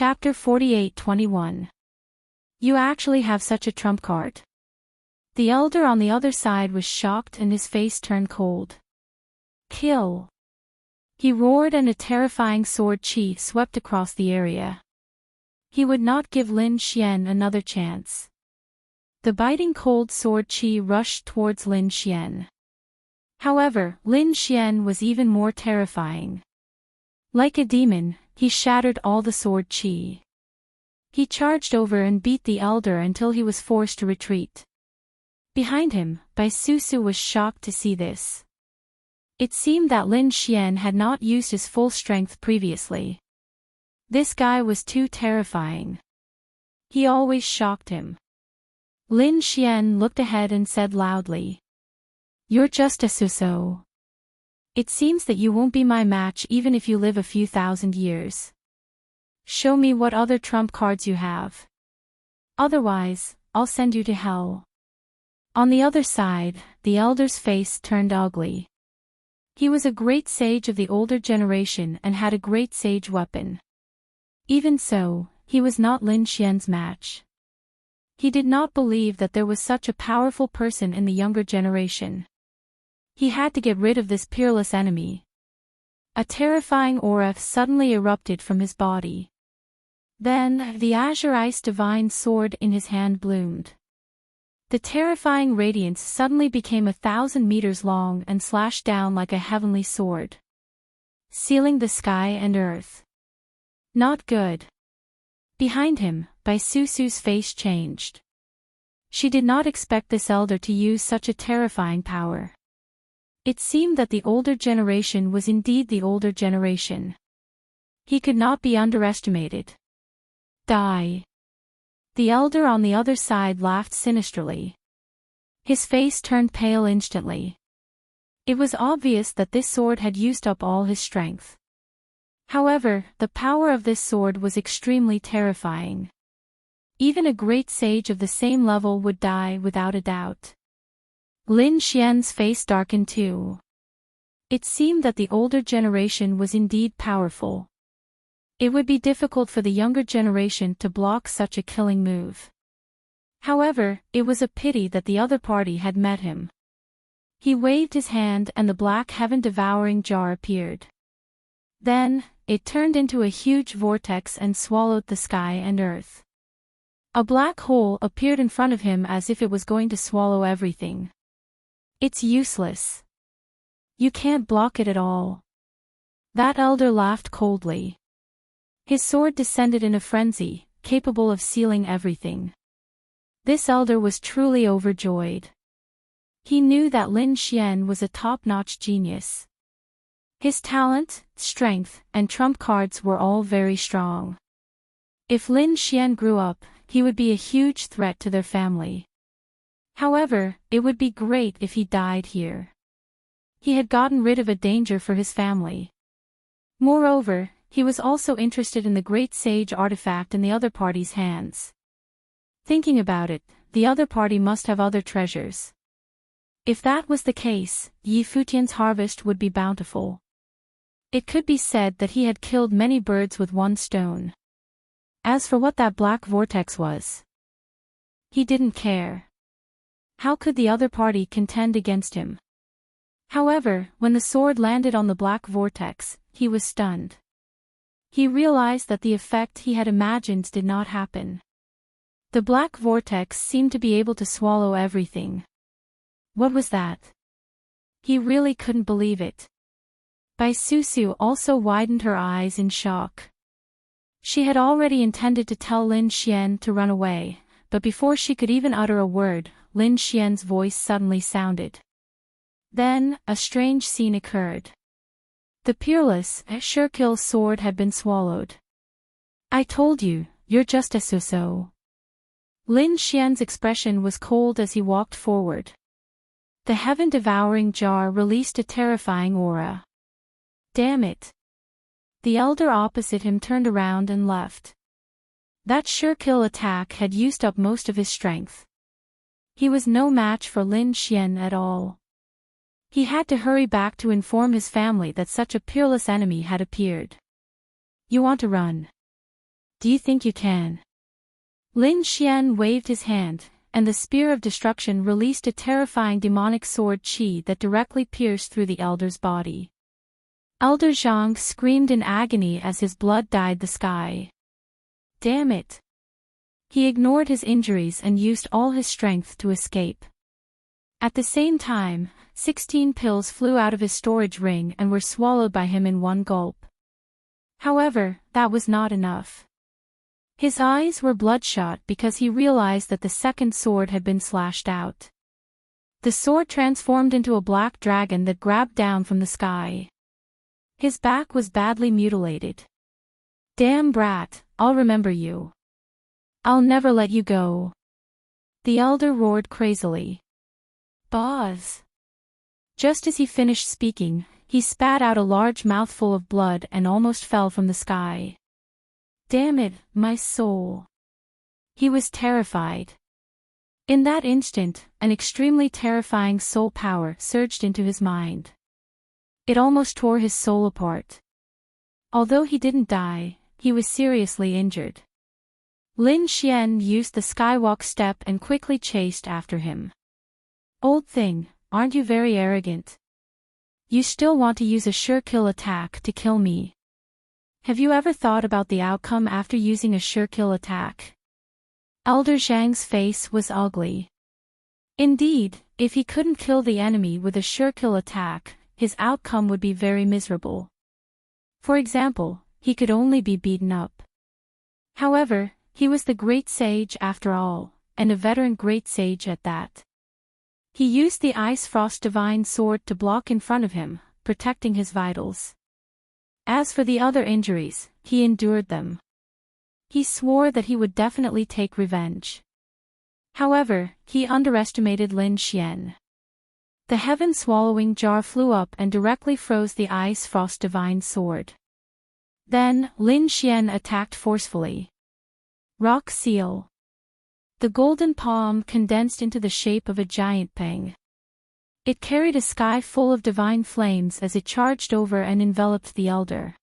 Chapter 48-21. You actually have such a trump card? The elder on the other side was shocked and his face turned cold. Kill! He roared and a terrifying sword chi swept across the area. He would not give Lin Xian another chance. The biting cold sword chi rushed towards Lin Xian. However, Lin Xian was even more terrifying. Like a demon, he shattered all the sword chi. He charged over and beat the elder until he was forced to retreat. Behind him, Bai Susu was shocked to see this. It seemed that Lin Xian had not used his full strength previously. This guy was too terrifying. He always shocked him. Lin Xian looked ahead and said loudly, "You're just a so-so. It seems that you won't be my match even if you live a few thousand years. Show me what other trump cards you have. Otherwise, I'll send you to hell." On the other side, the elder's face turned ugly. He was a great sage of the older generation and had a great sage weapon. Even so, he was not Lin Xian's match. He did not believe that there was such a powerful person in the younger generation. He had to get rid of this peerless enemy. A terrifying aura suddenly erupted from his body. Then, the azure ice divine sword in his hand bloomed. The terrifying radiance suddenly became 1,000 meters long and slashed down like a heavenly sword, sealing the sky and earth. Not good. Behind him, Bai Susu's face changed. She did not expect this elder to use such a terrifying power. It seemed that the older generation was indeed the older generation. He could not be underestimated. Die. The elder on the other side laughed sinisterly. His face turned pale instantly. It was obvious that this sword had used up all his strength. However, the power of this sword was extremely terrifying. Even a great sage of the same level would die without a doubt. Lin Xian's face darkened too. It seemed that the older generation was indeed powerful. It would be difficult for the younger generation to block such a killing move. However, it was a pity that the other party had met him. He waved his hand and the black heaven-devouring jar appeared. Then, it turned into a huge vortex and swallowed the sky and earth. A black hole appeared in front of him as if it was going to swallow everything. It's useless. You can't block it at all. That elder laughed coldly. His sword descended in a frenzy, capable of sealing everything. This elder was truly overjoyed. He knew that Lin Xian was a top-notch genius. His talent, strength, and trump cards were all very strong. If Lin Xian grew up, he would be a huge threat to their family. However, it would be great if he died here. He had gotten rid of a danger for his family. Moreover, he was also interested in the great sage artifact in the other party's hands. Thinking about it, the other party must have other treasures. If that was the case, Yi Futian's harvest would be bountiful. It could be said that he had killed many birds with one stone. As for what that black vortex was, he didn't care. How could the other party contend against him? However, when the sword landed on the black vortex, he was stunned. He realized that the effect he had imagined did not happen. The black vortex seemed to be able to swallow everything. What was that? He really couldn't believe it. Bai Susu also widened her eyes in shock. She had already intended to tell Lin Xian to run away, but before she could even utter a word, Lin Xian's voice suddenly sounded. Then, a strange scene occurred. The peerless, Shirkill's sword had been swallowed. "I told you, you're just a so-so." Lin Xian's expression was cold as he walked forward. The heaven-devouring jar released a terrifying aura. Damn it. The elder opposite him turned around and left. That Shirkill attack had used up most of his strength. He was no match for Lin Xian at all. He had to hurry back to inform his family that such a peerless enemy had appeared. "You want to run?" Do you think you can? Lin Xian waved his hand, and the spear of destruction released a terrifying demonic sword qi that directly pierced through the elder's body. Elder Zhang screamed in agony as his blood dyed the sky. Damn it! He ignored his injuries and used all his strength to escape. At the same time, 16 pills flew out of his storage ring and were swallowed by him in one gulp. However, that was not enough. His eyes were bloodshot because he realized that the second sword had been slashed out. The sword transformed into a black dragon that grabbed down from the sky. His back was badly mutilated. Damn brat, I'll remember you. I'll never let you go. The elder roared crazily. Boz. Just as he finished speaking, he spat out a large mouthful of blood and almost fell from the sky. Damn it, my soul. He was terrified. In that instant, an extremely terrifying soul power surged into his mind. It almost tore his soul apart. Although he didn't die, he was seriously injured. Lin Xian used the skywalk step and quickly chased after him. Old thing, aren't you very arrogant? You still want to use a sure kill attack to kill me. Have you ever thought about the outcome after using a sure kill attack? Elder Zhang's face was ugly. Indeed, if he couldn't kill the enemy with a sure kill attack, his outcome would be very miserable. For example, he could only be beaten up. However, he was the great sage after all, and a veteran great sage at that. He used the Ice Frost Divine Sword to block in front of him, protecting his vitals. As for the other injuries, he endured them. He swore that he would definitely take revenge. However, he underestimated Lin Xian. The heaven-swallowing jar flew up and directly froze the Ice Frost Divine Sword. Then, Lin Xian attacked forcefully. Rock Seal. The golden palm condensed into the shape of a giant pang. It carried a sky full of divine flames as it charged over and enveloped the elder.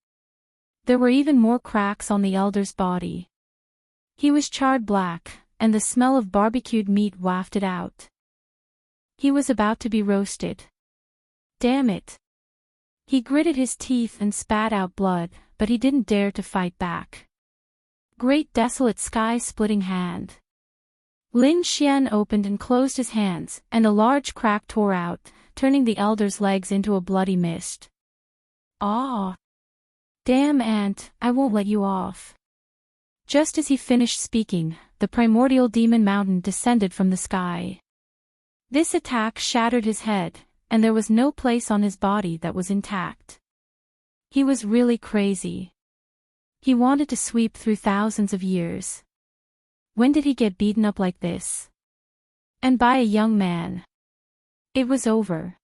There were even more cracks on the elder's body. He was charred black, and the smell of barbecued meat wafted out. He was about to be roasted. Damn it! He gritted his teeth and spat out blood, but he didn't dare to fight back. Great desolate sky-splitting hand. Lin Xian opened and closed his hands, and a large crack tore out, turning the elder's legs into a bloody mist. Ah! Damn ant, I won't let you off. Just as he finished speaking, the primordial demon mountain descended from the sky. This attack shattered his head, and there was no place on his body that was intact. He was really crazy. He wanted to sweep through thousands of years. When did he get beaten up like this? And by a young man. It was over.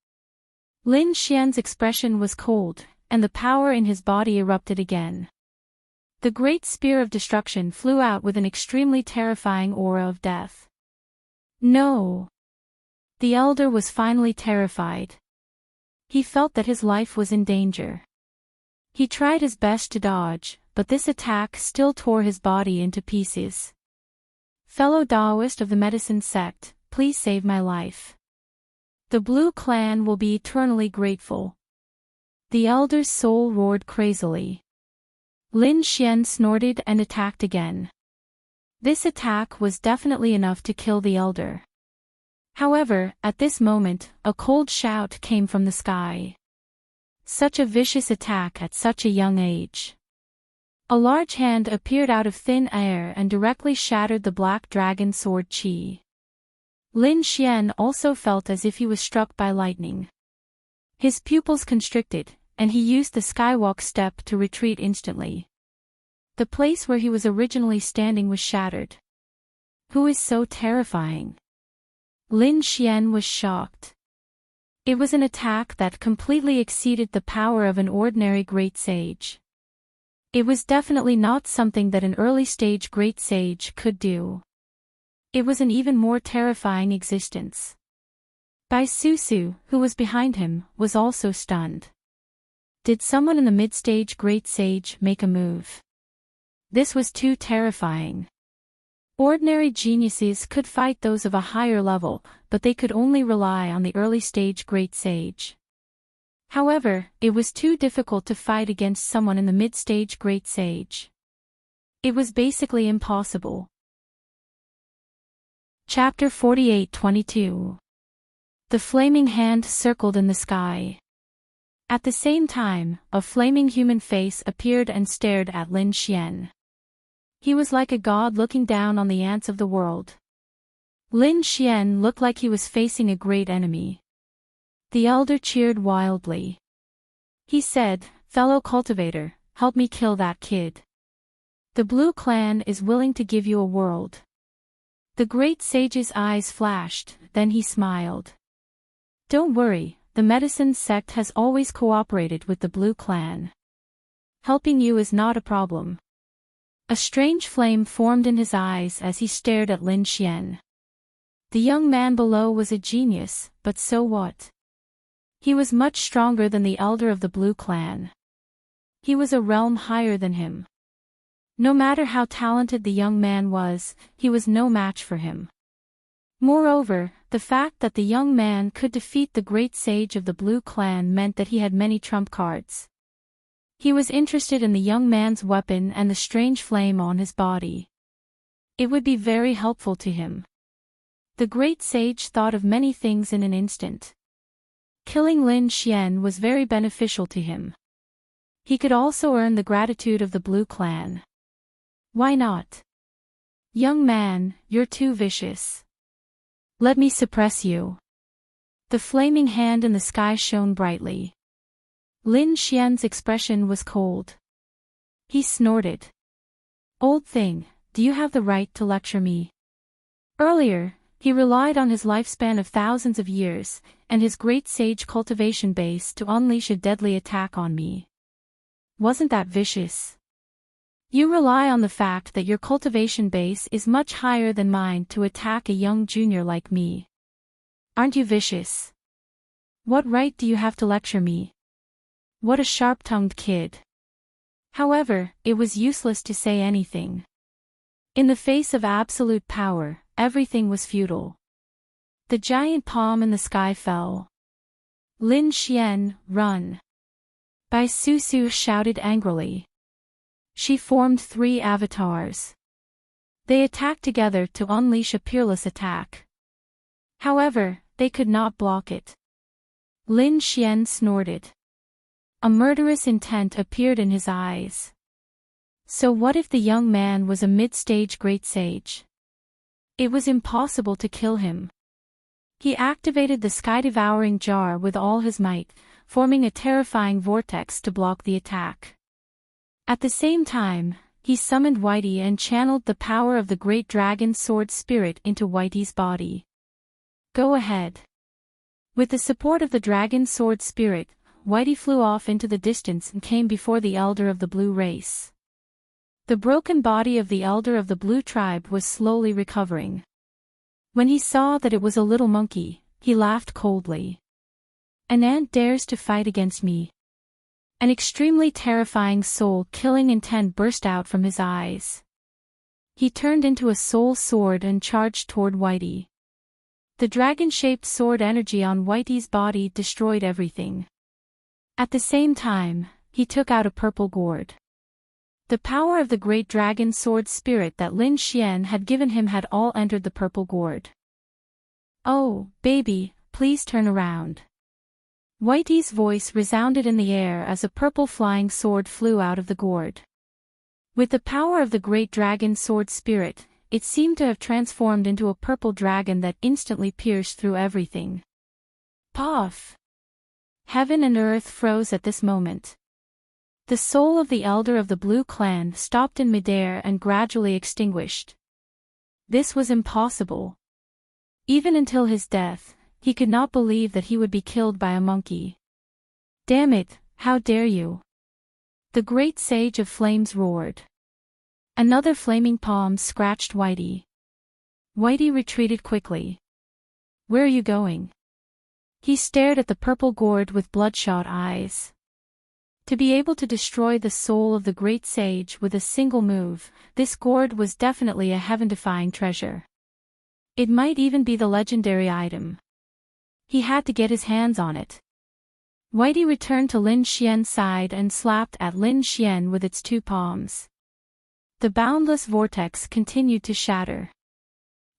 Lin Xian's expression was cold, and the power in his body erupted again. The great spear of destruction flew out with an extremely terrifying aura of death. No! The elder was finally terrified. He felt that his life was in danger. He tried his best to dodge, but this attack still tore his body into pieces. Fellow Taoist of the medicine sect, please save my life. The Blue Clan will be eternally grateful. The elder's soul roared crazily. Lin Xian snorted and attacked again. This attack was definitely enough to kill the elder. However, at this moment, a cold shout came from the sky. Such a vicious attack at such a young age. A large hand appeared out of thin air and directly shattered the black dragon sword qi. Lin Xian also felt as if he was struck by lightning. His pupils constricted, and he used the skywalk step to retreat instantly. The place where he was originally standing was shattered. Who is so terrifying? Lin Xian was shocked. It was an attack that completely exceeded the power of an ordinary great sage. It was definitely not something that an early-stage great sage could do. It was an even more terrifying existence. Bai Susu, who was behind him, was also stunned. Did someone in the mid-stage great sage make a move? This was too terrifying. Ordinary geniuses could fight those of a higher level, but they could only rely on the early-stage Great Sage. However, it was too difficult to fight against someone in the mid-stage Great Sage. It was basically impossible. Chapter 48-22. The flaming hand circled in the sky. At the same time, a flaming human face appeared and stared at Lin Xian. He was like a god looking down on the ants of the world. Lin Xian looked like he was facing a great enemy. The elder cheered wildly. He said, "Fellow cultivator, help me kill that kid. The Blue Clan is willing to give you a world." The great sage's eyes flashed, then he smiled. "Don't worry, the medicine sect has always cooperated with the Blue Clan. Helping you is not a problem." A strange flame formed in his eyes as he stared at Lin Xian. The young man below was a genius, but so what? He was much stronger than the elder of the Blue Clan. He was a realm higher than him. No matter how talented the young man was, he was no match for him. Moreover, the fact that the young man could defeat the great sage of the Blue Clan meant that he had many trump cards. He was interested in the young man's weapon and the strange flame on his body. It would be very helpful to him. The great sage thought of many things in an instant. Killing Lin Xian was very beneficial to him. He could also earn the gratitude of the Blue Clan. Why not? "Young man, you're too vicious. Let me suppress you." The flaming hand in the sky shone brightly. Lin Xian's expression was cold. He snorted. "Old thing, do you have the right to lecture me?" Earlier, he relied on his lifespan of thousands of years, and his great sage cultivation base to unleash a deadly attack on me. Wasn't that vicious? You rely on the fact that your cultivation base is much higher than mine to attack a young junior like me. Aren't you vicious? What right do you have to lecture me? What a sharp-tongued kid. However, it was useless to say anything. In the face of absolute power, everything was futile. The giant palm in the sky fell. "Lin Xian, run!" Bai Susu shouted angrily. She formed 3 avatars. They attacked together to unleash a peerless attack. However, they could not block it. Lin Xian snorted. A murderous intent appeared in his eyes. So what if the young man was a mid-stage great sage? It was impossible to kill him. He activated the sky-devouring jar with all his might, forming a terrifying vortex to block the attack. At the same time, he summoned Whitey and channeled the power of the great dragon sword spirit into Whitey's body. "Go ahead." With the support of the dragon sword spirit, Whitey flew off into the distance and came before the elder of the blue race. The broken body of the elder of the blue tribe was slowly recovering. When he saw that it was a little monkey, he laughed coldly. "An ant dares to fight against me." An extremely terrifying soul-killing intent burst out from his eyes. He turned into a soul sword and charged toward Whitey. The dragon-shaped sword energy on Whitey's body destroyed everything. At the same time, he took out a purple gourd. The power of the great dragon sword spirit that Lin Xian had given him had all entered the purple gourd. "Oh, baby, please turn around." Whitey's voice resounded in the air as a purple flying sword flew out of the gourd. With the power of the great dragon sword spirit, it seemed to have transformed into a purple dragon that instantly pierced through everything. Puff! Heaven and earth froze at this moment. The soul of the elder of the Blue Clan stopped in midair and gradually extinguished. This was impossible. Even until his death, he could not believe that he would be killed by a monkey. "Damn it, how dare you!" The great sage of flames roared. Another flaming palm scratched Whitey. Whitey retreated quickly. "Where are you going?" He stared at the purple gourd with bloodshot eyes. To be able to destroy the soul of the great sage with a single move, this gourd was definitely a heaven-defying treasure. It might even be the legendary item. He had to get his hands on it. Whitey returned to Lin Xian's side and slapped at Lin Xian with its two palms. The boundless vortex continued to shatter.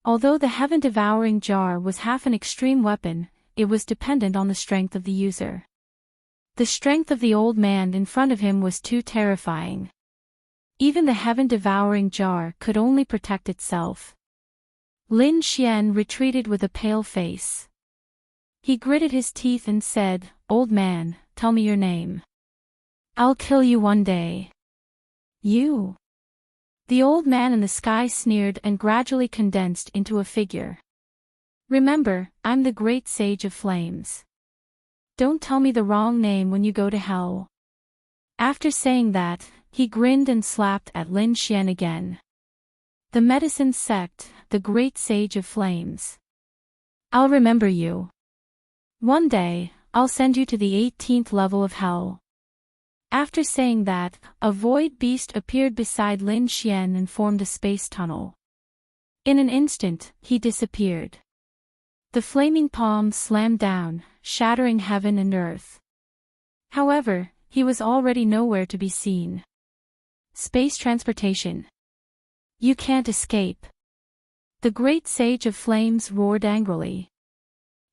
Although the heaven-devouring jar was half an extreme weapon, it was dependent on the strength of the user. The strength of the old man in front of him was too terrifying. Even the heaven-devouring jar could only protect itself. Lin Xian retreated with a pale face. He gritted his teeth and said, "Old man, tell me your name. I'll kill you one day." "You?" The old man in the sky sneered and gradually condensed into a figure. "Remember, I'm the great sage of flames. Don't tell me the wrong name when you go to hell." After saying that, he grinned and slapped at Lin Xian again. "The medicine sect, the great sage of flames. I'll remember you. One day, I'll send you to the 18th level of hell." After saying that, a void beast appeared beside Lin Xian and formed a space tunnel. In an instant, he disappeared. The flaming palm slammed down, shattering heaven and earth. However, he was already nowhere to be seen. Space transportation. "You can't escape." The great sage of flames roared angrily.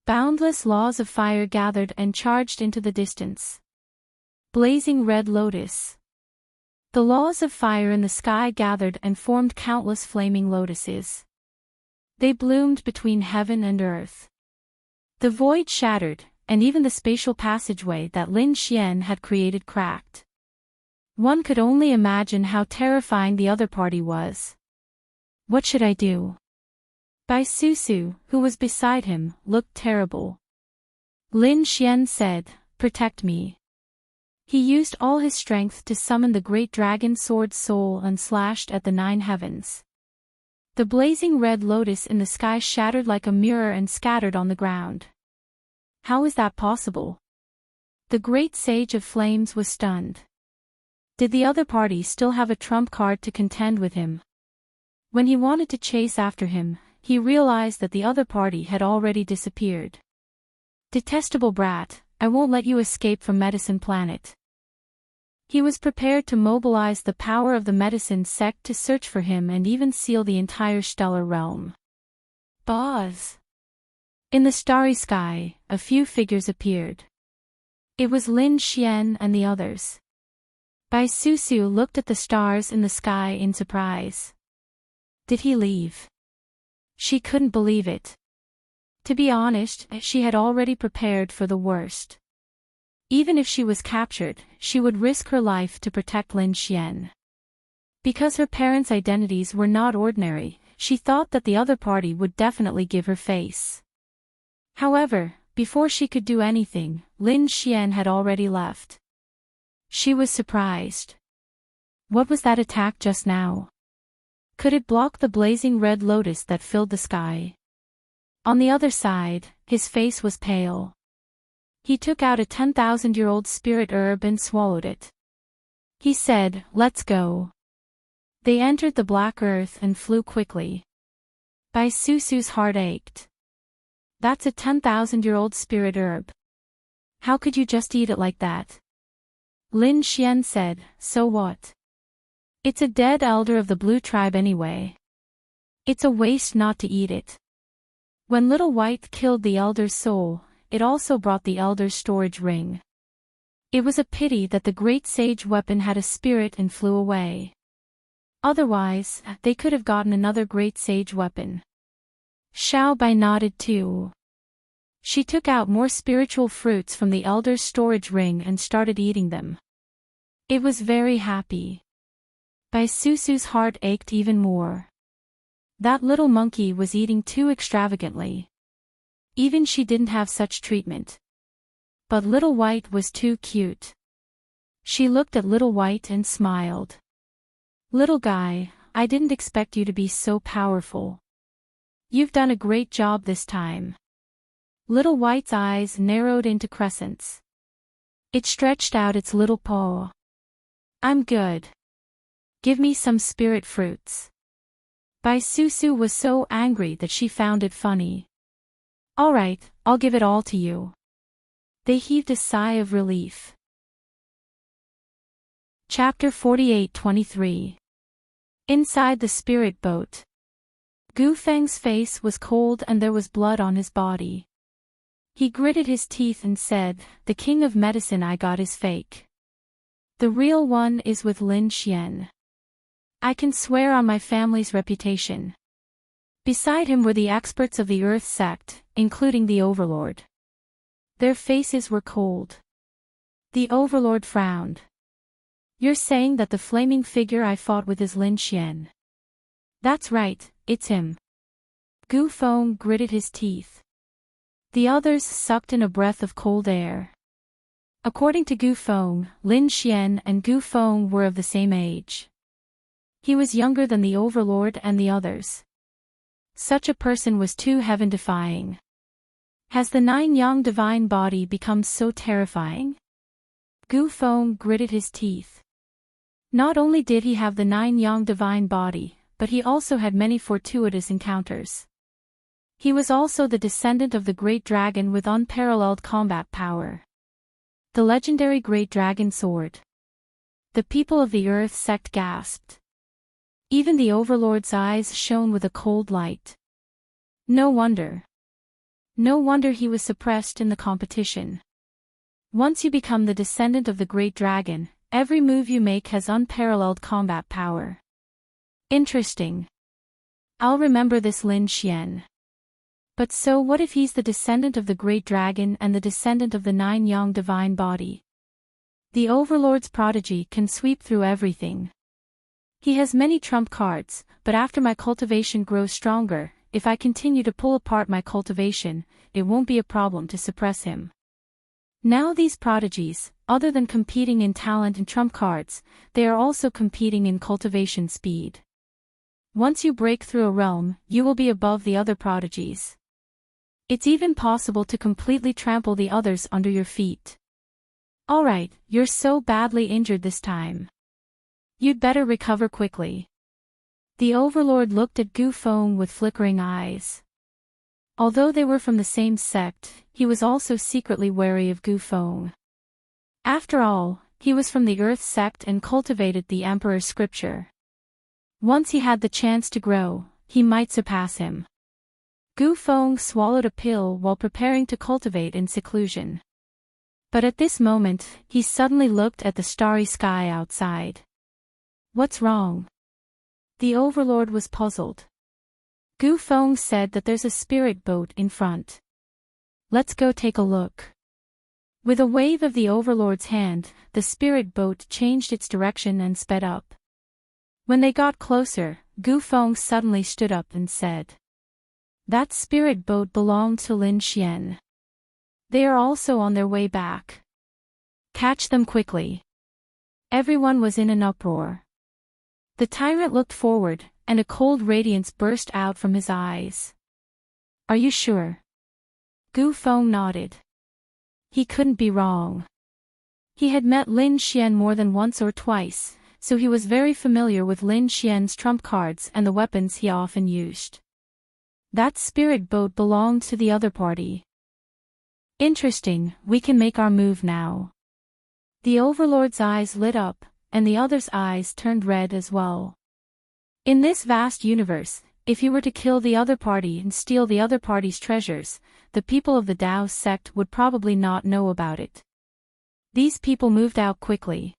Boundless laws of fire gathered and charged into the distance. Blazing red lotus. The laws of fire in the sky gathered and formed countless flaming lotuses. They bloomed between heaven and earth. The void shattered, and even the spatial passageway that Lin Xian had created cracked. One could only imagine how terrifying the other party was. "What should I do?" Bai Susu, who was beside him, looked terrible. Lin Xian said, "Protect me." He used all his strength to summon the great dragon sword soul and slashed at the 9 heavens. The blazing red lotus in the sky shattered like a mirror and scattered on the ground. How is that possible? The great sage of flames was stunned. Did the other party still have a trump card to contend with him? When he wanted to chase after him, he realized that the other party had already disappeared. "Detestable brat, I won't let you escape from Medicine Planet." He was prepared to mobilize the power of the medicine sect to search for him and even seal the entire stellar realm. Buzz! In the starry sky, a few figures appeared. It was Lin Xian and the others. Bai Susu looked at the stars in the sky in surprise. Did he leave? She couldn't believe it. To be honest, she had already prepared for the worst. Even if she was captured, she would risk her life to protect Lin Xian. Because her parents' identities were not ordinary, she thought that the other party would definitely give her face. However, before she could do anything, Lin Xian had already left. She was surprised. What was that attack just now? Could it block the blazing red lotus that filled the sky? On the other side, his face was pale. He took out a 10,000-year-old spirit herb and swallowed it. He said, "Let's go." They entered the black earth and flew quickly. Bai Susu's heart ached. That's a 10,000-year-old spirit herb. How could you just eat it like that? Lin Xian said, "So what? It's a dead elder of the blue tribe anyway. It's a waste not to eat it." When Little White killed the elder's soul, it also brought the elder's storage ring. It was a pity that the great sage weapon had a spirit and flew away. Otherwise, they could have gotten another great sage weapon. Xiao Bai nodded too. She took out more spiritual fruits from the elder's storage ring and started eating them. It was very happy. Bai Susu's heart ached even more. That little monkey was eating too extravagantly. Even she didn't have such treatment. But Little White was too cute. She looked at Little White and smiled. "Little guy, I didn't expect you to be so powerful. You've done a great job this time." Little White's eyes narrowed into crescents. It stretched out its little paw. I'm good. Give me some spirit fruits. Bai Susu was so angry that she found it funny. All right, I'll give it all to you. They heaved a sigh of relief. Chapter 48-23. Inside the spirit boat. Gu Feng's face was cold and there was blood on his body. He gritted his teeth and said, "The king of medicine I got is fake. The real one is with Lin Xian. I can swear on my family's reputation." Beside him were the experts of the Earth sect, including the Overlord. Their faces were cold. The Overlord frowned. "You're saying that the flaming figure I fought with is Lin Xian?" "That's right, it's him." Gu Feng gritted his teeth. The others sucked in a breath of cold air. According to Gu Feng, Lin Xian and Gu Feng were of the same age. He was younger than the Overlord and the others. Such a person was too heaven-defying. Has the nine-yang divine body become so terrifying? Gu Feng gritted his teeth. Not only did he have the nine-yang divine body, but he also had many fortuitous encounters. He was also the descendant of the Great Dragon with unparalleled combat power. The legendary Great Dragon Sword. The people of the Earth sect gasped. Even the Overlord's eyes shone with a cold light. No wonder. No wonder he was suppressed in the competition. Once you become the descendant of the Great Dragon, every move you make has unparalleled combat power. Interesting. I'll remember this Lin Xian. But so what if he's the descendant of the Great Dragon and the descendant of the nine-yang divine body? The Overlord's prodigy can sweep through everything. He has many trump cards, but after my cultivation grows stronger, if I continue to pull apart my cultivation, it won't be a problem to suppress him. Now these prodigies, other than competing in talent and trump cards, they are also competing in cultivation speed. Once you break through a realm, you will be above the other prodigies. It's even possible to completely trample the others under your feet. Alright, you're so badly injured this time. You'd better recover quickly. The Overlord looked at Gu Feng with flickering eyes. Although they were from the same sect, he was also secretly wary of Gu Feng. After all, he was from the Earth sect and cultivated the Emperor's scripture. Once he had the chance to grow, he might surpass him. Gu Feng swallowed a pill while preparing to cultivate in seclusion. But at this moment, he suddenly looked at the starry sky outside. What's wrong? The Overlord was puzzled. Gu Feng said that there's a spirit boat in front. Let's go take a look. With a wave of the Overlord's hand, the spirit boat changed its direction and sped up. When they got closer, Gu Feng suddenly stood up and said, "That spirit boat belonged to Lin Xian. They are also on their way back. Catch them quickly." Everyone was in an uproar. The tyrant looked forward, and a cold radiance burst out from his eyes. "Are you sure?" Gu Feng nodded. He couldn't be wrong. He had met Lin Xian more than once or twice, so he was very familiar with Lin Xian's trump cards and the weapons he often used. That spirit boat belonged to the other party. Interesting, we can make our move now. The Overlord's eyes lit up, and the others' eyes turned red as well. In this vast universe, if he were to kill the other party and steal the other party's treasures, the people of the Dao sect would probably not know about it. These people moved out quickly.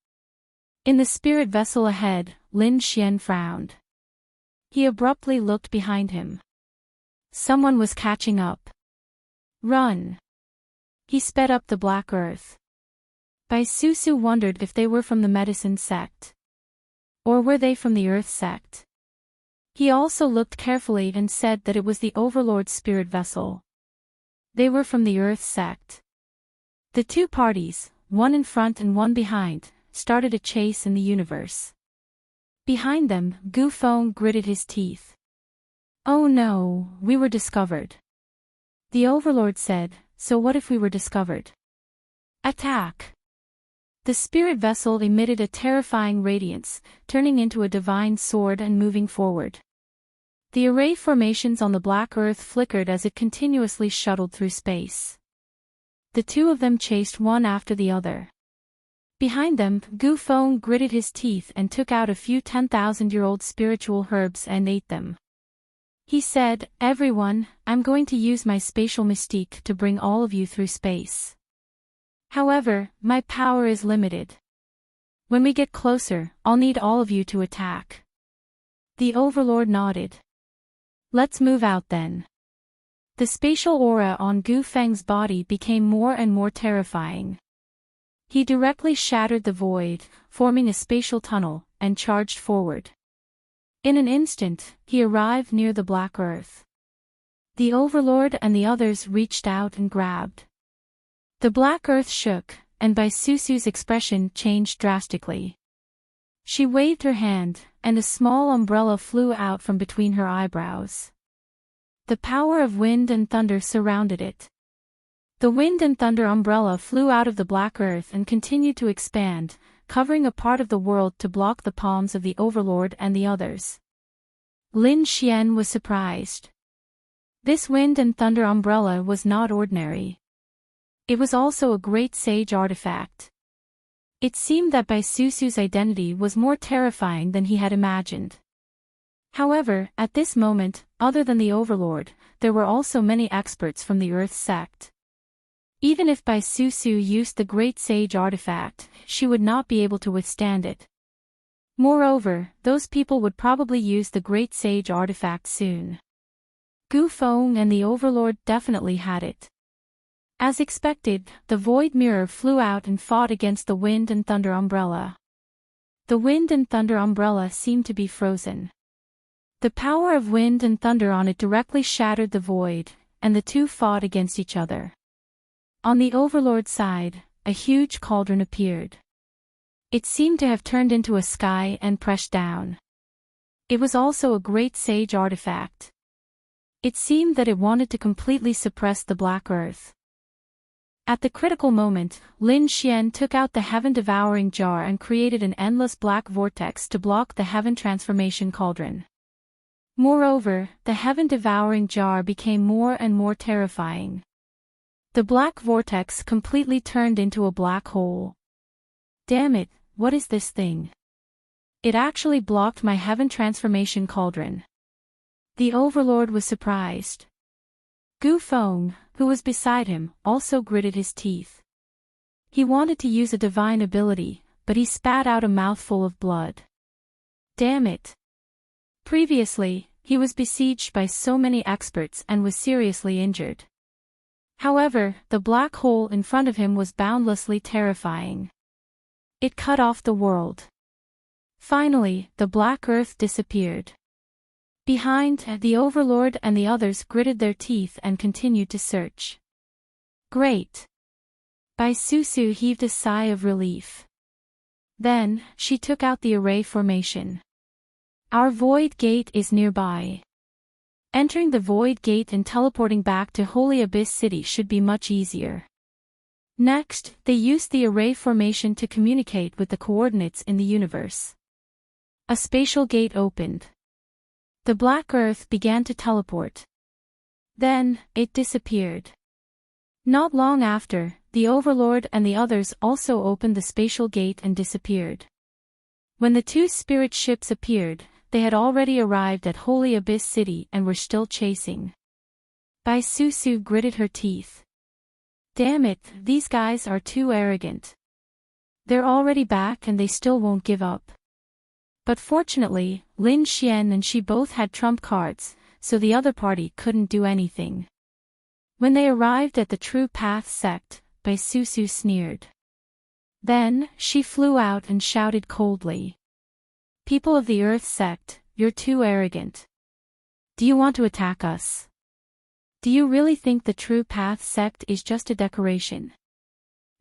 In the spirit vessel ahead, Lin Xian frowned. He abruptly looked behind him. Someone was catching up. Run! He sped up the black earth. Bai Susu wondered if they were from the medicine sect. Or were they from the earth sect? He also looked carefully and said that it was the Overlord's spirit vessel. They were from the earth sect. The two parties, one in front and one behind, started a chase in the universe. Behind them, Gu Feng gritted his teeth. "Oh no, we were discovered." The Overlord said, "So what if we were discovered?" "Attack!" The spirit vessel emitted a terrifying radiance, turning into a divine sword and moving forward. The array formations on the black earth flickered as it continuously shuttled through space. The two of them chased one after the other. Behind them, Gu Feng gritted his teeth and took out a few 10,000-year-old spiritual herbs and ate them. He said, "Everyone, I'm going to use my spatial mystique to bring all of you through space. However, my power is limited. When we get closer, I'll need all of you to attack." The Overlord nodded. "Let's move out then." The spatial aura on Gu Feng's body became more and more terrifying. He directly shattered the void, forming a spatial tunnel, and charged forward. In an instant, he arrived near the black earth. The Overlord and the others reached out and grabbed. The black earth shook, and Bai Susu's expression changed drastically. She waved her hand, and a small umbrella flew out from between her eyebrows. The power of wind and thunder surrounded it. The wind and thunder umbrella flew out of the black earth and continued to expand, covering a part of the world to block the palms of the Overlord and the others. Lin Xian was surprised. This wind and thunder umbrella was not ordinary. It was also a great sage artifact. It seemed that Bai Susu's identity was more terrifying than he had imagined. However, at this moment, other than the Overlord, there were also many experts from the Earth sect. Even if Bai Susu used the Great Sage artifact, she would not be able to withstand it. Moreover, those people would probably use the Great Sage artifact soon. Gu Feng and the Overlord definitely had it. As expected, the Void Mirror flew out and fought against the Wind and Thunder umbrella. The Wind and Thunder umbrella seemed to be frozen. The power of wind and thunder on it directly shattered the void, and the two fought against each other. On the Overlord's side, a huge cauldron appeared. It seemed to have turned into a sky and pressed down. It was also a great sage artifact. It seemed that it wanted to completely suppress the Black Earth. At the critical moment, Lin Xian took out the heaven-devouring jar and created an endless black vortex to block the heaven transformation cauldron. Moreover, the heaven-devouring jar became more and more terrifying. The black vortex completely turned into a black hole. Damn it, what is this thing? It actually blocked my heaven transformation cauldron. The Overlord was surprised. Gu Feng, who was beside him, also gritted his teeth. He wanted to use a divine ability, but he spat out a mouthful of blood. Damn it. Previously, he was besieged by so many experts and was seriously injured. However, the black hole in front of him was boundlessly terrifying. It cut off the world. Finally, the Black Earth disappeared. Behind, the Overlord and the others gritted their teeth and continued to search. Great! Bai Susu heaved a sigh of relief. Then, she took out the array formation. Our void gate is nearby. Entering the void gate and teleporting back to Holy Abyss City should be much easier. Next, they used the array formation to communicate with the coordinates in the universe. A spatial gate opened. The Black Earth began to teleport. Then, it disappeared. Not long after, the Overlord and the others also opened the spatial gate and disappeared. When the two spirit ships appeared, they had already arrived at Holy Abyss City and were still chasing. Bai Susu gritted her teeth. Damn it, these guys are too arrogant. They're already back and they still won't give up. But fortunately, Lin Xian and she both had trump cards, so the other party couldn't do anything. When they arrived at the True Path sect, Bai Susu sneered. Then, she flew out and shouted coldly. People of the Earth sect, you're too arrogant. Do you want to attack us? Do you really think the True Path sect is just a decoration?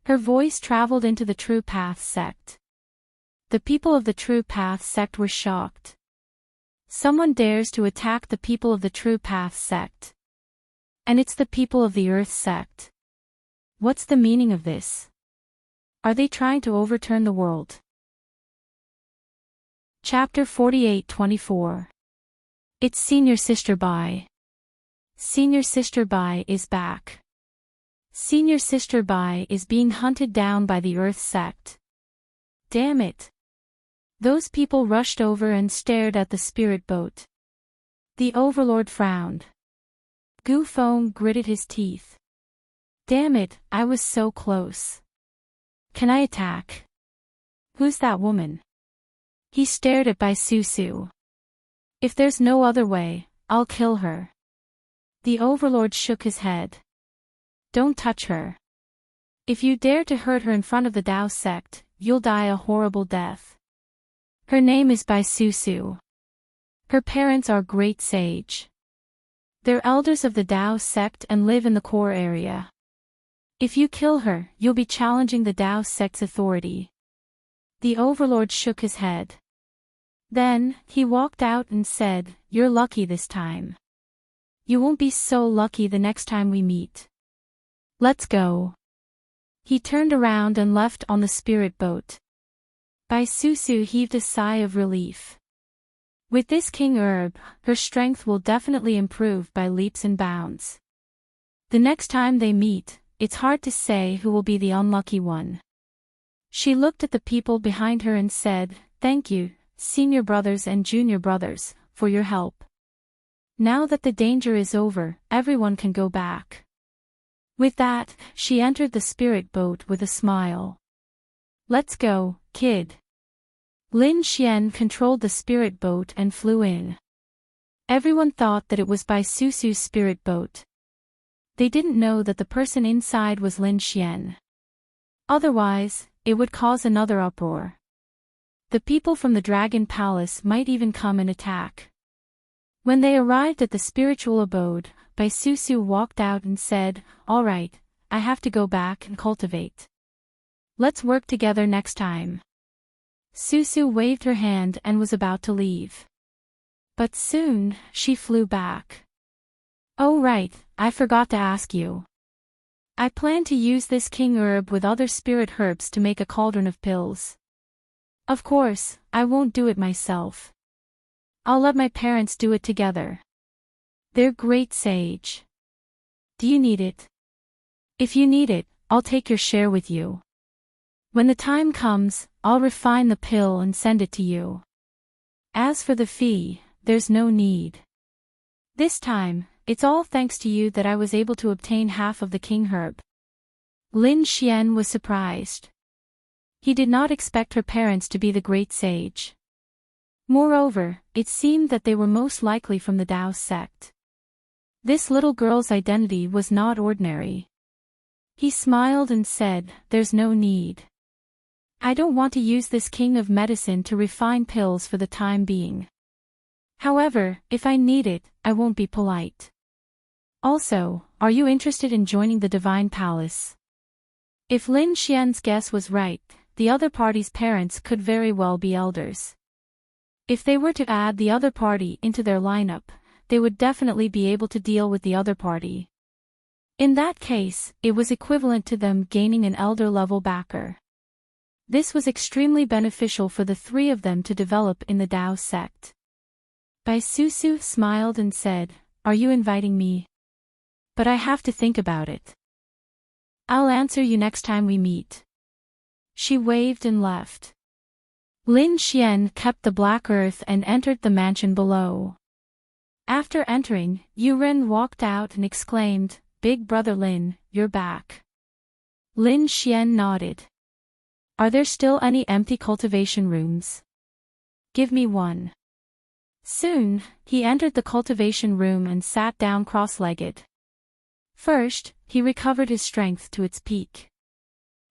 Her voice traveled into the True Path sect. The people of the True Path sect were shocked. Someone dares to attack the people of the True Path sect. And it's the people of the Earth sect. What's the meaning of this? Are they trying to overturn the world? Chapter 48-24. It's Senior Sister Bai. Senior Sister Bai is back. Senior Sister Bai is being hunted down by the Earth sect. Damn it. Those people rushed over and stared at the spirit boat. The overlord frowned. Gu Feng gritted his teeth. Damn it, I was so close. Can I attack? Who's that woman? He stared at Bai Susu. If there's no other way, I'll kill her. The overlord shook his head. Don't touch her. If you dare to hurt her in front of the Dao sect, you'll die a horrible death. Her name is Bai Susu. Her parents are great sage. They're elders of the Dao sect and live in the core area. If you kill her, you'll be challenging the Dao sect's authority. The overlord shook his head. Then, he walked out and said, You're lucky this time. You won't be so lucky the next time we meet. Let's go. He turned around and left on the spirit boat. Bai Susu heaved a sigh of relief. With this king herb, her strength will definitely improve by leaps and bounds. The next time they meet, it's hard to say who will be the unlucky one. She looked at the people behind her and said, Thank you, senior brothers and junior brothers, for your help. Now that the danger is over, everyone can go back. With that, she entered the spirit boat with a smile. Let's go, kid. Lin Xian controlled the spirit boat and flew in. Everyone thought that it was Bai Susu's spirit boat. They didn't know that the person inside was Lin Xian. Otherwise, it would cause another uproar. The people from the Dragon Palace might even come and attack. When they arrived at the spiritual abode, Bai Susu walked out and said, All right, I have to go back and cultivate. Let's work together next time. Susu waved her hand and was about to leave. But soon, she flew back. Oh right, I forgot to ask you. I plan to use this king herb with other spirit herbs to make a cauldron of pills. Of course, I won't do it myself. I'll let my parents do it together. They're great sage. Do you need it? If you need it, I'll take your share with you. When the time comes, I'll refine the pill and send it to you. As for the fee, there's no need. This time, it's all thanks to you that I was able to obtain half of the king herb. Lin Xian was surprised. He did not expect her parents to be the great sage. Moreover, it seemed that they were most likely from the Dao sect. This little girl's identity was not ordinary. He smiled and said, There's no need. I don't want to use this king of medicine to refine pills for the time being. However, if I need it, I won't be polite. Also, are you interested in joining the Divine Palace? If Lin Xian's guess was right, the other party's parents could very well be elders. If they were to add the other party into their lineup, they would definitely be able to deal with the other party. In that case, it was equivalent to them gaining an elder-level backer. This was extremely beneficial for the three of them to develop in the Dao sect. Bai Susu smiled and said, Are you inviting me? But I have to think about it. I'll answer you next time we meet. She waved and left. Lin Xian kept the black earth and entered the mansion below. After entering, Yuren walked out and exclaimed, Big brother Lin, you're back. Lin Xian nodded. Are there still any empty cultivation rooms? Give me one. Soon, he entered the cultivation room and sat down cross-legged. First, he recovered his strength to its peak.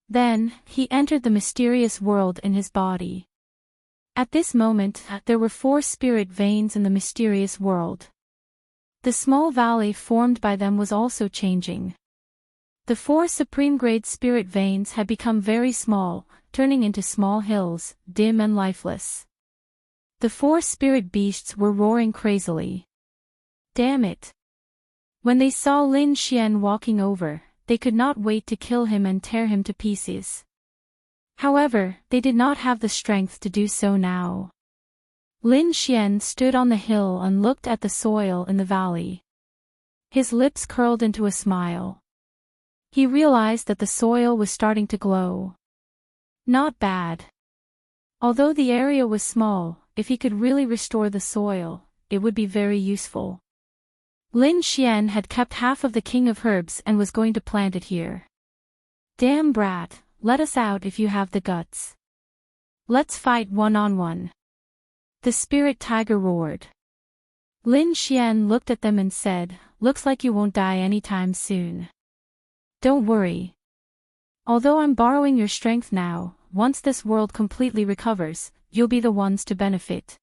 Then, he entered the mysterious world in his body. At this moment, there were 4 spirit veins in the mysterious world. The small valley formed by them was also changing. The 4 supreme-grade spirit veins had become very small, turning into small hills, dim and lifeless. The 4 spirit beasts were roaring crazily. Damn it! When they saw Lin Xian walking over, they could not wait to kill him and tear him to pieces. However, they did not have the strength to do so now. Lin Xian stood on the hill and looked at the soil in the valley. His lips curled into a smile. He realized that the soil was starting to glow. Not bad. Although the area was small, if he could really restore the soil, it would be very useful. Lin Xian had kept half of the king of herbs and was going to plant it here. Damn brat, let us out if you have the guts. Let's fight one-on-one. The spirit tiger roared. Lin Xian looked at them and said, looks like you won't die anytime soon. Don't worry. Although I'm borrowing your strength now, once this world completely recovers, you'll be the ones to benefit.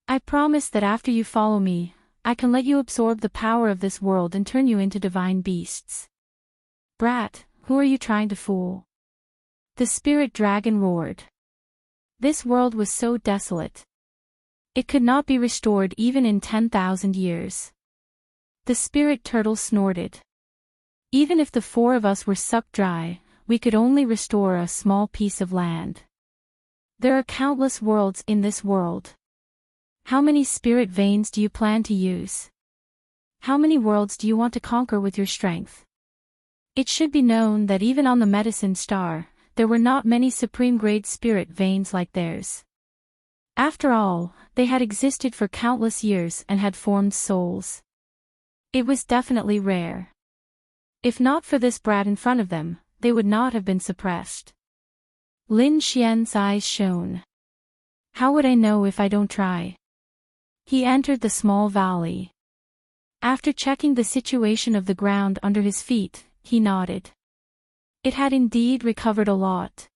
I promise that after you follow me, I can let you absorb the power of this world and turn you into divine beasts. Brat, who are you trying to fool? The spirit dragon roared. This world was so desolate. It could not be restored even in 10,000 years. The spirit turtle snorted. Even if the four of us were sucked dry, we could only restore a small piece of land. There are countless worlds in this world. How many spirit veins do you plan to use? How many worlds do you want to conquer with your strength? It should be known that even on the medicine star, there were not many supreme-grade spirit veins like theirs. After all, they had existed for countless years and had formed souls. It was definitely rare. If not for this brat in front of them, they would not have been suppressed. Lin Xian's eyes shone. How would I know if I don't try? He entered the small valley. After checking the situation of the ground under his feet, he nodded. It had indeed recovered a lot.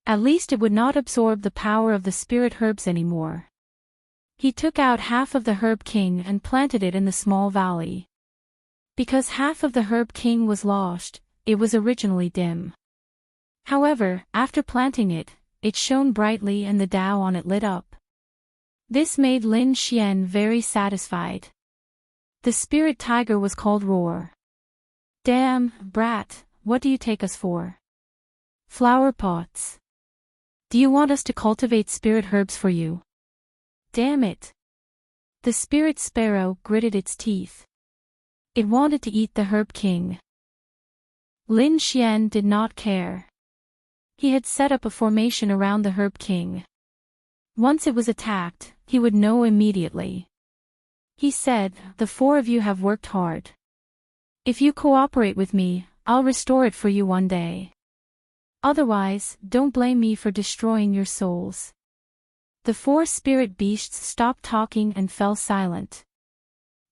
At least it would not absorb the power of the spirit herbs anymore. He took out half of the herb king and planted it in the small valley. Because half of the herb king was lost, it was originally dim. However, after planting it, it shone brightly and the Tao on it lit up. This made Lin Xian very satisfied. The spirit tiger was called Roar. Damn, brat, what do you take us for? Flower pots. Do you want us to cultivate spirit herbs for you? Damn it. The spirit sparrow gritted its teeth. It wanted to eat the herb king. Lin Xian did not care. He had set up a formation around the herb king. Once it was attacked, he would know immediately. He said, the four of you have worked hard. If you cooperate with me, I'll restore it for you one day. Otherwise, don't blame me for destroying your souls. The four spirit beasts stopped talking and fell silent.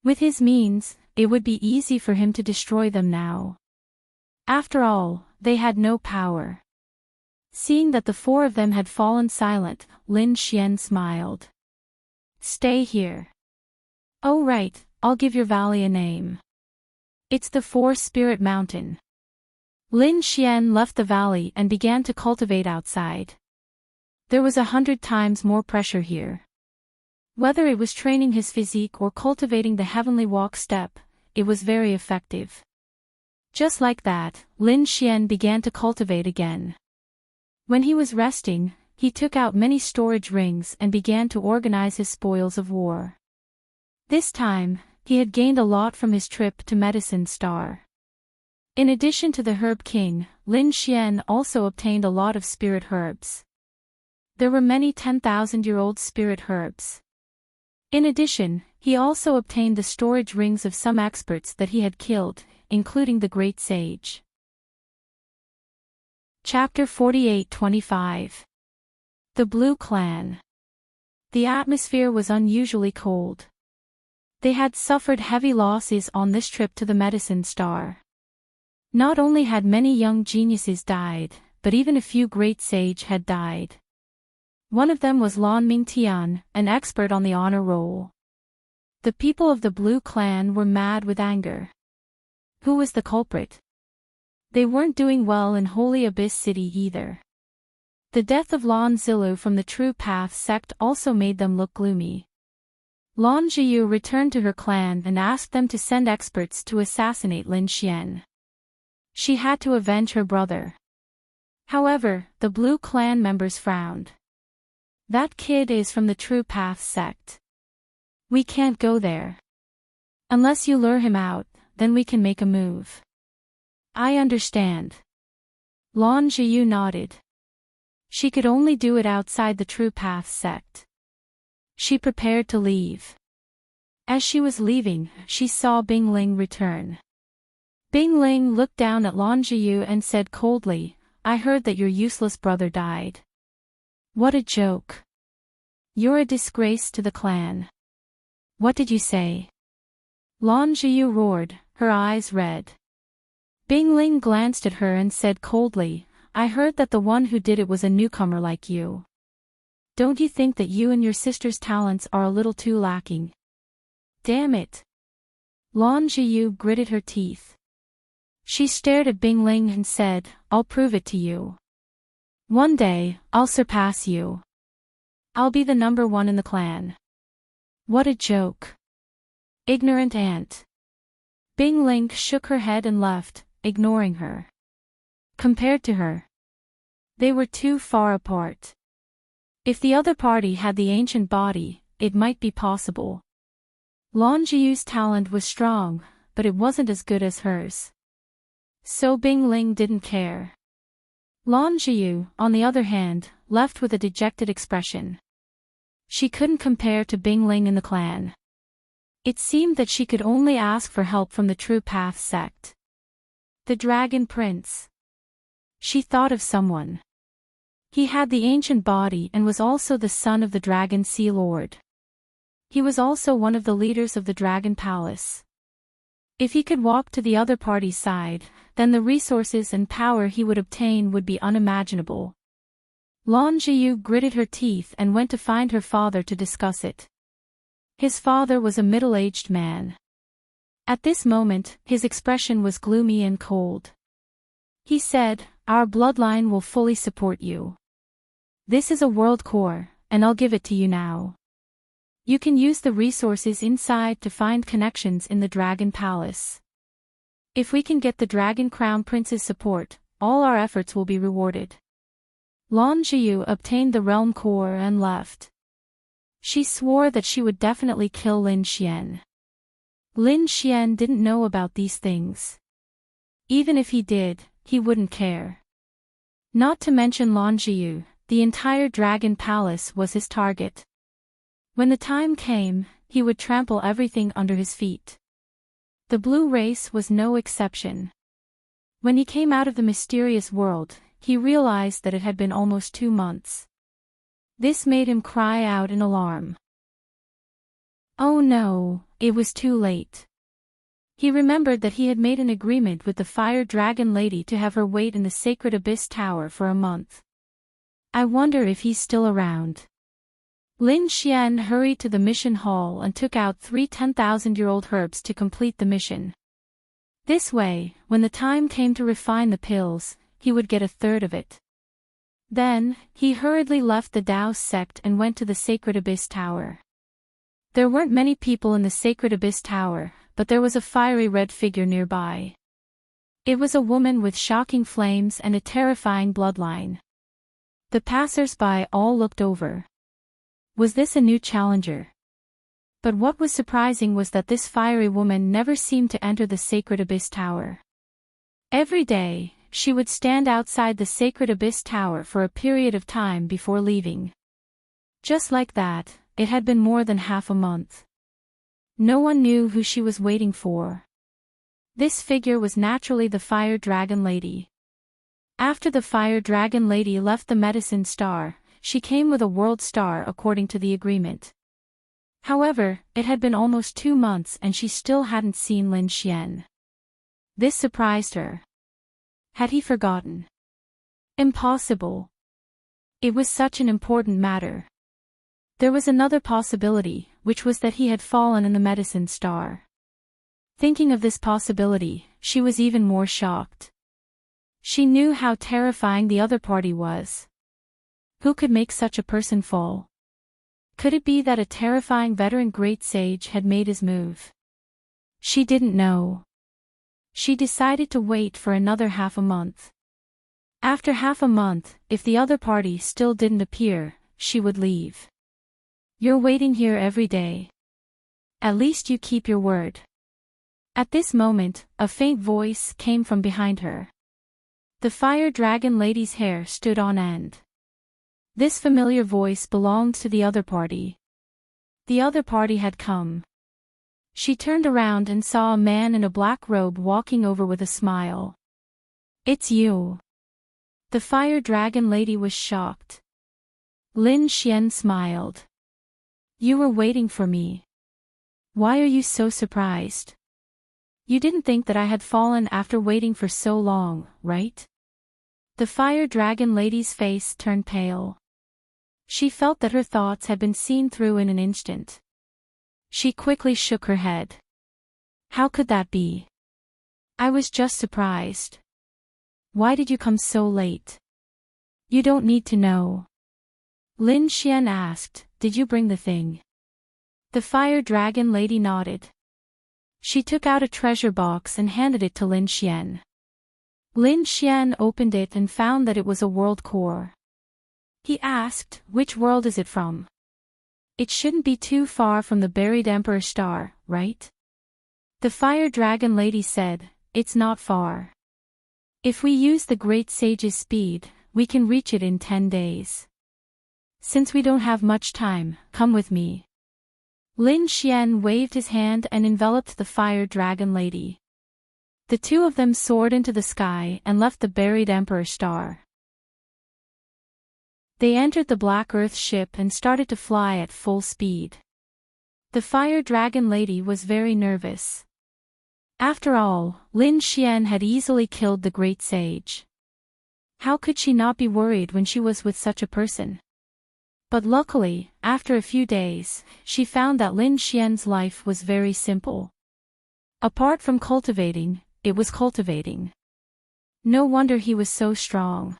With his means, it would be easy for him to destroy them now. After all, they had no power. Seeing that the four of them had fallen silent, Lin Xian smiled. Stay here. Oh right, I'll give your valley a name. It's the Four Spirit Mountain. Lin Xian left the valley and began to cultivate outside. There was 100 times more pressure here. Whether it was training his physique or cultivating the heavenly walk step, it was very effective. Just like that, Lin Xian began to cultivate again. When he was resting, he took out many storage rings and began to organize his spoils of war. This time, he had gained a lot from his trip to Medicine Star. In addition to the Herb King, Lin Xian also obtained a lot of spirit herbs. There were many 10,000-year-old spirit herbs. In addition, he also obtained the storage rings of some experts that he had killed, including the Great Sage. Chapter 48-25. The Blue Clan. The atmosphere was unusually cold. They had suffered heavy losses on this trip to the Medicine Star. Not only had many young geniuses died, but even a few great sage had died. One of them was Lan Mingtian, an expert on the honor roll. The people of the Blue Clan were mad with anger. Who was the culprit? They weren't doing well in Holy Abyss City either. The death of Lan Zilu from the True Path sect also made them look gloomy. Lan Zhiyu returned to her clan and asked them to send experts to assassinate Lin Xian. She had to avenge her brother. However, the Blue clan members frowned. That kid is from the True Path sect. We can't go there. Unless you lure him out, then we can make a move. I understand. Lan Jiyu nodded. She could only do it outside the True Path sect. She prepared to leave. As she was leaving, she saw Bing Ling return. Bing Ling looked down at Lan Jiyu and said coldly, I heard that your useless brother died. What a joke. You're a disgrace to the clan. What did you say? Lan Jiyu roared, her eyes red. Bing Ling glanced at her and said coldly, I heard that the one who did it was a newcomer like you. Don't you think that you and your sister's talents are a little too lacking? Damn it. Lan Jiyu gritted her teeth. She stared at Bing Ling and said, I'll prove it to you. One day, I'll surpass you. I'll be the number one in the clan. What a joke. Ignorant ant. Bing Ling shook her head and left, ignoring her. Compared to her, they were too far apart. If the other party had the ancient body, it might be possible. Lan Jiyu's talent was strong, but it wasn't as good as hers. So Bing Ling didn't care. Lan Jiyu, on the other hand, left with a dejected expression. She couldn't compare to Bing Ling in the clan. It seemed that she could only ask for help from the True Path sect. The Dragon Prince. She thought of someone. He had the ancient body and was also the son of the Dragon Sea Lord. He was also one of the leaders of the Dragon Palace. If he could walk to the other party's side, then the resources and power he would obtain would be unimaginable. Lan Jiyu gritted her teeth and went to find her father to discuss it. His father was a middle-aged man. At this moment, his expression was gloomy and cold. He said, Our bloodline will fully support you. This is a world core, and I'll give it to you now. You can use the resources inside to find connections in the Dragon Palace. If we can get the Dragon Crown Prince's support, all our efforts will be rewarded. Lan Jiyu obtained the realm core and left. She swore that she would definitely kill Lin Xian. Lin Xian didn't know about these things. Even if he did, he wouldn't care. Not to mention Lan Jiyu, the entire Dragon Palace was his target. When the time came, he would trample everything under his feet. The blue race was no exception. When he came out of the mysterious world, he realized that it had been almost 2 months. This made him cry out in alarm. Oh no, it was too late. He remembered that he had made an agreement with the Fire Dragon Lady to have her wait in the Sacred Abyss Tower for a month. I wonder if he's still around. Lin Xian hurried to the mission hall and took out 3 10,000-year-old herbs to complete the mission. This way, when the time came to refine the pills, he would get a third of it. Then, he hurriedly left the Dao sect and went to the Sacred Abyss Tower. There weren't many people in the Sacred Abyss Tower, but there was a fiery red figure nearby. It was a woman with shocking flames and a terrifying bloodline. The passers-by all looked over. Was this a new challenger? But what was surprising was that this fiery woman never seemed to enter the Sacred Abyss Tower. Every day, she would stand outside the Sacred Abyss Tower for a period of time before leaving. Just like that, it had been more than half a month. No one knew who she was waiting for. This figure was naturally the Fire Dragon Lady. After the Fire Dragon Lady left the Medicine Star, she came with a World Star according to the agreement. However, it had been almost 2 months and she still hadn't seen Lin Xian. This surprised her. Had he forgotten? Impossible. It was such an important matter. There was another possibility, which was that he had fallen in the Medicine Star. Thinking of this possibility, she was even more shocked. She knew how terrifying the other party was. Who could make such a person fall? Could it be that a terrifying veteran great sage had made his move? She didn't know. She decided to wait for another half a month. After half a month, if the other party still didn't appear, she would leave. You're waiting here every day. At least you keep your word. At this moment, a faint voice came from behind her. The fire dragon lady's hair stood on end. This familiar voice belonged to the other party. The other party had come. She turned around and saw a man in a black robe walking over with a smile. It's you. The fire dragon lady was shocked. Lin Xian smiled. You were waiting for me. Why are you so surprised? You didn't think that I had fallen after waiting for so long, right? The fire dragon lady's face turned pale. She felt that her thoughts had been seen through in an instant. She quickly shook her head. How could that be? I was just surprised. Why did you come so late? You don't need to know. Lin Xian asked, did you bring the thing? The fire dragon lady nodded. She took out a treasure box and handed it to Lin Xian. Lin Xian opened it and found that it was a world core. He asked, which world is it from? It shouldn't be too far from the buried Emperor Star, right? The fire dragon lady said, it's not far. If we use the great sage's speed, we can reach it in 10 days. Since we don't have much time, come with me. Lin Xian waved his hand and enveloped the fire dragon lady. The two of them soared into the sky and left the buried Emperor Star. They entered the Black Earth ship and started to fly at full speed. The fire dragon lady was very nervous. After all, Lin Xian had easily killed the great sage. How could she not be worried when she was with such a person? But luckily, after a few days, she found that Lin Xian's life was very simple. Apart from cultivating, it was cultivating. No wonder he was so strong.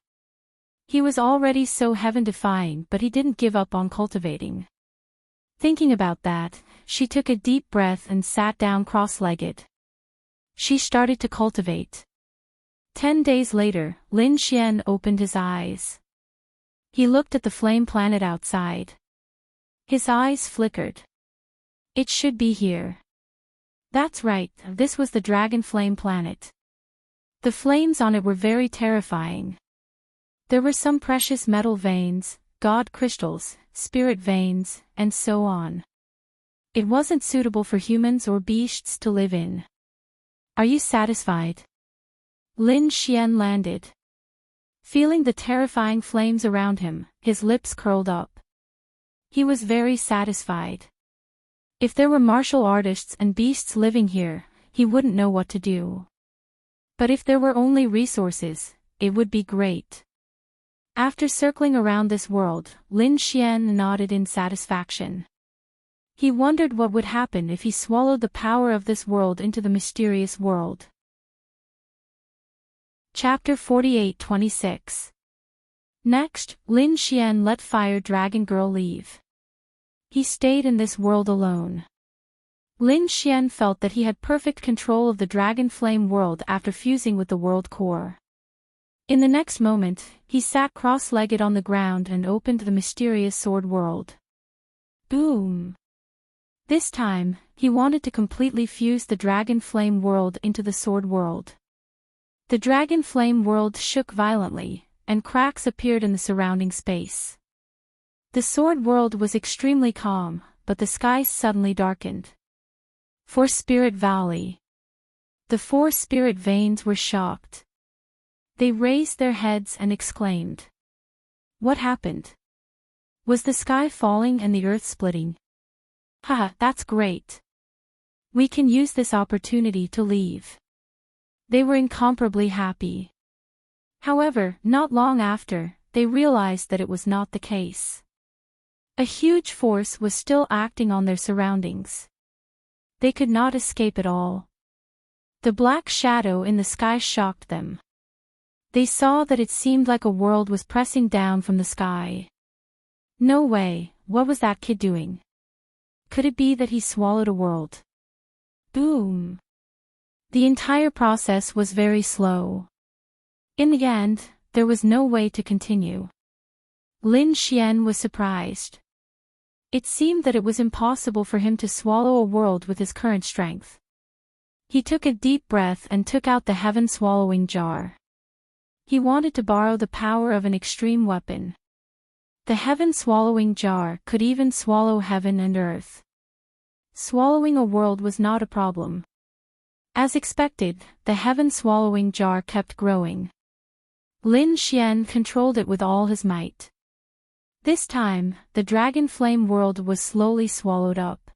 He was already so heaven-defying, but he didn't give up on cultivating. Thinking about that, she took a deep breath and sat down cross-legged. She started to cultivate. 10 days later, Lin Xian opened his eyes. He looked at the flame planet outside. His eyes flickered. It should be here. That's right, this was the Dragon Flame planet. The flames on it were very terrifying. There were some precious metal veins, god crystals, spirit veins, and so on. It wasn't suitable for humans or beasts to live in. Are you satisfied? Lin Xian landed. Feeling the terrifying flames around him, his lips curled up. He was very satisfied. If there were martial artists and beasts living here, he wouldn't know what to do. But if there were only resources, it would be great. After circling around this world, Lin Xian nodded in satisfaction. He wondered what would happen if he swallowed the power of this world into the mysterious world. Chapter 48-26. Next, Lin Xian let Fire Dragon Girl leave. He stayed in this world alone. Lin Xian felt that he had perfect control of the Dragon Flame world after fusing with the world core. In the next moment, he sat cross-legged on the ground and opened the mysterious sword world. Boom! This time, he wanted to completely fuse the Dragon Flame world into the sword world. The Dragon Flame world shook violently, and cracks appeared in the surrounding space. The sword world was extremely calm, but the sky suddenly darkened. For Spirit Valley. The 4 spirit veins were shocked. They raised their heads and exclaimed. What happened? Was the sky falling and the earth splitting? Haha, that's great. We can use this opportunity to leave. They were incomparably happy. However, not long after, they realized that it was not the case. A huge force was still acting on their surroundings. They could not escape at all. The black shadow in the sky shocked them. They saw that it seemed like a world was pressing down from the sky. No way, what was that kid doing? Could it be that he swallowed a world? Boom! The entire process was very slow. In the end, there was no way to continue. Lin Xian was surprised. It seemed that it was impossible for him to swallow a world with his current strength. He took a deep breath and took out the heaven-swallowing jar. He wanted to borrow the power of an extreme weapon. The heaven-swallowing jar could even swallow heaven and earth. Swallowing a world was not a problem. As expected, the heaven-swallowing jar kept growing. Lin Xian controlled it with all his might. This time, the dragon flame world was slowly swallowed up.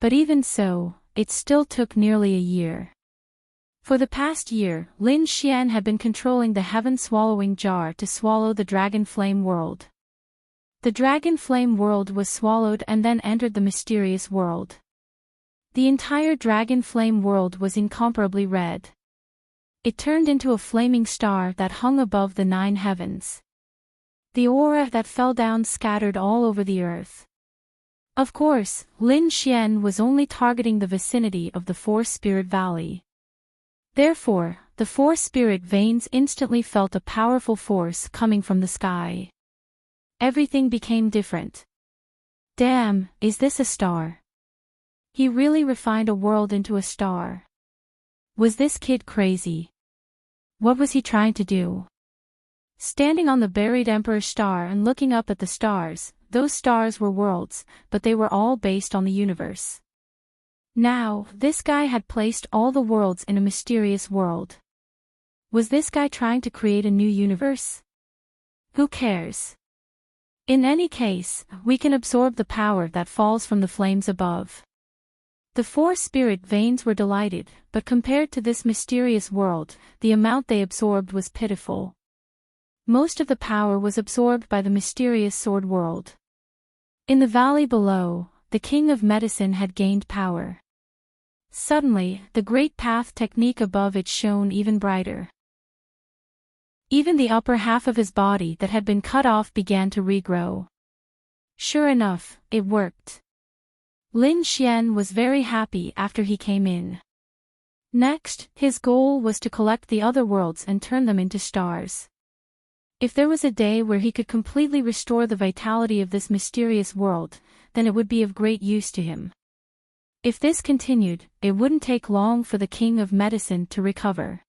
But even so, it still took nearly a year. For the past year, Lin Xian had been controlling the heaven-swallowing jar to swallow the dragon flame world. The dragon flame world was swallowed and then entered the mysterious world. The entire dragon flame world was incomparably red. It turned into a flaming star that hung above the 9 heavens. The aura that fell down scattered all over the earth. Of course, Lin Xian was only targeting the vicinity of the 4 Spirit Valley. Therefore, the 4 spirit veins instantly felt a powerful force coming from the sky. Everything became different. Damn, is this a star? He really refined a world into a star. Was this kid crazy? What was he trying to do? Standing on the buried Emperor star and looking up at the stars, those stars were worlds, but they were all based on the universe. Now, this guy had placed all the worlds in a mysterious world. Was this guy trying to create a new universe? Who cares? In any case, we can absorb the power that falls from the flames above. The 4 spirit veins were delighted, but compared to this mysterious world, the amount they absorbed was pitiful. Most of the power was absorbed by the mysterious sword world. In the valley below, the king of medicine had gained power. Suddenly, the great path technique above it shone even brighter. Even the upper half of his body that had been cut off began to regrow. Sure enough, it worked. Lin Xian was very happy after he came in. Next, his goal was to collect the other worlds and turn them into stars. If there was a day where he could completely restore the vitality of this mysterious world, then it would be of great use to him. If this continued, it wouldn't take long for the king of medicine to recover.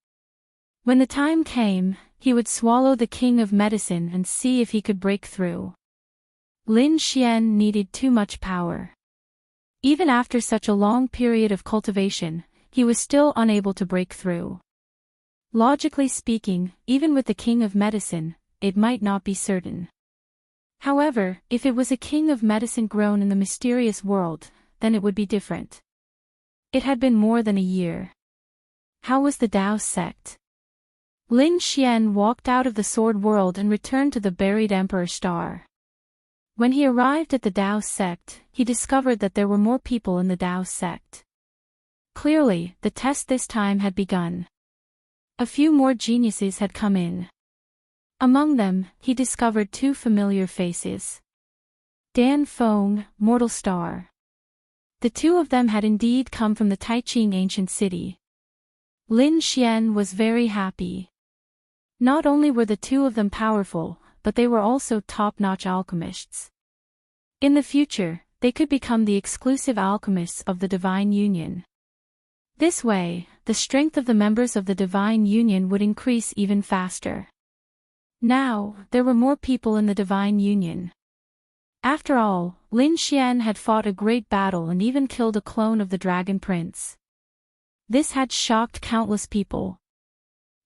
When the time came, he would swallow the king of medicine and see if he could break through. Lin Xian needed too much power. Even after such a long period of cultivation, he was still unable to break through. Logically speaking, even with the king of medicine, it might not be certain. However, if it was a king of medicine grown in the mysterious world, then it would be different. It had been more than a year. How was the Dao sect? Lin Xian walked out of the sword world and returned to the buried Emperor star. When he arrived at the Dao sect, he discovered that there were more people in the Dao sect. Clearly, the test this time had begun. A few more geniuses had come in. Among them, he discovered 2 familiar faces. Dan Feng, Mortal Star. The 2 of them had indeed come from the Taiching ancient city. Lin Xian was very happy. Not only were the 2 of them powerful, but they were also top-notch alchemists. In the future, they could become the exclusive alchemists of the Divine Union. This way, the strength of the members of the Divine Union would increase even faster. Now, there were more people in the Divine Union. After all, Lin Xian had fought a great battle and even killed a clone of the Dragon Prince. This had shocked countless people.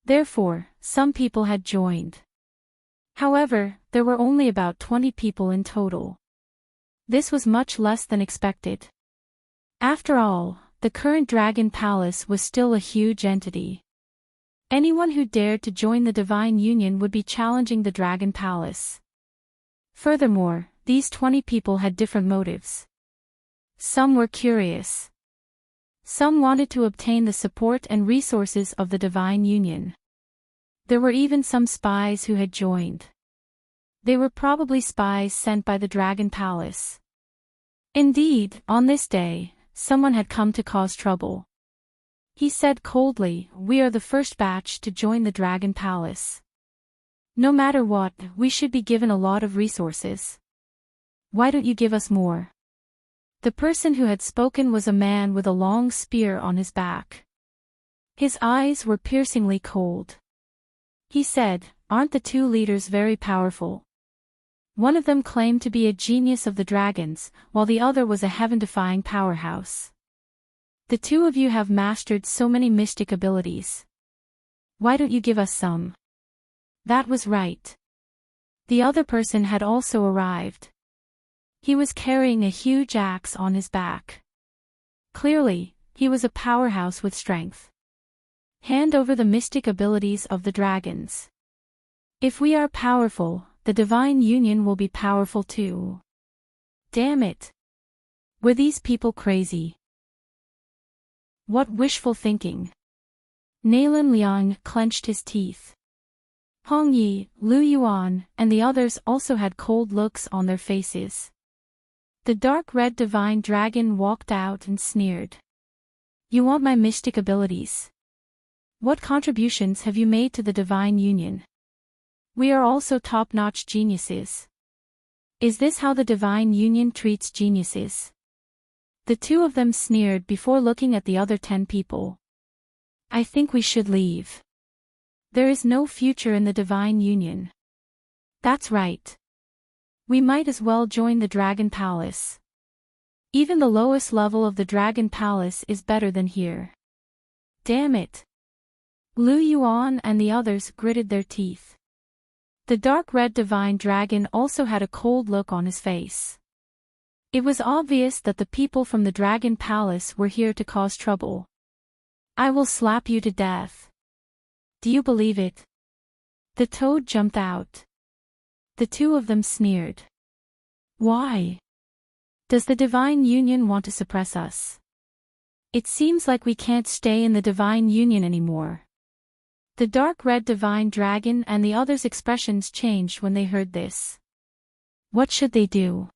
Therefore, some people had joined. However, there were only about 20 people in total. This was much less than expected. After all, the current Dragon Palace was still a huge entity. Anyone who dared to join the Divine Union would be challenging the Dragon Palace. Furthermore, these 20 people had different motives. Some were curious. Some wanted to obtain the support and resources of the Divine Union. There were even some spies who had joined. They were probably spies sent by the Dragon Palace. Indeed, on this day, someone had come to cause trouble. He said coldly, "We are the first batch to join the Dragon Palace." No matter what, we should be given a lot of resources. Why don't you give us more? The person who had spoken was a man with a long spear on his back. His eyes were piercingly cold. He said, "Aren't the two leaders very powerful?" One of them claimed to be a genius of the dragons, while the other was a heaven-defying powerhouse. The two of you have mastered so many mystic abilities. Why don't you give us some? That was right. The other person had also arrived. He was carrying a huge axe on his back. Clearly, he was a powerhouse with strength. Hand over the mystic abilities of the dragons. If we are powerful, the divine union will be powerful too. Damn it. Were these people crazy? What wishful thinking. Nalan Liang clenched his teeth. Hong Yi, Lu Yuan, and the others also had cold looks on their faces. The dark red divine dragon walked out and sneered. You want my mystic abilities? What contributions have you made to the divine union? We are also top-notch geniuses. Is this how the divine union treats geniuses? The two of them sneered before looking at the other 10 people. I think we should leave. There is no future in the divine union. That's right. We might as well join the Dragon Palace. Even the lowest level of the Dragon Palace is better than here. Damn it. Lu Yuan and the others gritted their teeth. The dark red divine dragon also had a cold look on his face. It was obvious that the people from the Dragon Palace were here to cause trouble. I will slap you to death. Do you believe it? The toad jumped out. The two of them sneered. Why? Does the divine union want to suppress us? It seems like we can't stay in the divine union anymore. The dark red divine dragon and the others' expressions changed when they heard this. What should they do?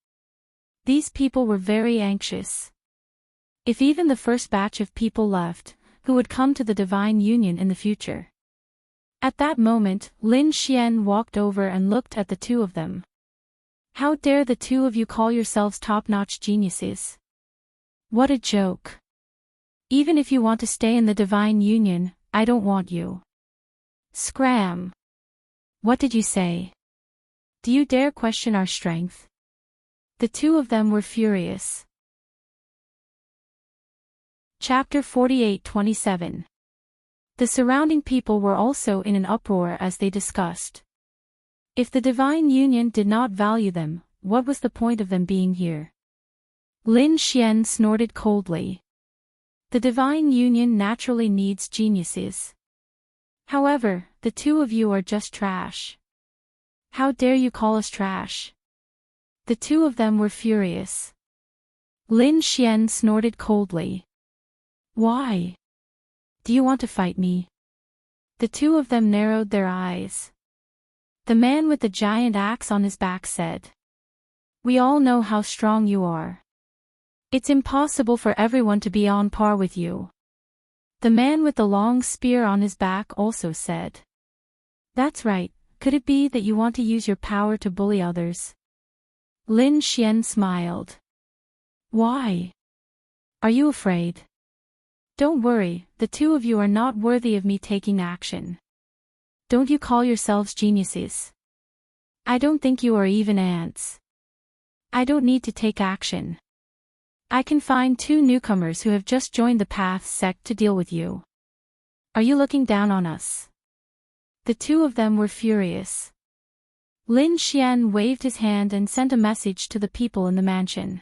These people were very anxious. If even the first batch of people left, who would come to the divine union in the future? At that moment, Lin Xian walked over and looked at the two of them. How dare the two of you call yourselves top-notch geniuses? What a joke. Even if you want to stay in the divine union, I don't want you. Scram. What did you say? Do you dare question our strength? The two of them were furious. Chapter 48-27. The surrounding people were also in an uproar as they discussed. If the divine union did not value them, what was the point of them being here? Lin Xian snorted coldly. The divine union naturally needs geniuses. However, the two of you are just trash. How dare you call us trash? The two of them were furious. Lin Xian snorted coldly. Why? Do you want to fight me? The two of them narrowed their eyes. The man with the giant axe on his back said. We all know how strong you are. It's impossible for everyone to be on par with you. The man with the long spear on his back also said. That's right, could it be that you want to use your power to bully others? Lin Xian smiled. Why? Are you afraid? Don't worry, the two of you are not worthy of me taking action. Don't you call yourselves geniuses? I don't think you are even ants. I don't need to take action. I can find 2 newcomers who have just joined the Path sect to deal with you. Are you looking down on us? The two of them were furious. Lin Xian waved his hand and sent a message to the people in the mansion.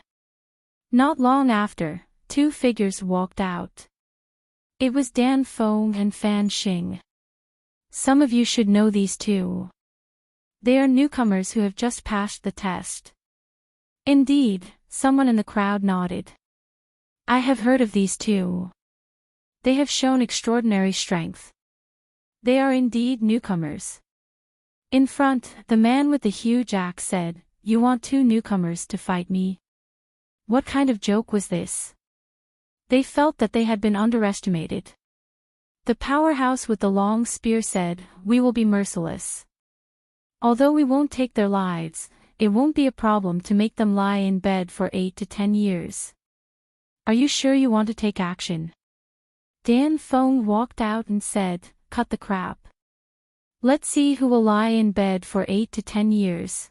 Not long after, 2 figures walked out. It was Dan Feng and Fan Xing. Some of you should know these two. They are newcomers who have just passed the test. Indeed, someone in the crowd nodded. I have heard of these two. They have shown extraordinary strength. They are indeed newcomers. In front, the man with the huge axe said, You want 2 newcomers to fight me? What kind of joke was this? They felt that they had been underestimated. The powerhouse with the long spear said, We will be merciless. Although we won't take their lives, it won't be a problem to make them lie in bed for 8 to 10 years. Are you sure you want to take action? Dan Feng walked out and said, cut the crap. Let's see who will lie in bed for 8 to 10 years.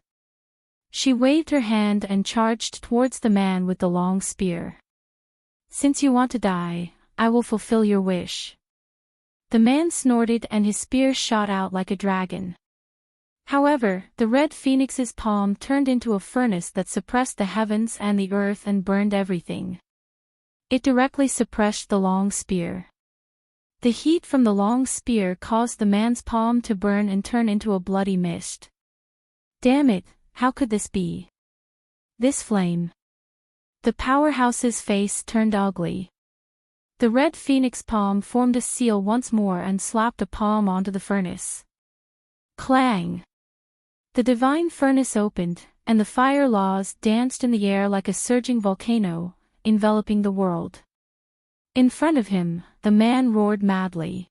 She waved her hand and charged towards the man with the long spear. Since you want to die, I will fulfill your wish. The man snorted and his spear shot out like a dragon. However, the red phoenix's palm turned into a furnace that suppressed the heavens and the earth and burned everything. It directly suppressed the long spear. The heat from the long spear caused the man's palm to burn and turn into a bloody mist. Damn it, how could this be? This flame. The powerhouse's face turned ugly. The red phoenix palm formed a seal once more and slapped a palm onto the furnace. Clang! The divine furnace opened, and the fire laws danced in the air like a surging volcano, enveloping the world. In front of him, the man roared madly.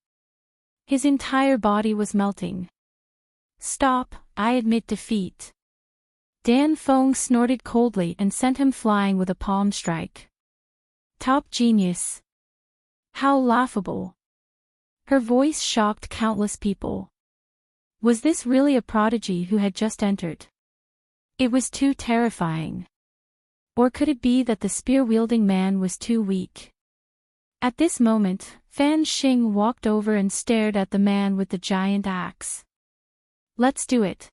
His entire body was melting. Stop, I admit defeat. Dan Feng snorted coldly and sent him flying with a palm strike. Top genius. How laughable. Her voice shocked countless people. Was this really a prodigy who had just entered? It was too terrifying. Or could it be that the spear-wielding man was too weak? At this moment, Fan Xing walked over and stared at the man with the giant axe. Let's do it.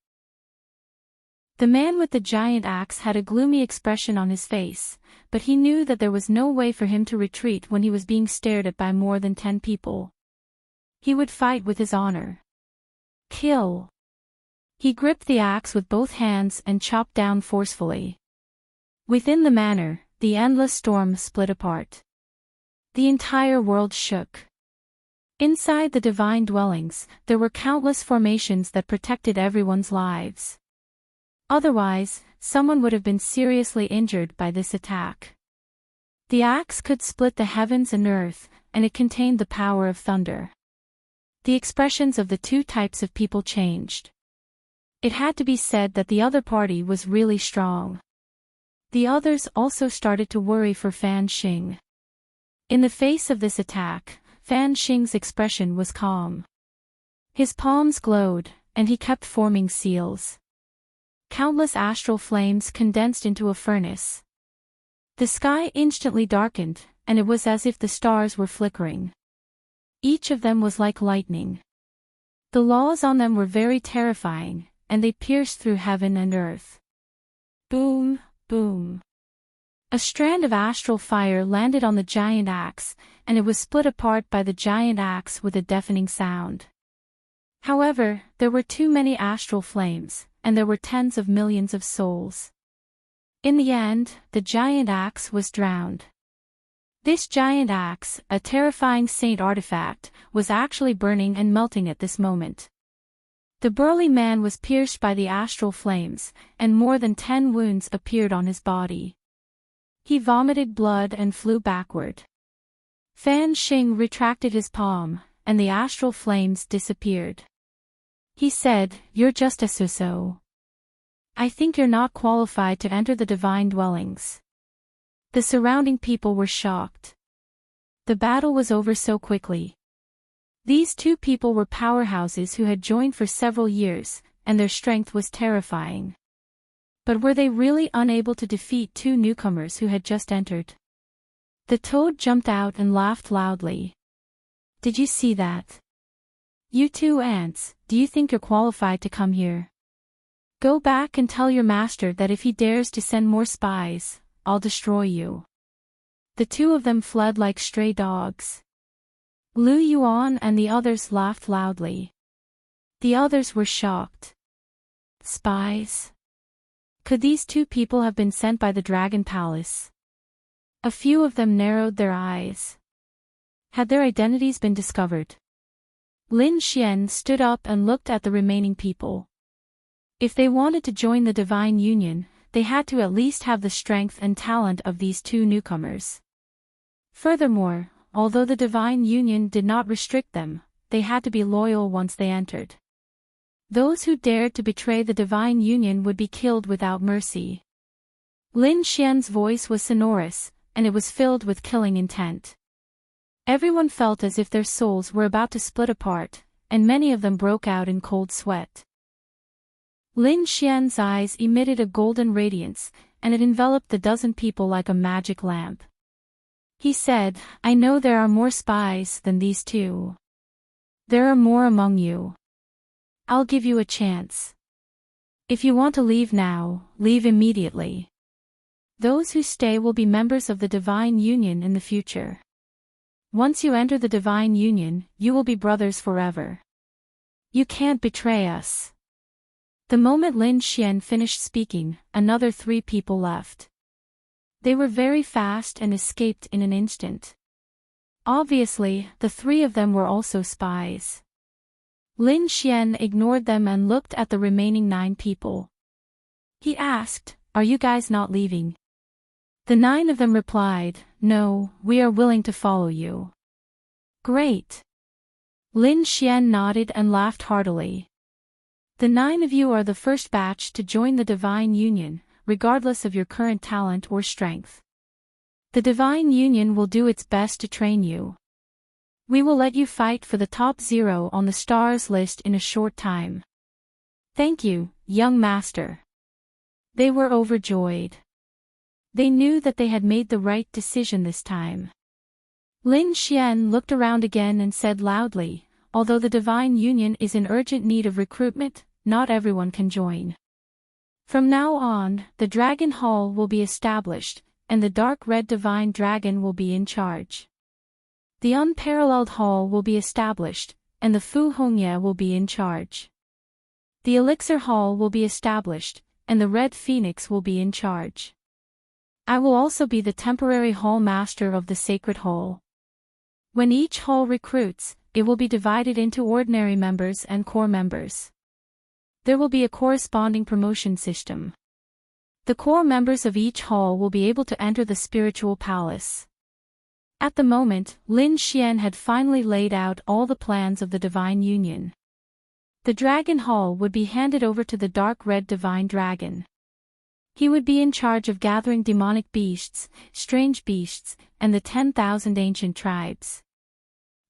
The man with the giant axe had a gloomy expression on his face, but he knew that there was no way for him to retreat when he was being stared at by more than 10 people. He would fight with his honor. Kill. He gripped the axe with both hands and chopped down forcefully. Within the manor, the endless storm split apart. The entire world shook. Inside the divine dwellings, there were countless formations that protected everyone's lives. Otherwise, someone would have been seriously injured by this attack. The axe could split the heavens and earth, and it contained the power of thunder. The expressions of the two types of people changed. It had to be said that the other party was really strong. The others also started to worry for Fan Xing. In the face of this attack, Fan Xing's expression was calm. His palms glowed, and he kept forming seals. Countless astral flames condensed into a furnace. The sky instantly darkened, and it was as if the stars were flickering. Each of them was like lightning. The laws on them were very terrifying, and they pierced through heaven and earth. Boom, boom. A strand of astral fire landed on the giant axe, and it was split apart by the giant axe with a deafening sound. However, there were too many astral flames, and there were tens of millions of souls. In the end, the giant axe was drowned. This giant axe, a terrifying saint artifact, was actually burning and melting at this moment. The burly man was pierced by the astral flames, and more than 10 wounds appeared on his body. He vomited blood and flew backward. Fan Xing retracted his palm, and the astral flames disappeared. He said, "You're just a so-so. I think you're not qualified to enter the divine dwellings." The surrounding people were shocked. The battle was over so quickly. These two people were powerhouses who had joined for several years, and their strength was terrifying. But were they really unable to defeat two newcomers who had just entered? The toad jumped out and laughed loudly. Did you see that? You two ants, do you think you're qualified to come here? Go back and tell your master that if he dares to send more spies, I'll destroy you. The two of them fled like stray dogs. Lu Yuan and the others laughed loudly. The others were shocked. Spies? Could these two people have been sent by the Dragon Palace? A few of them narrowed their eyes. Had their identities been discovered? Lin Xian stood up and looked at the remaining people. If they wanted to join the Divine Union, they had to at least have the strength and talent of these two newcomers. Furthermore, although the Divine Union did not restrict them, they had to be loyal once they entered. Those who dared to betray the divine union would be killed without mercy. Lin Xian's voice was sonorous, and it was filled with killing intent. Everyone felt as if their souls were about to split apart, and many of them broke out in cold sweat. Lin Xian's eyes emitted a golden radiance, and it enveloped the dozen people like a magic lamp. He said, "I know there are more spies than these two. There are more among you. I'll give you a chance. If you want to leave now, leave immediately. Those who stay will be members of the divine union in the future. Once you enter the divine union, you will be brothers forever. You can't betray us." The moment Lin Xian finished speaking, another 3 people left. They were very fast and escaped in an instant. Obviously, the 3 of them were also spies. Lin Xian ignored them and looked at the remaining 9 people. He asked, "Are you guys not leaving?" The 9 of them replied, "No, we are willing to follow you." "Great." Lin Xian nodded and laughed heartily. "The 9 of you are the first batch to join the divine union, regardless of your current talent or strength. The divine union will do its best to train you. We will let you fight for the top 0 on the stars list in a short time." "Thank you, young master." They were overjoyed. They knew that they had made the right decision this time. Lin Xian looked around again and said loudly, "Although the divine union is in urgent need of recruitment, not everyone can join. From now on, the Dragon Hall will be established, and the dark red divine dragon will be in charge. The unparalleled hall will be established, and the Fu Hongye will be in charge. The elixir hall will be established, and the red phoenix will be in charge. I will also be the temporary hall master of the sacred hall. When each hall recruits, it will be divided into ordinary members and core members. There will be a corresponding promotion system. The core members of each hall will be able to enter the spiritual palace." At the moment, Lin Xian had finally laid out all the plans of the divine union. The dragon hall would be handed over to the dark red divine dragon. He would be in charge of gathering demonic beasts, strange beasts, and the 10,000 ancient tribes.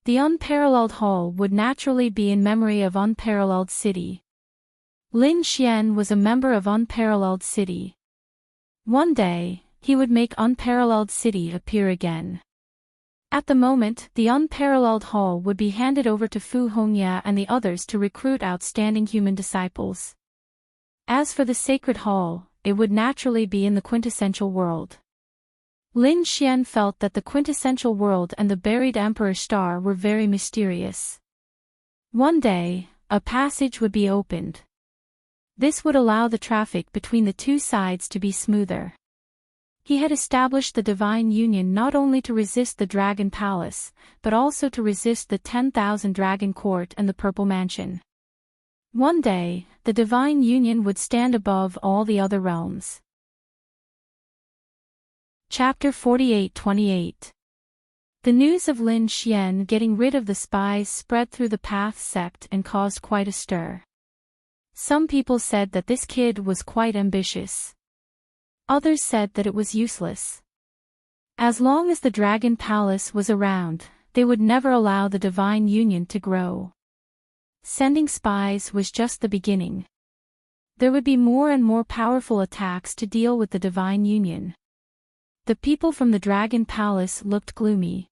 The unparalleled hall would naturally be in memory of Unparalleled City. Lin Xian was a member of Unparalleled City. One day, he would make Unparalleled City appear again. At the moment, the Unparalleled Hall would be handed over to Fu Hongye and the others to recruit outstanding human disciples. As for the Sacred Hall, it would naturally be in the quintessential world. Lin Xian felt that the quintessential world and the buried Emperor Star were very mysterious. One day, a passage would be opened. This would allow the traffic between the two sides to be smoother. He had established the divine union not only to resist the Dragon Palace, but also to resist the 10,000 Dragon Court and the Purple Mansion. One day, the divine union would stand above all the other realms. Chapter 48-28. The news of Lin Xian getting rid of the spies spread through the Path sect and caused quite a stir. Some people said that this kid was quite ambitious. Others said that it was useless. As long as the Dragon Palace was around, they would never allow the divine union to grow. Sending spies was just the beginning. There would be more and more powerful attacks to deal with the divine union. The people from the Dragon Palace looked gloomy.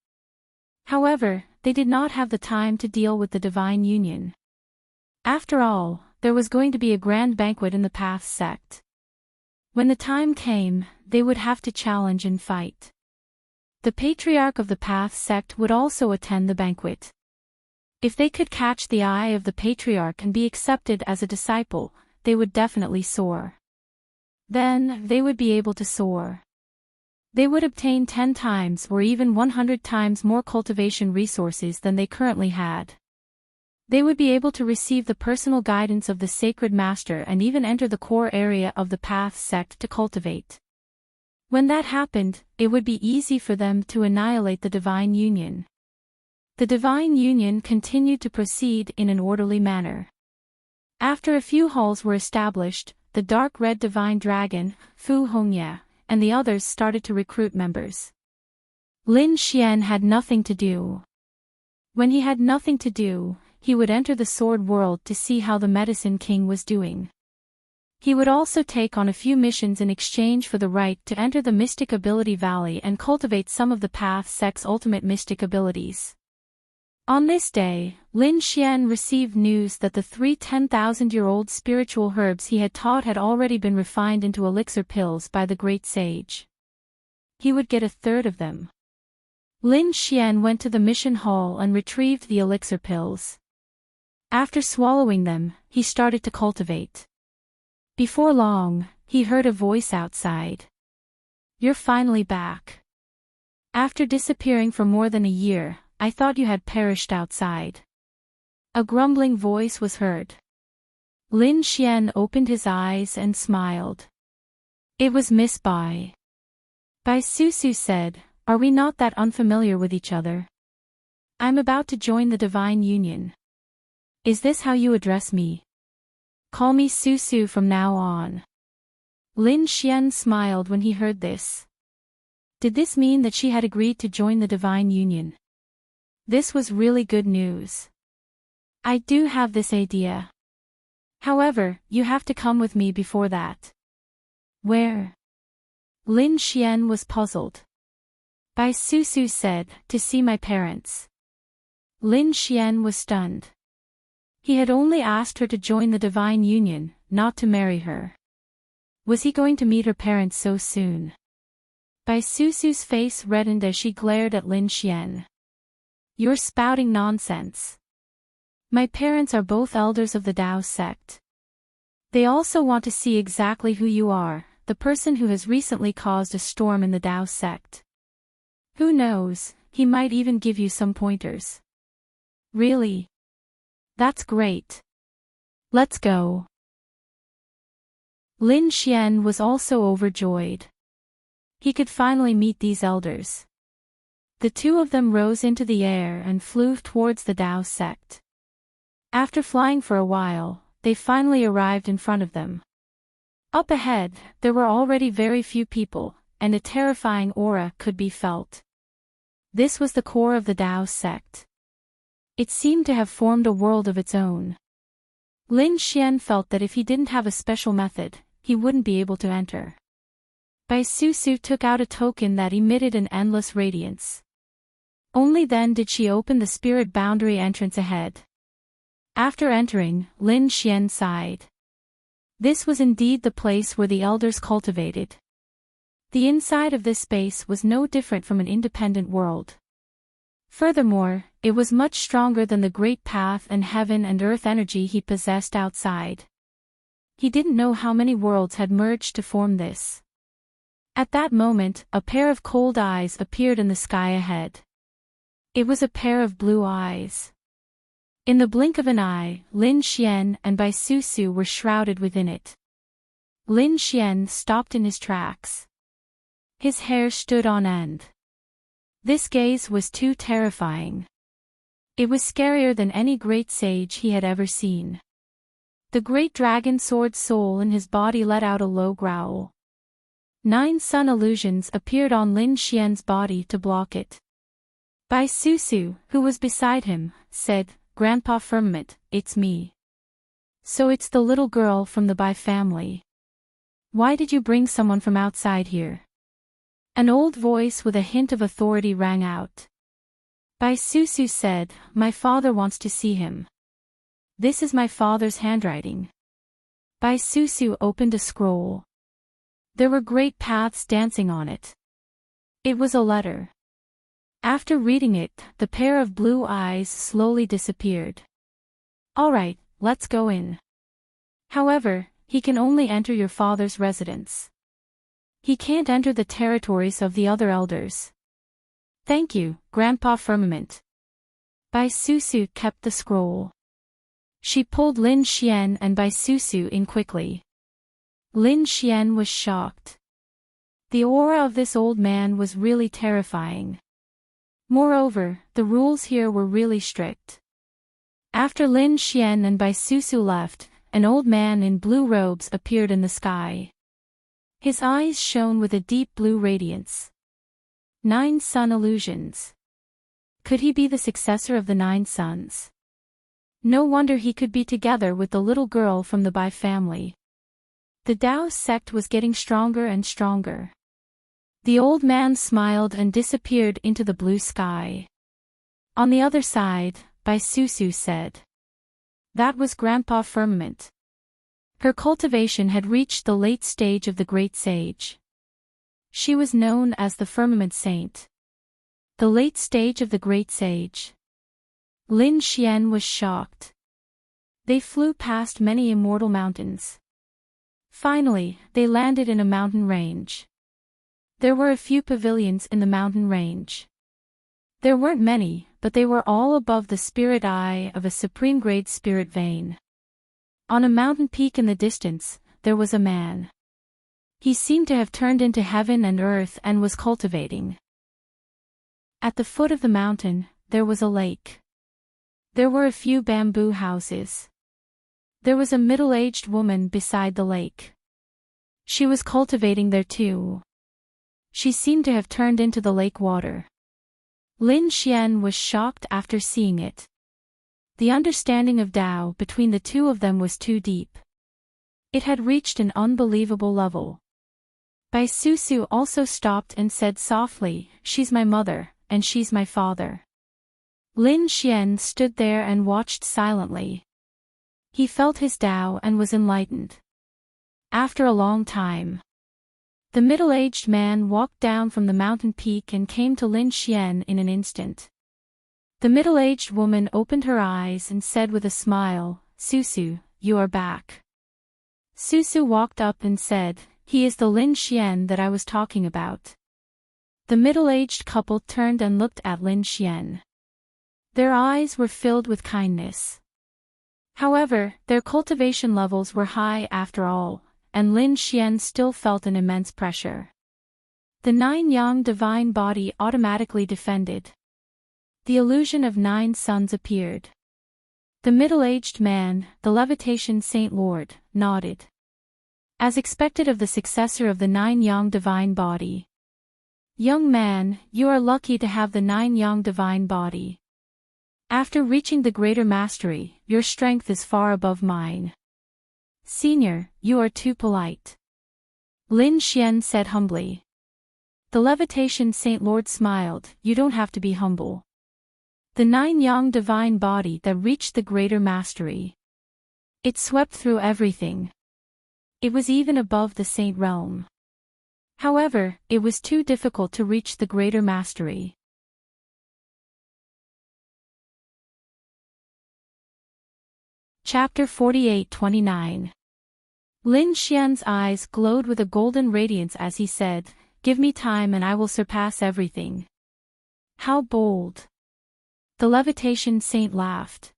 However, they did not have the time to deal with the divine union. After all, there was going to be a grand banquet in the Path sect. When the time came, they would have to challenge and fight. The Patriarch of the Path sect would also attend the banquet. If they could catch the eye of the Patriarch and be accepted as a disciple, they would definitely soar. Then, they would be able to soar. They would obtain 10 times or even 100 times more cultivation resources than they currently had. They would be able to receive the personal guidance of the Sacred Master and even enter the core area of the Path sect to cultivate. When that happened, it would be easy for them to annihilate the divine union. The divine union continued to proceed in an orderly manner. After a few halls were established, the dark red divine dragon, Fu Hongya, and the others started to recruit members. Lin Xian had nothing to do. When he had nothing to do, he would enter the sword world to see how the Medicine King was doing. He would also take on a few missions in exchange for the right to enter the Mystic Ability Valley and cultivate some of the Path Sect's ultimate mystic abilities. On this day, Lin Xian received news that the 3 10,000-year-old spiritual herbs he had taught had already been refined into elixir pills by the great sage. He would get a third of them. Lin Xian went to the mission hall and retrieved the elixir pills. After swallowing them, he started to cultivate. Before long, he heard a voice outside. "You're finally back. After disappearing for more than a year, I thought you had perished outside." A grumbling voice was heard. Lin Xian opened his eyes and smiled. It was Miss Bai. Bai Susu said, "Are we not that unfamiliar with each other? I'm about to join the Divine Union. Is this how you address me? Call me Susu from now on." Lin Xian smiled when he heard this. Did this mean that she had agreed to join the Divine Union? This was really good news. "I do have this idea. However, you have to come with me before that." "Where?" Lin Xian was puzzled. Bai Susu said, "To see my parents." Lin Xian was stunned. He had only asked her to join the Divine Union, not to marry her. Was he going to meet her parents so soon? Bai Susu's face reddened as she glared at Lin Xian. "You're spouting nonsense. My parents are both elders of the Tao sect. They also want to see exactly who you are, the person who has recently caused a storm in the Tao sect. Who knows, he might even give you some pointers." "Really? That's great. Let's go." Lin Xian was also overjoyed. He could finally meet these elders. The two of them rose into the air and flew towards the Tao sect. After flying for a while, they finally arrived in front of them. Up ahead, there were already very few people, and a terrifying aura could be felt. This was the core of the Tao sect. It seemed to have formed a world of its own. Lin Xian felt that if he didn't have a special method, he wouldn't be able to enter. Bai Susu took out a token that emitted an endless radiance. Only then did she open the spirit boundary entrance ahead. After entering, Lin Xian sighed. This was indeed the place where the elders cultivated. The inside of this space was no different from an independent world. Furthermore, it was much stronger than the great path and heaven and earth energy he possessed outside. He didn't know how many worlds had merged to form this. At that moment, a pair of cold eyes appeared in the sky ahead. It was a pair of blue eyes. In the blink of an eye, Lin Xian and Bai Susu were shrouded within it. Lin Xian stopped in his tracks. His hair stood on end. This gaze was too terrifying. It was scarier than any great sage he had ever seen. The great dragon sword soul in his body let out a low growl. 9 sun illusions appeared on Lin Xian's body to block it. Bai Susu, who was beside him, said, "Grandpa Firmament, it's me. So it's the little girl from the Bai family. Why did you bring someone from outside here?" An old voice with a hint of authority rang out. Bai Susu said, "My father wants to see him. This is my father's handwriting." Bai Susu opened a scroll. There were great paths dancing on it. It was a letter. After reading it, the pair of blue eyes slowly disappeared. "All right, let's go in. However, he can only enter your father's residence. He can't enter the territories of the other elders." "Thank you, Grandpa Firmament." Bai Susu kept the scroll. She pulled Lin Xian and Bai Susu in quickly. Lin Xian was shocked. The aura of this old man was really terrifying. Moreover, the rules here were really strict. After Lin Xian and Bai Susu left, an old man in blue robes appeared in the sky. His eyes shone with a deep blue radiance. 9 sun illusions. Could he be the successor of the 9 suns? No wonder he could be together with the little girl from the Bai family. The Tao sect was getting stronger and stronger. The old man smiled and disappeared into the blue sky. On the other side, Bai Susu said. That was Grandpa Firmament. Her cultivation had reached the late stage of the great sage. She was known as the Firmament Saint. The late stage of the great sage. Lin Xian was shocked. They flew past many immortal mountains. Finally, they landed in a mountain range. There were a few pavilions in the mountain range. There weren't many, but they were all above the spirit eye of a supreme-grade spirit vein. On a mountain peak in the distance, there was a man. He seemed to have turned into heaven and earth and was cultivating. At the foot of the mountain, there was a lake. There were a few bamboo houses. There was a middle-aged woman beside the lake. She was cultivating there too. She seemed to have turned into the lake water. Lin Xian was shocked after seeing it. The understanding of Tao between the two of them was too deep. It had reached an unbelievable level. Bai Susu also stopped and said softly, "She's my mother, and she's my father." Lin Xian stood there and watched silently. He felt his Tao and was enlightened. After a long time, the middle-aged man walked down from the mountain peak and came to Lin Xian in an instant. The middle-aged woman opened her eyes and said with a smile, "Susu, you are back." Susu walked up and said, "He is the Lin Xian that I was talking about." The middle-aged couple turned and looked at Lin Xian. Their eyes were filled with kindness. However, their cultivation levels were high after all, and Lin Xian still felt an immense pressure. The 9 yang divine body automatically defended. The illusion of 9 suns appeared. The middle-aged man, the levitation Saint Lord, nodded. As expected of the successor of the 9 yang divine body. "Young man, you are lucky to have the 9 yang divine body. After reaching the greater mastery, your strength is far above mine. Senior, you are too polite." Lin Xian said humbly. The levitation Saint Lord smiled, "You don't have to be humble. The 9 yang divine body that reached the greater mastery. It swept through everything. It was even above the saint realm. However, it was too difficult to reach the greater mastery." Chapter 48-29. Lin Xian's eyes glowed with a golden radiance as he said, "Give me time and I will surpass everything." "How bold." The levitation saint laughed.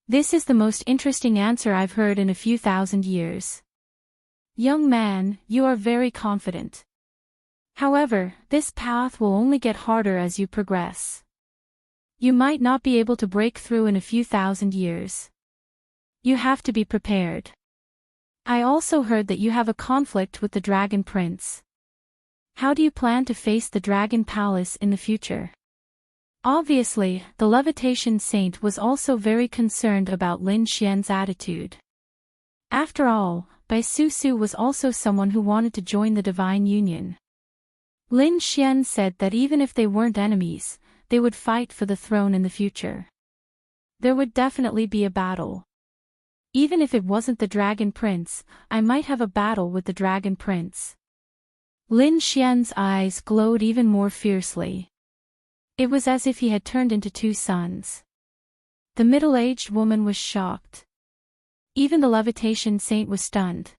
"This is the most interesting answer I've heard in a few thousand years. Young man, you are very confident. However, this path will only get harder as you progress. You might not be able to break through in a few thousand years. You have to be prepared. I also heard that you have a conflict with the Dragon Prince. How do you plan to face the Dragon Palace in the future?" Obviously, the levitation saint was also very concerned about Lin Xian's attitude. After all, Bai Susu was also someone who wanted to join the divine union. Lin Xian said that even if they weren't enemies, they would fight for the throne in the future. There would definitely be a battle. Even if it wasn't the Dragon Prince, I might have a battle with the Dragon Prince. Lin Xian's eyes glowed even more fiercely. It was as if he had turned into 2 suns. The middle-aged woman was shocked. Even the levitation saint was stunned.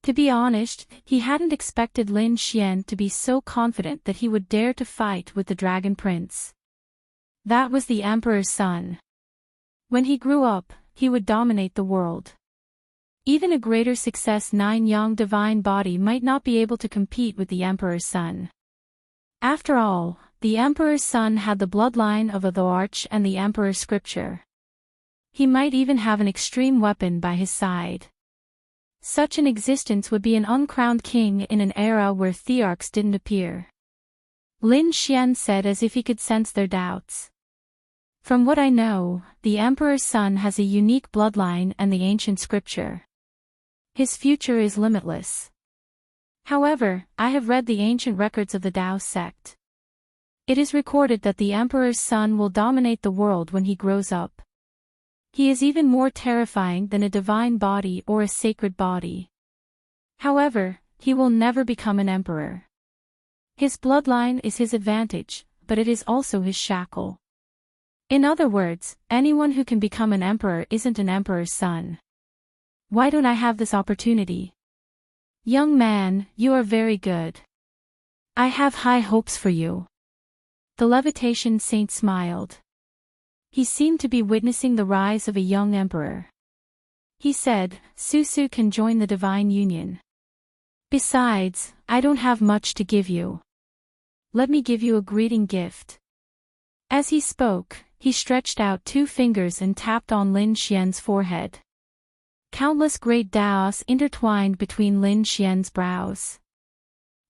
To be honest, he hadn't expected Lin Xian to be so confident that he would dare to fight with the Dragon Prince. That was the Emperor's son. When he grew up, he would dominate the world. Even a greater success 9 yang divine body might not be able to compete with the Emperor's son. After all, the Emperor's son had the bloodline of the Arch and the Emperor's scripture. He might even have an extreme weapon by his side. Such an existence would be an uncrowned king in an era where thearchs didn't appear. Lin Xian said as if he could sense their doubts. From what I know, the emperor's son has a unique bloodline and the ancient scripture. His future is limitless. However, I have read the ancient records of the Tao sect. It is recorded that the emperor's son will dominate the world when he grows up. He is even more terrifying than a divine body or a sacred body. However, he will never become an emperor. His bloodline is his advantage, but it is also his shackle. In other words, anyone who can become an emperor isn't an emperor's son. Why don't I have this opportunity? Young man, you are very good. I have high hopes for you. The levitation saint smiled. He seemed to be witnessing the rise of a young emperor. He said, Susu can join the divine union. Besides, I don't have much to give you. Let me give you a greeting gift. As he spoke, he stretched out 2 fingers and tapped on Lin Xian's forehead. Countless great daos intertwined between Lin Xian's brows.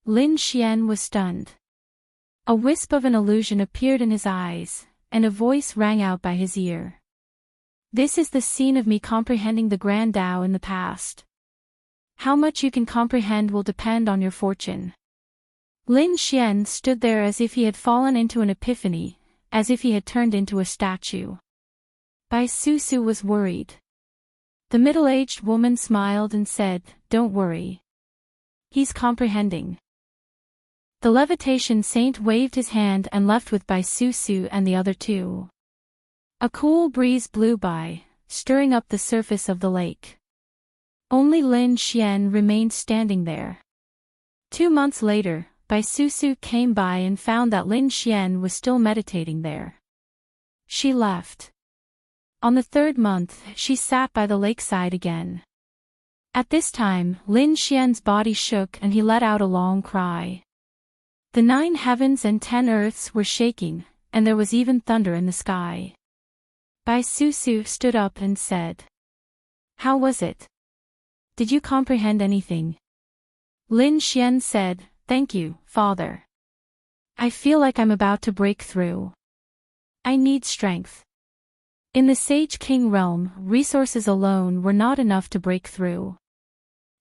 Lin Xian was stunned. A wisp of an illusion appeared in his eyes, and a voice rang out by his ear. This is the scene of me comprehending the grand Tao in the past. How much you can comprehend will depend on your fortune. Lin Xian stood there as if he had fallen into an epiphany, as if he had turned into a statue. Bai Susu was worried. The middle-aged woman smiled and said, Don't worry. He's comprehending. The levitation saint waved his hand and left with Bai Susu and the other 2. A cool breeze blew by, stirring up the surface of the lake. Only Lin Xian remained standing there. 2 months later, Bai Susu came by and found that Lin Xian was still meditating there. She left. On the 3rd month, she sat by the lakeside again. At this time, Lin Xian's body shook and he let out a long cry. The 9 heavens and 10 earths were shaking, and there was even thunder in the sky. Bai Susu stood up and said, How was it? Did you comprehend anything? Lin Xian said, Thank you, Father. I feel like I'm about to break through. I need strength. In the Sage King realm, resources alone were not enough to break through.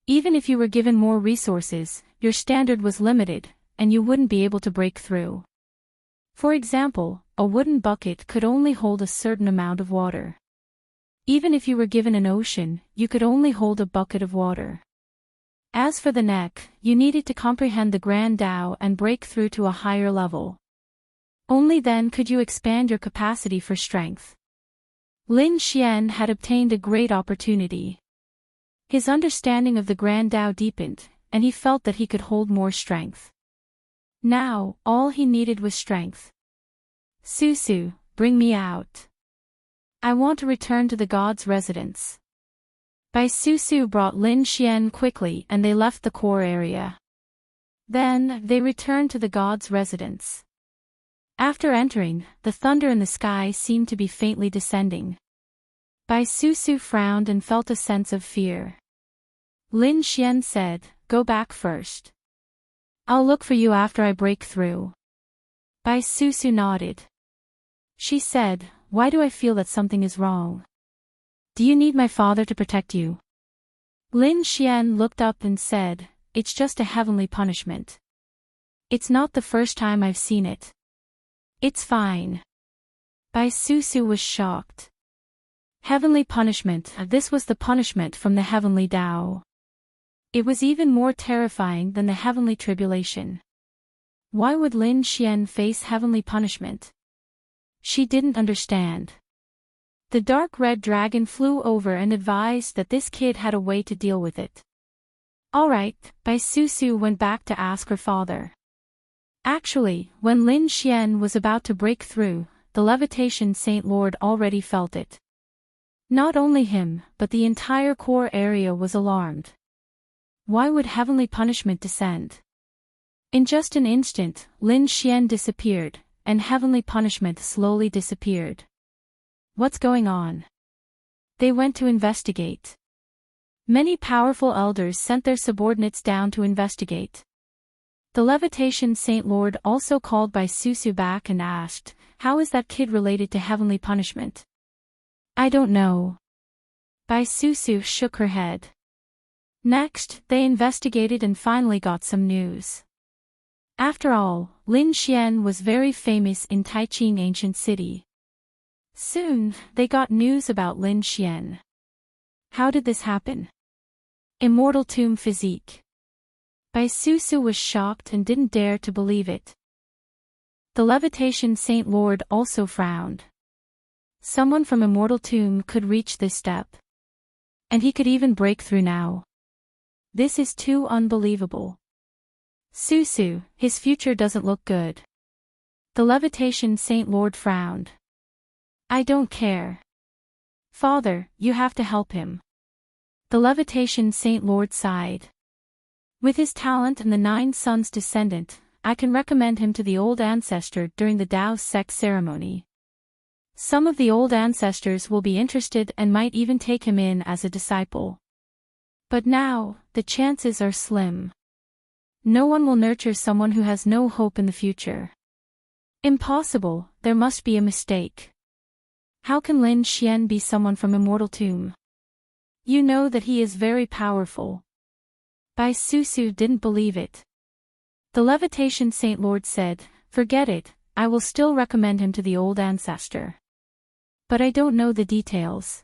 Even if you were given more resources, your standard was limited, and you wouldn't be able to break through. For example, a wooden bucket could only hold a certain amount of water. Even if you were given an ocean, you could only hold a bucket of water. As for the neck, you needed to comprehend the Grand Tao and break through to a higher level. Only then could you expand your capacity for strength. Lin Xian had obtained a great opportunity. His understanding of the Grand Tao deepened, and he felt that he could hold more strength. Now, all he needed was strength. Susu, bring me out. I want to return to the god's residence. Bai Susu brought Lin Xian quickly and they left the core area. Then, they returned to the god's residence. After entering, the thunder in the sky seemed to be faintly descending. Bai Susu frowned and felt a sense of fear. Lin Xian said, Go back first. I'll look for you after I break through. Bai Susu nodded. She said, Why do I feel that something is wrong? Do you need my father to protect you? Lin Xian looked up and said, It's just a heavenly punishment. It's not the first time I've seen it. It's fine. Bai Susu was shocked. Heavenly punishment, this was the punishment from the heavenly Tao. It was even more terrifying than the heavenly tribulation. Why would Lin Xian face heavenly punishment? She didn't understand. The dark red dragon flew over and advised that this kid had a way to deal with it. Alright, Bai Susu went back to ask her father. Actually, when Lin Xian was about to break through, the levitation Saint Lord already felt it. Not only him, but the entire core area was alarmed. Why would heavenly punishment descend? In just an instant, Lin Xian disappeared, and heavenly punishment slowly disappeared. What's going on? They went to investigate. Many powerful elders sent their subordinates down to investigate. The Levitation Saint Lord also called Bai Susu back and asked, "How is that kid related to heavenly punishment?" "I don't know." Bai Susu shook her head. Next, they investigated and finally got some news. After all, Lin Xian was very famous in Taiqing ancient city. Soon, they got news about Lin Xian. How did this happen? Immortal tomb physique. Bai Susu was shocked and didn't dare to believe it. The Levitation Saint Lord also frowned. Someone from Immortal Tomb could reach this step. And he could even break through now. This is too unbelievable. Susu, his future doesn't look good. The Levitation Saint Lord frowned. "I don't care. Father, you have to help him." The Levitation Saint Lord sighed. "With his talent and the 9 sons' descendant, I can recommend him to the old ancestor during the Dao sect ceremony. Some of the old ancestors will be interested and might even take him in as a disciple. But now, the chances are slim. No one will nurture someone who has no hope in the future. Impossible, there must be a mistake. How can Lin Xian be someone from Immortal Tomb? You know that he is very powerful." Bai Susu didn't believe it. The Levitation Saint Lord said, "Forget it, I will still recommend him to the old ancestor. But I don't know the details."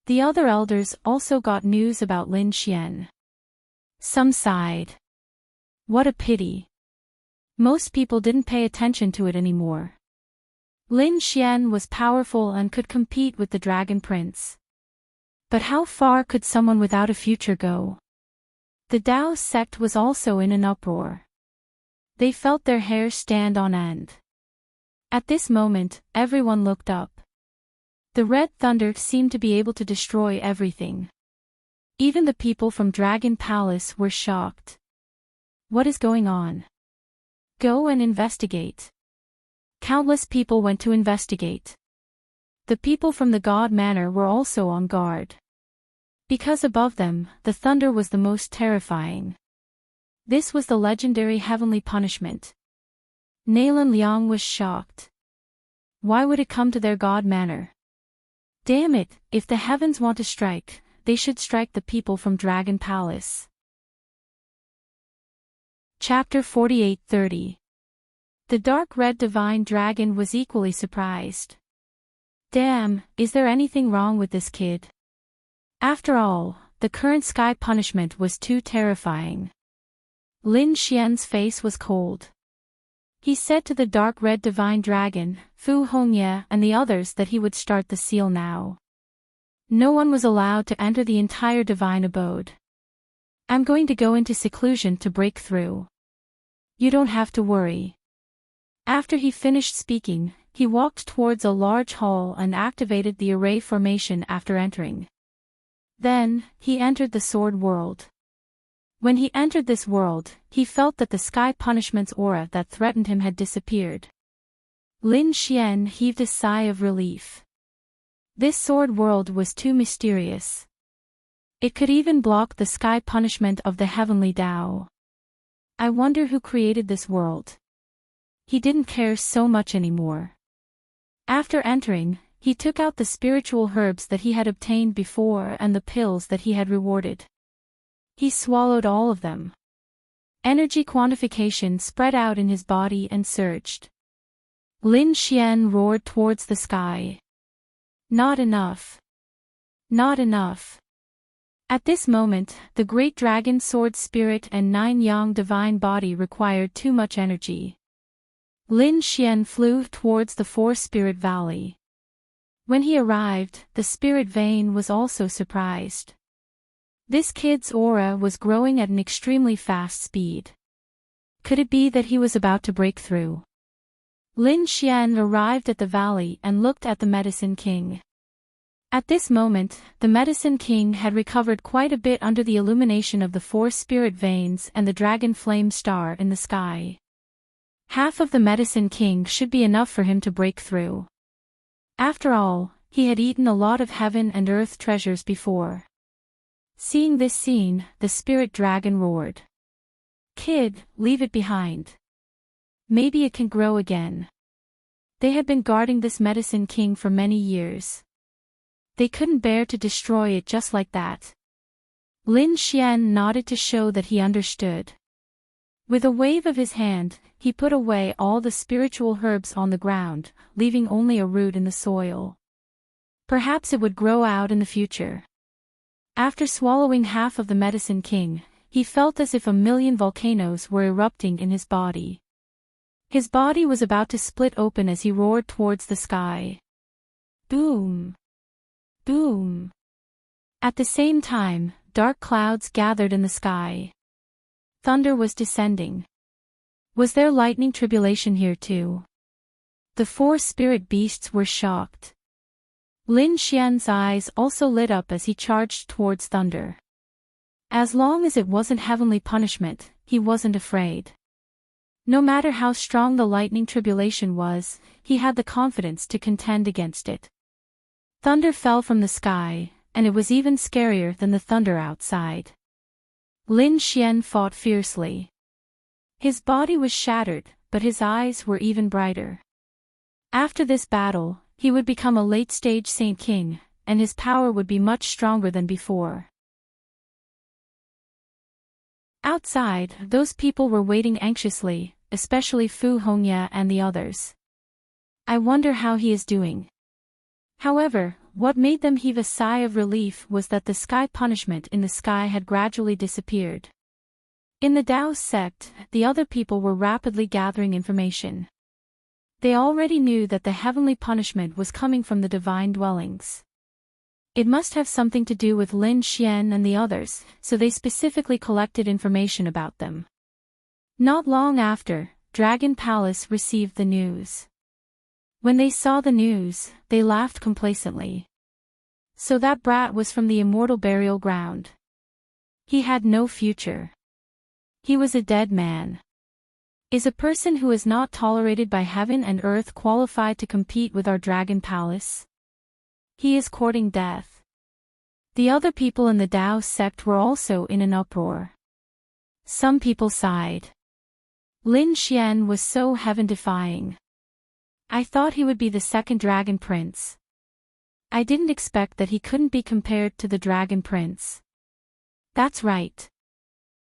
The other elders also got news about Lin Xian. Some sighed. What a pity. Most people didn't pay attention to it anymore. Lin Xian was powerful and could compete with the Dragon Prince. But how far could someone without a future go? The Dao sect was also in an uproar. They felt their hair stand on end. At this moment, everyone looked up. The red thunder seemed to be able to destroy everything. Even the people from Dragon Palace were shocked. What is going on? Go and investigate. Countless people went to investigate. The people from the God Manor were also on guard. Because above them, the thunder was the most terrifying. This was the legendary heavenly punishment. Nalan Liang was shocked. Why would it come to their God Manor? Damn it, if the heavens want to strike, they should strike the people from Dragon Palace. Chapter 48-30. The dark red divine dragon was equally surprised. Damn, is there anything wrong with this kid? After all, the current sky punishment was too terrifying. Lin Xian's face was cold. He said to the dark red divine dragon, Fu Hongye and the others that he would start the seal now. No one was allowed to enter the entire divine abode. I'm going to go into seclusion to break through. You don't have to worry. After he finished speaking, he walked towards a large hall and activated the array formation after entering. Then, he entered the sword world. When he entered this world, he felt that the sky punishment's aura that threatened him had disappeared. Lin Xian heaved a sigh of relief. This sword world was too mysterious. It could even block the sky punishment of the heavenly Tao. I wonder who created this world. He didn't care so much anymore. After entering, he took out the spiritual herbs that he had obtained before and the pills that he had rewarded. He swallowed all of them. Energy quantification spread out in his body and surged. Lin Xian roared towards the sky. Not enough. Not enough. At this moment, the great dragon sword spirit and 9 yang divine body required too much energy. Lin Xian flew towards the 4 spirit valley. When he arrived, the spirit vein was also surprised. This kid's aura was growing at an extremely fast speed. Could it be that he was about to break through? Lin Xian arrived at the valley and looked at the Medicine King. At this moment, the Medicine King had recovered quite a bit under the illumination of the 4 spirit veins and the dragon flame star in the sky. Half of the Medicine King should be enough for him to break through. After all, he had eaten a lot of heaven and earth treasures before. Seeing this scene, the spirit dragon roared. "Kid, leave it behind. Maybe it can grow again." They had been guarding this medicine king for many years. They couldn't bear to destroy it just like that. Lin Xian nodded to show that he understood. With a wave of his hand, he put away all the spiritual herbs on the ground, leaving only a root in the soil. Perhaps it would grow out in the future. After swallowing half of the medicine king, he felt as if 1,000,000 volcanoes were erupting in his body. His body was about to split open as he roared towards the sky. Boom! Boom! At the same time, dark clouds gathered in the sky. Thunder was descending. Was there lightning tribulation here too? The 4 spirit beasts were shocked. Lin Xian's eyes also lit up as he charged towards thunder. As long as it wasn't heavenly punishment, he wasn't afraid. No matter how strong the lightning tribulation was, he had the confidence to contend against it. Thunder fell from the sky, and it was even scarier than the thunder outside. Lin Xian fought fiercely. His body was shattered, but his eyes were even brighter. After this battle, he would become a late-stage Saint King, and his power would be much stronger than before. Outside, those people were waiting anxiously, especially Fu Hongya and the others. I wonder how he is doing. However, what made them heave a sigh of relief was that the sky punishment in the sky had gradually disappeared. In the Taoist sect, the other people were rapidly gathering information. They already knew that the heavenly punishment was coming from the divine dwellings. It must have something to do with Lin Xian and the others, so they specifically collected information about them. Not long after, Dragon Palace received the news. When they saw the news, they laughed complacently. So that brat was from the immortal burial ground. He had no future. He was a dead man. Is a person who is not tolerated by heaven and earth qualified to compete with our Dragon Palace? He is courting death. The other people in the Tao sect were also in an uproar. Some people sighed. Lin Xian was so heaven-defying. I thought he would be the second Dragon Prince. I didn't expect that he couldn't be compared to the Dragon Prince. That's right.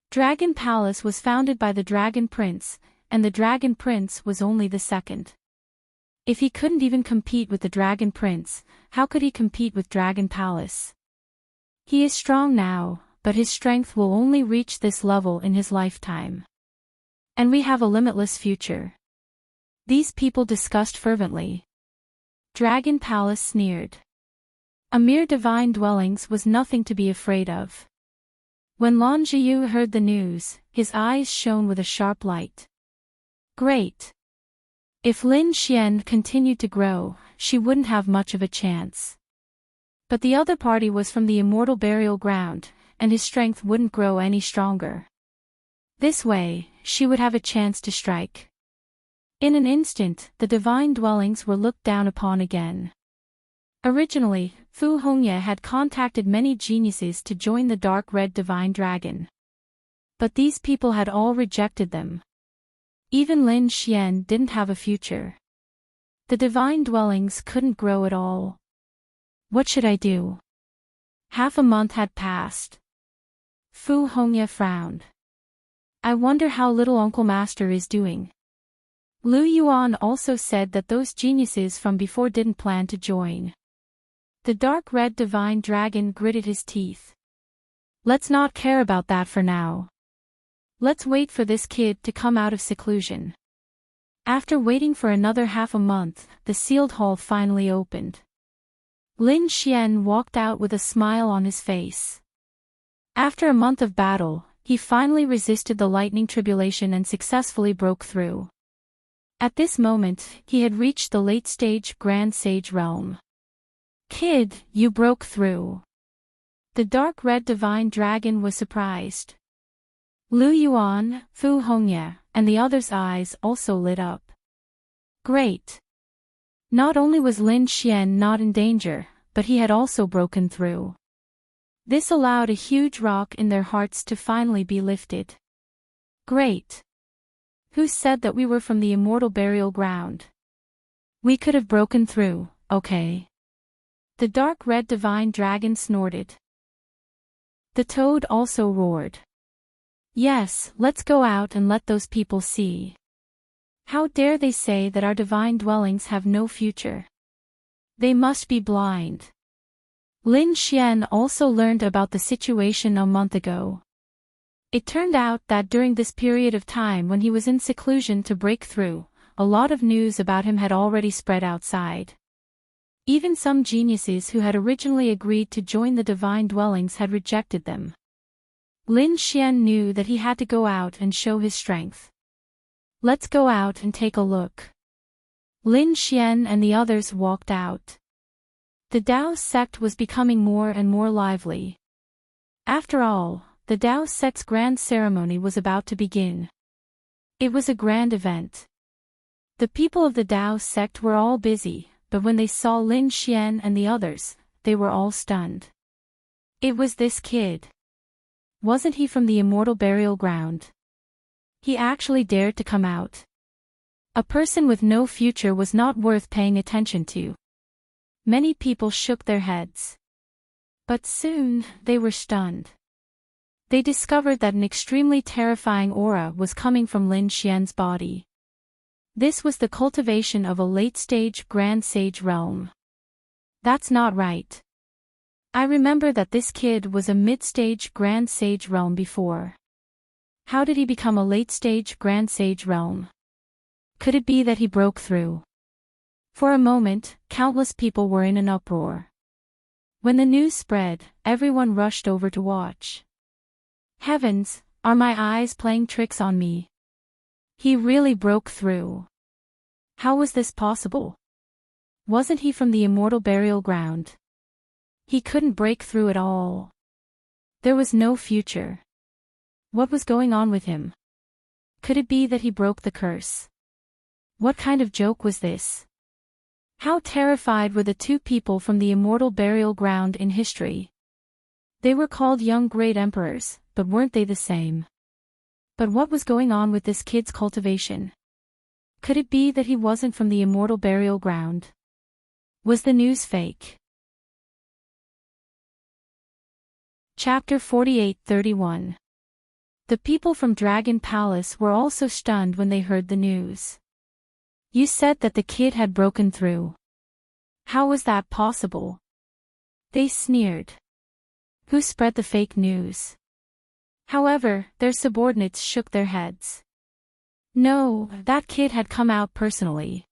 Dragon Palace was founded by the Dragon Prince, and the Dragon Prince was only the second. If he couldn't even compete with the Dragon Prince, how could he compete with Dragon Palace? He is strong now, but his strength will only reach this level in his lifetime. And we have a limitless future. These people discussed fervently. Dragon Palace sneered. A mere divine dwellings was nothing to be afraid of. When Lan Jiyu heard the news, his eyes shone with a sharp light. Great! If Lin Xian continued to grow, she wouldn't have much of a chance. But the other party was from the immortal burial ground, and his strength wouldn't grow any stronger. This way, she would have a chance to strike. In an instant, the divine dwellings were looked down upon again. Originally, Fu Hongya had contacted many geniuses to join the dark red divine dragon. But these people had all rejected them. Even Lin Xian didn't have a future. The divine dwellings couldn't grow at all. What should I do? Half a month had passed. Fu Hongya frowned. I wonder how little Uncle Master is doing. Lu Yuan also said that those geniuses from before didn't plan to join. The dark red divine dragon gritted his teeth. Let's not care about that for now. Let's wait for this kid to come out of seclusion. After waiting for another half a month, the sealed hall finally opened. Lin Xian walked out with a smile on his face. After a month of battle, he finally resisted the lightning tribulation and successfully broke through. At this moment, he had reached the late-stage Grand Sage realm. Kid, you broke through. The dark red divine dragon was surprised. Lu Yuan, Fu Hongya, and the others' eyes also lit up. Great. Not only was Lin Xian not in danger, but he had also broken through. This allowed a huge rock in their hearts to finally be lifted. Great! Who said that we were from the immortal burial ground? We could have broken through, okay? The dark red divine dragon snorted. The toad also roared. Yes, let's go out and let those people see. How dare they say that our divine dwellings have no future? They must be blind. Lin Xian also learned about the situation a month ago. It turned out that during this period of time when he was in seclusion to break through, a lot of news about him had already spread outside. Even some geniuses who had originally agreed to join the divine dwellings had rejected them. Lin Xian knew that he had to go out and show his strength. Let's go out and take a look. Lin Xian and the others walked out. The Dao sect was becoming more and more lively. After all, the Dao sect's grand ceremony was about to begin. It was a grand event. The people of the Dao sect were all busy, but when they saw Lin Xian and the others, they were all stunned. It was this kid. Wasn't he from the immortal burial ground? He actually dared to come out. A person with no future was not worth paying attention to. Many people shook their heads. But soon, they were stunned. They discovered that an extremely terrifying aura was coming from Lin Xian's body. This was the cultivation of a late-stage Grand Sage realm. That's not right. I remember that this kid was a mid-stage Grand Sage realm before. How did he become a late-stage Grand Sage realm? Could it be that he broke through? For a moment, countless people were in an uproar. When the news spread, everyone rushed over to watch. Heavens, are my eyes playing tricks on me? He really broke through. How was this possible? Wasn't he from the immortal burial ground? He couldn't break through at all. There was no future. What was going on with him? Could it be that he broke the curse? What kind of joke was this? How terrified were the two people from the immortal burial ground in history? They were called young great emperors, but weren't they the same? But what was going on with this kid's cultivation? Could it be that he wasn't from the immortal burial ground? Was the news fake? Chapter 48-31. The people from Dragon Palace were also stunned when they heard the news. You said that the kid had broken through. How was that possible? They sneered. Who spread the fake news? However, their subordinates shook their heads. No, that kid had come out personally.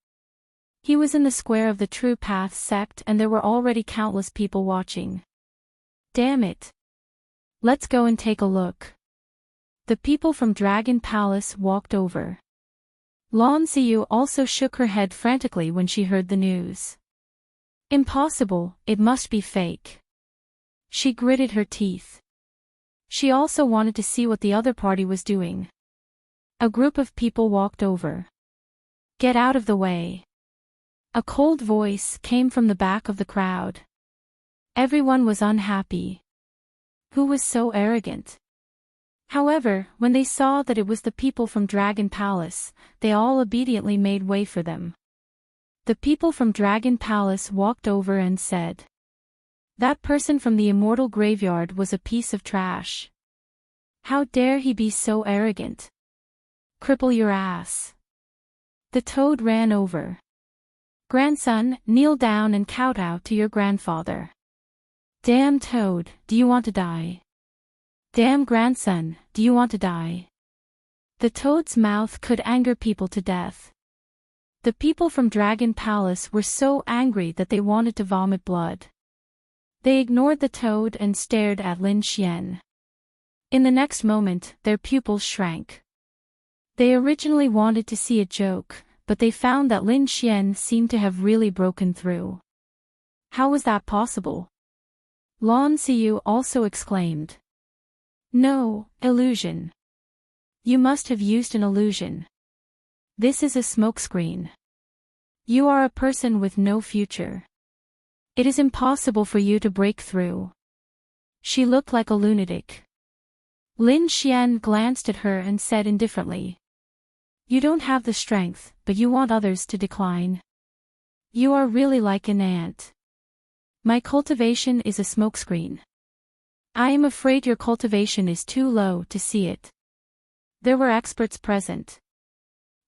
He was in the square of the True Path sect and there were already countless people watching. Damn it. Let's go and take a look. The people from Dragon Palace walked over. Lan Ziyu also shook her head frantically when she heard the news. Impossible, it must be fake. She gritted her teeth. She also wanted to see what the other party was doing. A group of people walked over. Get out of the way. A cold voice came from the back of the crowd. Everyone was unhappy. Who was so arrogant? However, when they saw that it was the people from Dragon Palace, they all obediently made way for them. The people from Dragon Palace walked over and said, that person from the immortal graveyard was a piece of trash. How dare he be so arrogant? Cripple your ass. The toad ran over. Grandson, kneel down and kowtow to your grandfather. Damn toad, do you want to die? Damn grandson, do you want to die? The toad's mouth could anger people to death. The people from Dragon Palace were so angry that they wanted to vomit blood. They ignored the toad and stared at Lin Xian. In the next moment, their pupils shrank. They originally wanted to see a joke, but they found that Lin Xian seemed to have really broken through. How was that possible? Lan Ziyu also exclaimed. No, illusion. You must have used an illusion. This is a smokescreen. You are a person with no future. It is impossible for you to break through. She looked like a lunatic. Lin Xian glanced at her and said indifferently. You don't have the strength, but you want others to decline. You are really like an ant. My cultivation is a smokescreen. I am afraid your cultivation is too low to see it. There were experts present.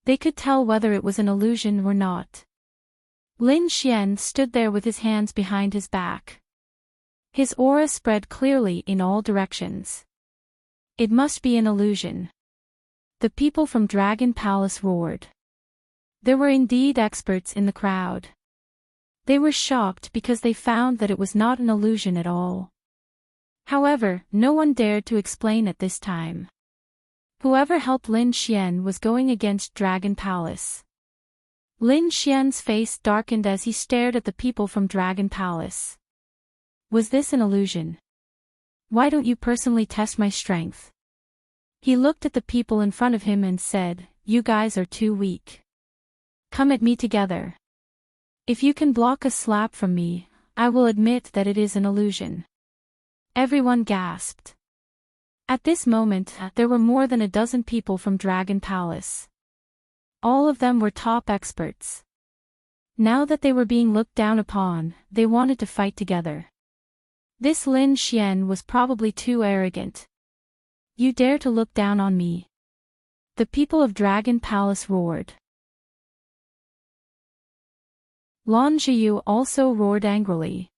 They could tell whether it was an illusion or not. Lin Xian stood there with his hands behind his back. His aura spread clearly in all directions. It must be an illusion. The people from Dragon Palace roared. There were indeed experts in the crowd. They were shocked because they found that it was not an illusion at all. However, no one dared to explain at this time. Whoever helped Lin Xian was going against Dragon Palace. Lin Xian's face darkened as he stared at the people from Dragon Palace. Was this an illusion? Why don't you personally test my strength? He looked at the people in front of him and said, You guys are too weak. Come at me together. If you can block a slap from me, I will admit that it is an illusion. Everyone gasped. At this moment, there were more than a dozen people from Dragon Palace. All of them were top experts. Now that they were being looked down upon, they wanted to fight together. This Lin Xian was probably too arrogant. You dare to look down on me? The people of Dragon Palace roared. Lan Zhiyu also roared angrily.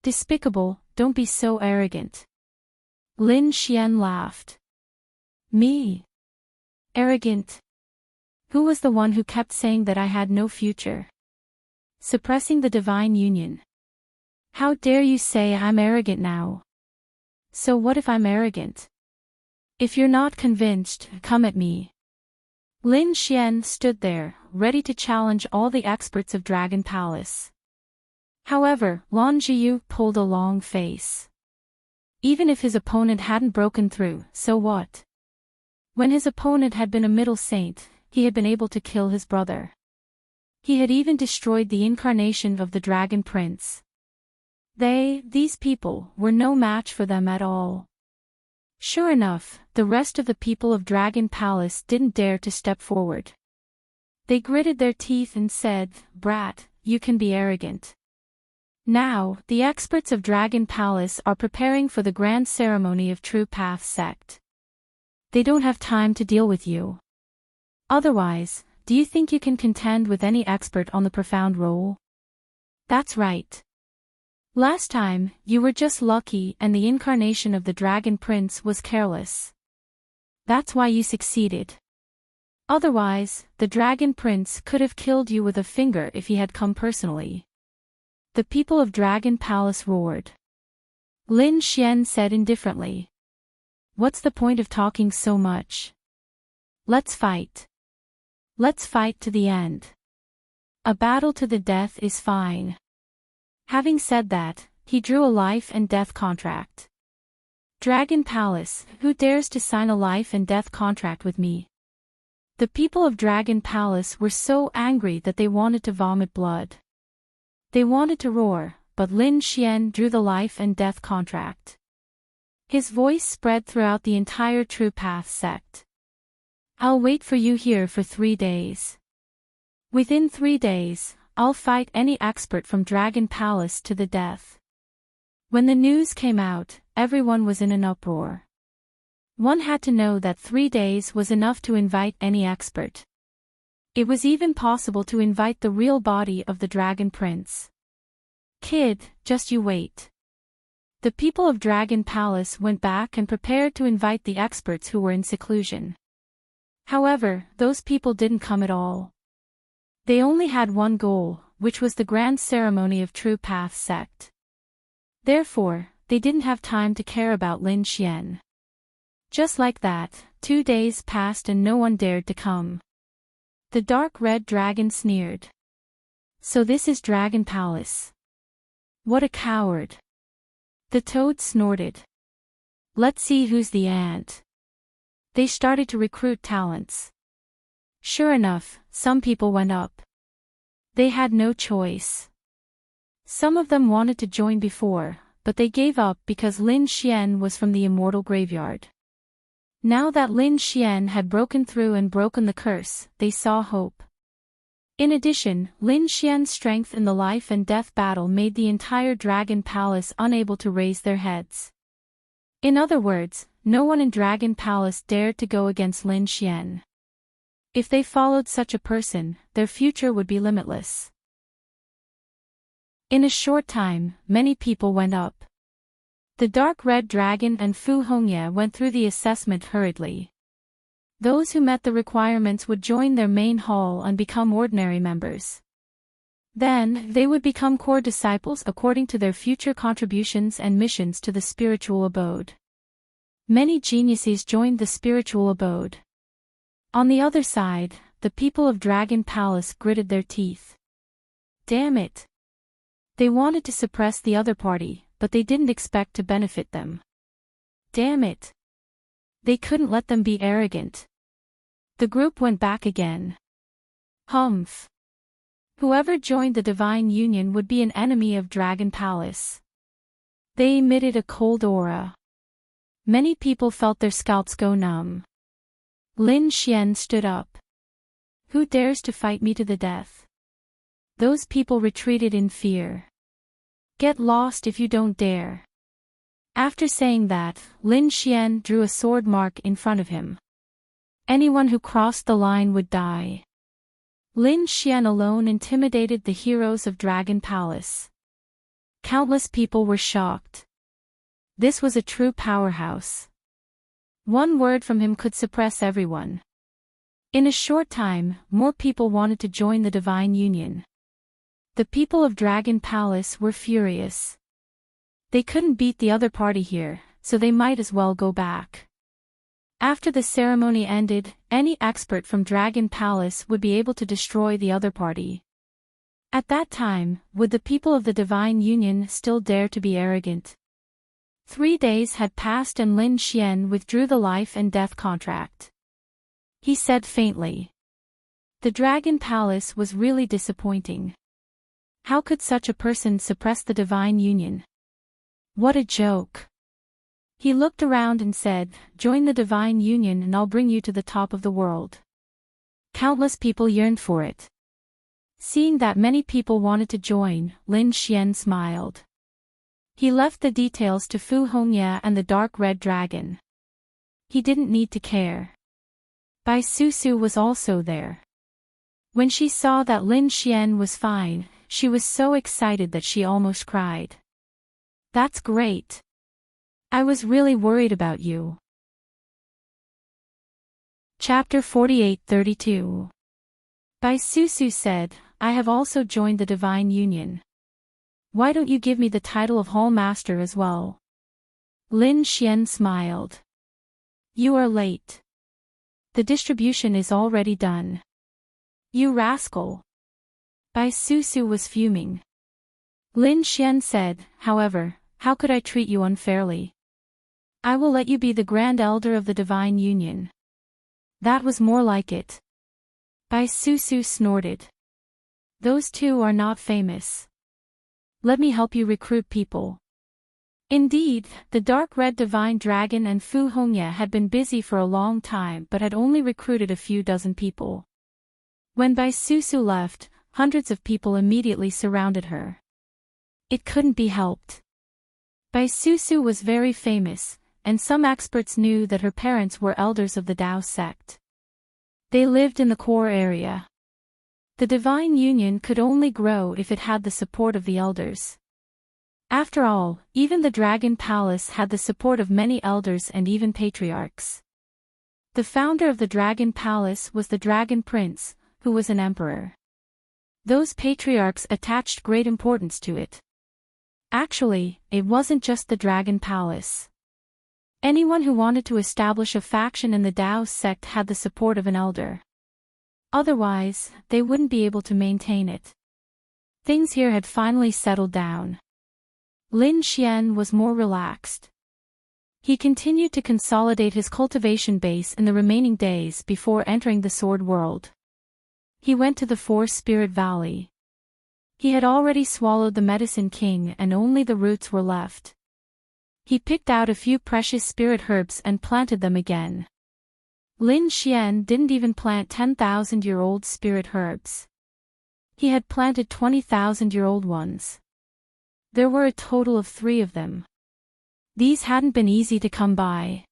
Despicable, don't be so arrogant. Lin Xian laughed. Me? Arrogant? Who was the one who kept saying that I had no future? Suppressing the divine union. How dare you say I'm arrogant now? So what if I'm arrogant? If you're not convinced, come at me. Lin Xian stood there, ready to challenge all the experts of Dragon Palace. However, Lan Zhiyu pulled a long face. Even if his opponent hadn't broken through, so what? When his opponent had been a middle saint, he had been able to kill his brother. He had even destroyed the incarnation of the Dragon Prince. These people, were no match for them at all. Sure enough, the rest of the people of Dragon Palace didn't dare to step forward. They gritted their teeth and said, Brat, you can be arrogant. Now, the experts of Dragon Palace are preparing for the grand ceremony of True Path sect. They don't have time to deal with you. Otherwise, do you think you can contend with any expert on the profound role? That's right. Last time, you were just lucky and the incarnation of the Dragon Prince was careless. That's why you succeeded. Otherwise, the Dragon Prince could have killed you with a finger if he had come personally. The people of Dragon Palace roared. Lin Xian said indifferently. What's the point of talking so much? Let's fight. Let's fight to the end. A battle to the death is fine. Having said that, he drew a life and death contract. Dragon Palace, who dares to sign a life and death contract with me? The people of Dragon Palace were so angry that they wanted to vomit blood. They wanted to roar, but Lin Xian drew the life and death contract. His voice spread throughout the entire True Path sect. I'll wait for you here for 3 days. Within 3 days, I'll fight any expert from Dragon Palace to the death. When the news came out, everyone was in an uproar. One had to know that 3 days was enough to invite any expert. It was even possible to invite the real body of the Dragon Prince. Kid, just you wait. The people of Dragon Palace went back and prepared to invite the experts who were in seclusion. However, those people didn't come at all. They only had one goal, which was the grand ceremony of True Path sect. Therefore, they didn't have time to care about Lin Xian. Just like that, 2 days passed and no one dared to come. The dark red dragon sneered. So this is Dragon Palace. What a coward. The toad snorted. Let's see who's the ant. They started to recruit talents. Sure enough, some people went up. They had no choice. Some of them wanted to join before, but they gave up because Lin Xian was from the immortal graveyard. Now that Lin Xian had broken through and broken the curse, they saw hope. In addition, Lin Xian's strength in the life and death battle made the entire Dragon Palace unable to raise their heads. In other words, no one in Dragon Palace dared to go against Lin Xian. If they followed such a person, their future would be limitless. In a short time, many people went up. The Dark Red Dragon and Fu Hongye went through the assessment hurriedly. Those who met the requirements would join their main hall and become ordinary members. Then, they would become core disciples according to their future contributions and missions to the spiritual abode. Many geniuses joined the spiritual abode. On the other side, the people of Dragon Palace gritted their teeth. Damn it! They wanted to suppress the other party, but they didn't expect to benefit them. Damn it! They couldn't let them be arrogant. The group went back again. Humph! Whoever joined the Divine Union would be an enemy of Dragon Palace. They emitted a cold aura. Many people felt their scalps go numb. Lin Xian stood up. Who dares to fight me to the death? Those people retreated in fear. Get lost if you don't dare. After saying that, Lin Xian drew a sword mark in front of him. Anyone who crossed the line would die. Lin Xian alone intimidated the heroes of Dragon Palace. Countless people were shocked. This was a true powerhouse. One word from him could suppress everyone. In a short time, more people wanted to join the Divine Union. The people of Dragon Palace were furious. They couldn't beat the other party here, so they might as well go back. After the ceremony ended, any expert from Dragon Palace would be able to destroy the other party. At that time, would the people of the Divine Union still dare to be arrogant? 3 days had passed and Lin Xian withdrew the life and death contract. He said faintly. The Dragon Palace was really disappointing. How could such a person suppress the Divine Union? What a joke. He looked around and said, join the Divine Union and I'll bring you to the top of the world. Countless people yearned for it. Seeing that many people wanted to join, Lin Xian smiled. He left the details to Fu Hongye and the Dark Red Dragon. He didn't need to care. Bai Susu was also there. When she saw that Lin Xian was fine, she was so excited that she almost cried. That's great. I was really worried about you. Chapter 48-32. Bai Susu said, I have also joined the Divine Union. Why don't you give me the title of Hall Master as well? Lin Xian smiled. You are late. The distribution is already done. You rascal. Bai Susu was fuming. Lin Xian said, however, how could I treat you unfairly? I will let you be the Grand Elder of the Divine Union. That was more like it. Bai Susu snorted. Those two are not famous. Let me help you recruit people. Indeed, the Dark Red Divine Dragon and Fu Hongye had been busy for a long time but had only recruited a few dozen people. When Bai Susu left, hundreds of people immediately surrounded her. It couldn't be helped. Bai Susu was very famous, and some experts knew that her parents were elders of the Tao sect. They lived in the core area. The Divine Union could only grow if it had the support of the elders. After all, even the Dragon Palace had the support of many elders and even patriarchs. The founder of the Dragon Palace was the Dragon Prince, who was an emperor. Those patriarchs attached great importance to it. Actually, it wasn't just the Dragon Palace. Anyone who wanted to establish a faction in the Tao sect had the support of an elder. Otherwise, they wouldn't be able to maintain it. Things here had finally settled down. Lin Xian was more relaxed. He continued to consolidate his cultivation base in the remaining days before entering the Sword World. He went to the Four Spirit Valley. He had already swallowed the Medicine King and only the roots were left. He picked out a few precious spirit herbs and planted them again. Lin Xian didn't even plant 10,000-year-old spirit herbs. He had planted 20,000-year-old ones. There were a total of 3 of them. These hadn't been easy to come by.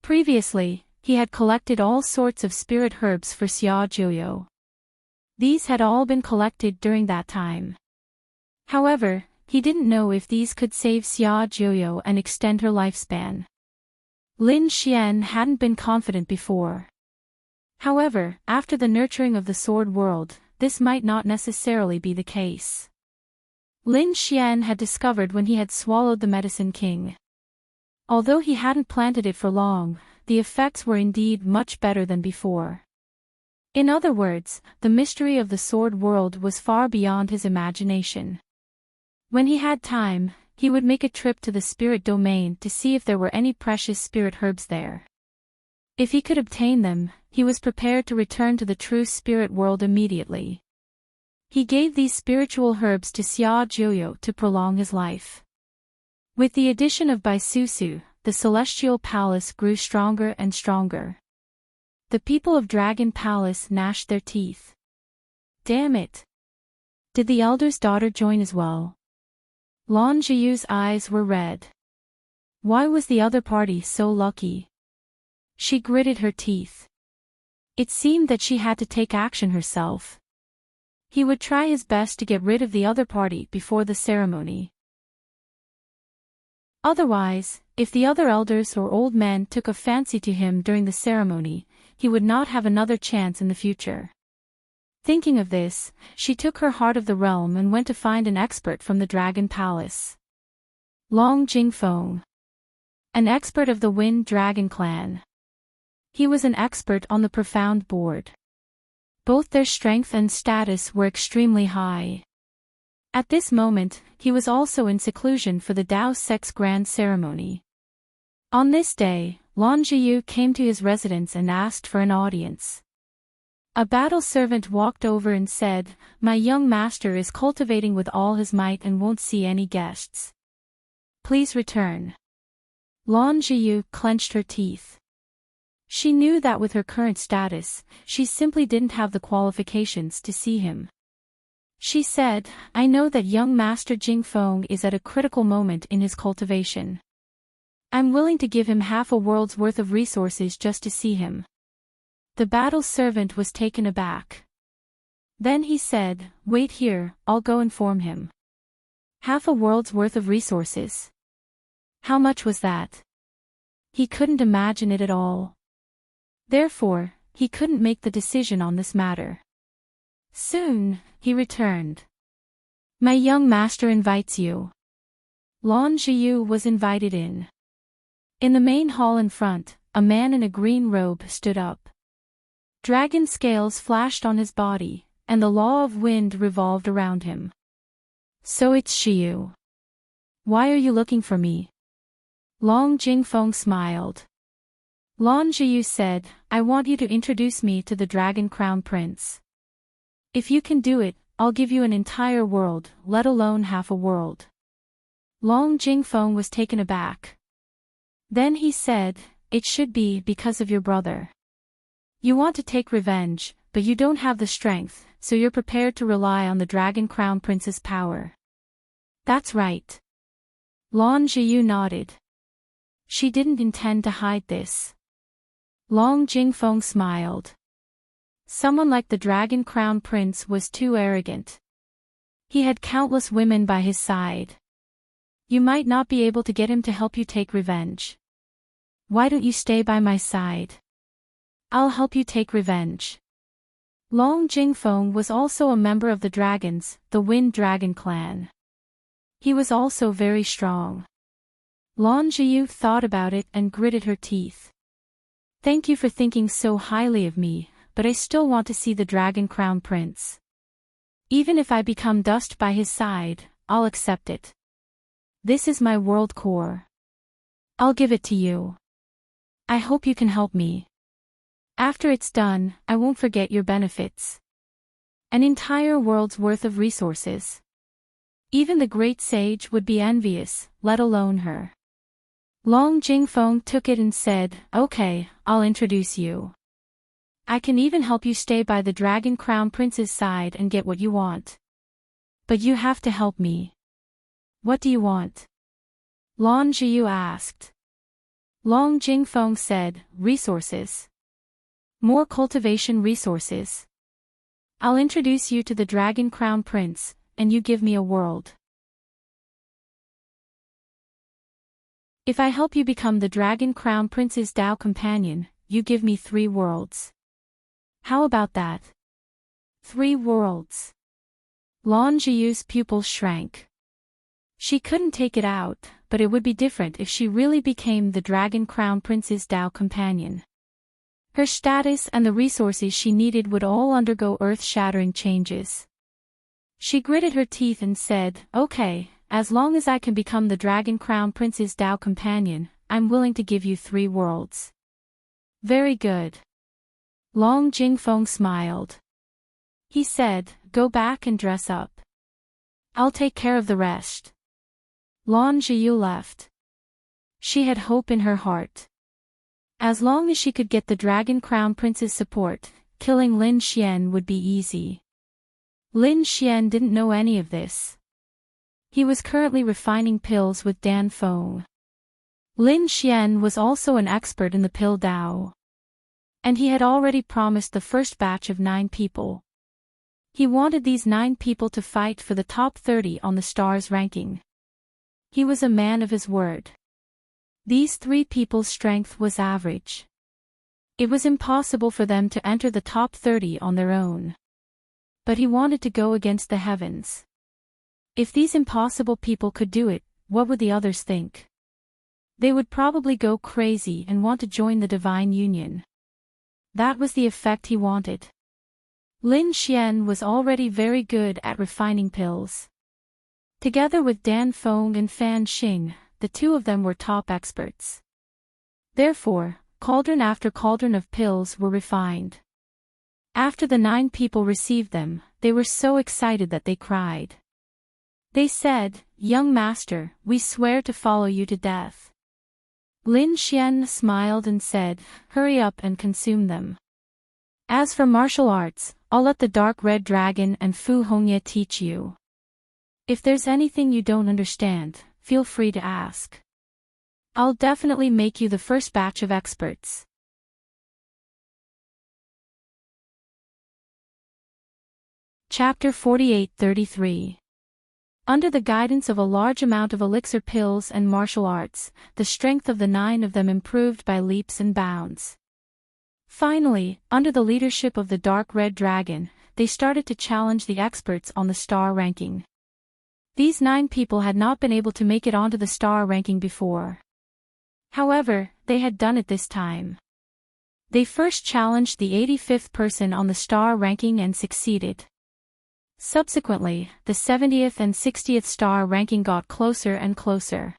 Previously, he had collected all sorts of spirit herbs for Xia Jiuyo. These had all been collected during that time. However, he didn't know if these could save Xia Jiuyo and extend her lifespan. Lin Xian hadn't been confident before. However, after the nurturing of the sword world, this might not necessarily be the case. Lin Xian had discovered when he had swallowed the Medicine King. Although he hadn't planted it for long, the effects were indeed much better than before. In other words, the mystery of the sword world was far beyond his imagination. When he had time, he would make a trip to the spirit domain to see if there were any precious spirit herbs there. If he could obtain them, he was prepared to return to the true spirit world immediately. He gave these spiritual herbs to Xia Jiuyo to prolong his life. With the addition of Baisusu, the celestial palace grew stronger and stronger. The people of Dragon Palace gnashed their teeth. Damn it! Did the elder's daughter join as well? Lan Zhiyu's eyes were red. Why was the other party so lucky? She gritted her teeth. It seemed that she had to take action herself. He would try his best to get rid of the other party before the ceremony. Otherwise, if the other elders or old men took a fancy to him during the ceremony, he would not have another chance in the future. Thinking of this, she took her heart of the realm and went to find an expert from the Dragon Palace. Long Jingfeng. An expert of the Wind Dragon clan. He was an expert on the Profound Board. Both their strength and status were extremely high. At this moment, he was also in seclusion for the Dao Sex Grand Ceremony. On this day, Lan Zhiyu came to his residence and asked for an audience. A battle servant walked over and said, "My young master is cultivating with all his might and won't see any guests. Please return." Lan Zhiyu clenched her teeth. She knew that with her current status, she simply didn't have the qualifications to see him. She said, "I know that young Master Jingfeng is at a critical moment in his cultivation. I'm willing to give him half a world's worth of resources just to see him." The battle servant was taken aback. Then he said, "Wait here, I'll go inform him." Half a world's worth of resources. How much was that? He couldn't imagine it at all. Therefore, he couldn't make the decision on this matter. Soon, he returned. "My young master invites you." Lan Zhiyu was invited in. In the main hall in front, a man in a green robe stood up. Dragon scales flashed on his body, and the law of wind revolved around him. "So it's Zhiyu. Why are you looking for me?" Long Jingfeng smiled. Lan Zhiyu said, "I want you to introduce me to the Dragon Crown Prince. If you can do it, I'll give you an entire world, let alone half a world." Long Jingfeng was taken aback. Then he said, "It should be because of your brother. You want to take revenge, but you don't have the strength, so you're prepared to rely on the Dragon Crown Prince's power." "That's right." Lan Zhiyu nodded. She didn't intend to hide this. Long Jingfeng smiled. Someone like the Dragon Crown Prince was too arrogant. He had countless women by his side. You might not be able to get him to help you take revenge. Why don't you stay by my side? I'll help you take revenge. Long Jingfeng was also a member of the dragons, the Wind Dragon clan. He was also very strong. Lan Zhiyu thought about it and gritted her teeth. "Thank you for thinking so highly of me, but I still want to see the Dragon Crown Prince. Even if I become dust by his side, I'll accept it. This is my world core. I'll give it to you. I hope you can help me. After it's done, I won't forget your benefits." An entire world's worth of resources. Even the great sage would be envious, let alone her. Long Jingfeng took it and said, "Okay, I'll introduce you. I can even help you stay by the Dragon Crown Prince's side and get what you want. But you have to help me." "What do you want?" Lan Jiyu asked. Long Jingfeng said, "Resources. More cultivation resources. I'll introduce you to the Dragon Crown Prince, and you give me a world. If I help you become the Dragon Crown Prince's Dao companion, you give me 3 worlds. How about that?" 3 worlds. Lan Jiyu's pupils shrank. She couldn't take it out, but it would be different if she really became the Dragon Crown Prince's Dao companion. Her status and the resources she needed would all undergo earth-shattering changes. She gritted her teeth and said, "Okay, as long as I can become the Dragon Crown Prince's Dao companion, I'm willing to give you 3 worlds." "Very good." Long Jingfeng smiled. He said, "Go back and dress up. I'll take care of the rest." Lan Jiyu left. She had hope in her heart. As long as she could get the Dragon Crown Prince's support, killing Lin Xian would be easy. Lin Xian didn't know any of this. He was currently refining pills with Dan Feng. Lin Xian was also an expert in the pill Dao. And he had already promised the first batch of 9 people. He wanted these 9 people to fight for the top 30 on the stars ranking. He was a man of his word. These 3 people's strength was average. It was impossible for them to enter the top 30 on their own. But he wanted to go against the heavens. If these impossible people could do it, what would the others think? They would probably go crazy and want to join the divine union. That was the effect he wanted. Lin Xian was already very good at refining pills. Together with Dan Feng and Fan Xing, the 2 of them were top experts. Therefore, cauldron after cauldron of pills were refined. After the 9 people received them, they were so excited that they cried. They said, "Young master, we swear to follow you to death." Lin Xian smiled and said, "Hurry up and consume them. As for martial arts, I'll let the dark red dragon and Fu Hongye teach you. If there's anything you don't understand, feel free to ask. I'll definitely make you the first batch of experts." Chapter 48-33. Under the guidance of a large amount of elixir pills and martial arts, the strength of the 9 of them improved by leaps and bounds. Finally, under the leadership of the dark red dragon, they started to challenge the experts on the star ranking. These 9 people had not been able to make it onto the star ranking before. However, they had done it this time. They first challenged the 85th person on the star ranking and succeeded. Subsequently, the 70th and 60th star ranking got closer and closer.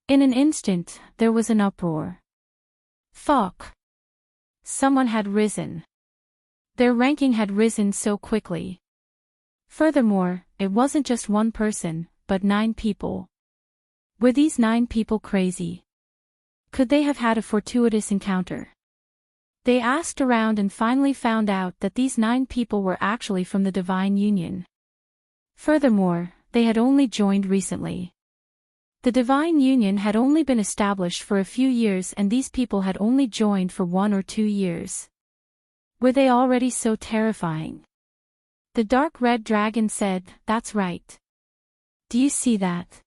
In an instant, there was an uproar. Fuck! Someone had risen. Their ranking had risen so quickly. Furthermore, it wasn't just 1 person, but 9 people. Were these 9 people crazy? Could they have had a fortuitous encounter? They asked around and finally found out that these 9 people were actually from the Divine Union. Furthermore, they had only joined recently. The Divine Union had only been established for a few years and these people had only joined for 1 or 2 years. Were they already so terrifying? The dark red dragon said, "That's right. Do you see that?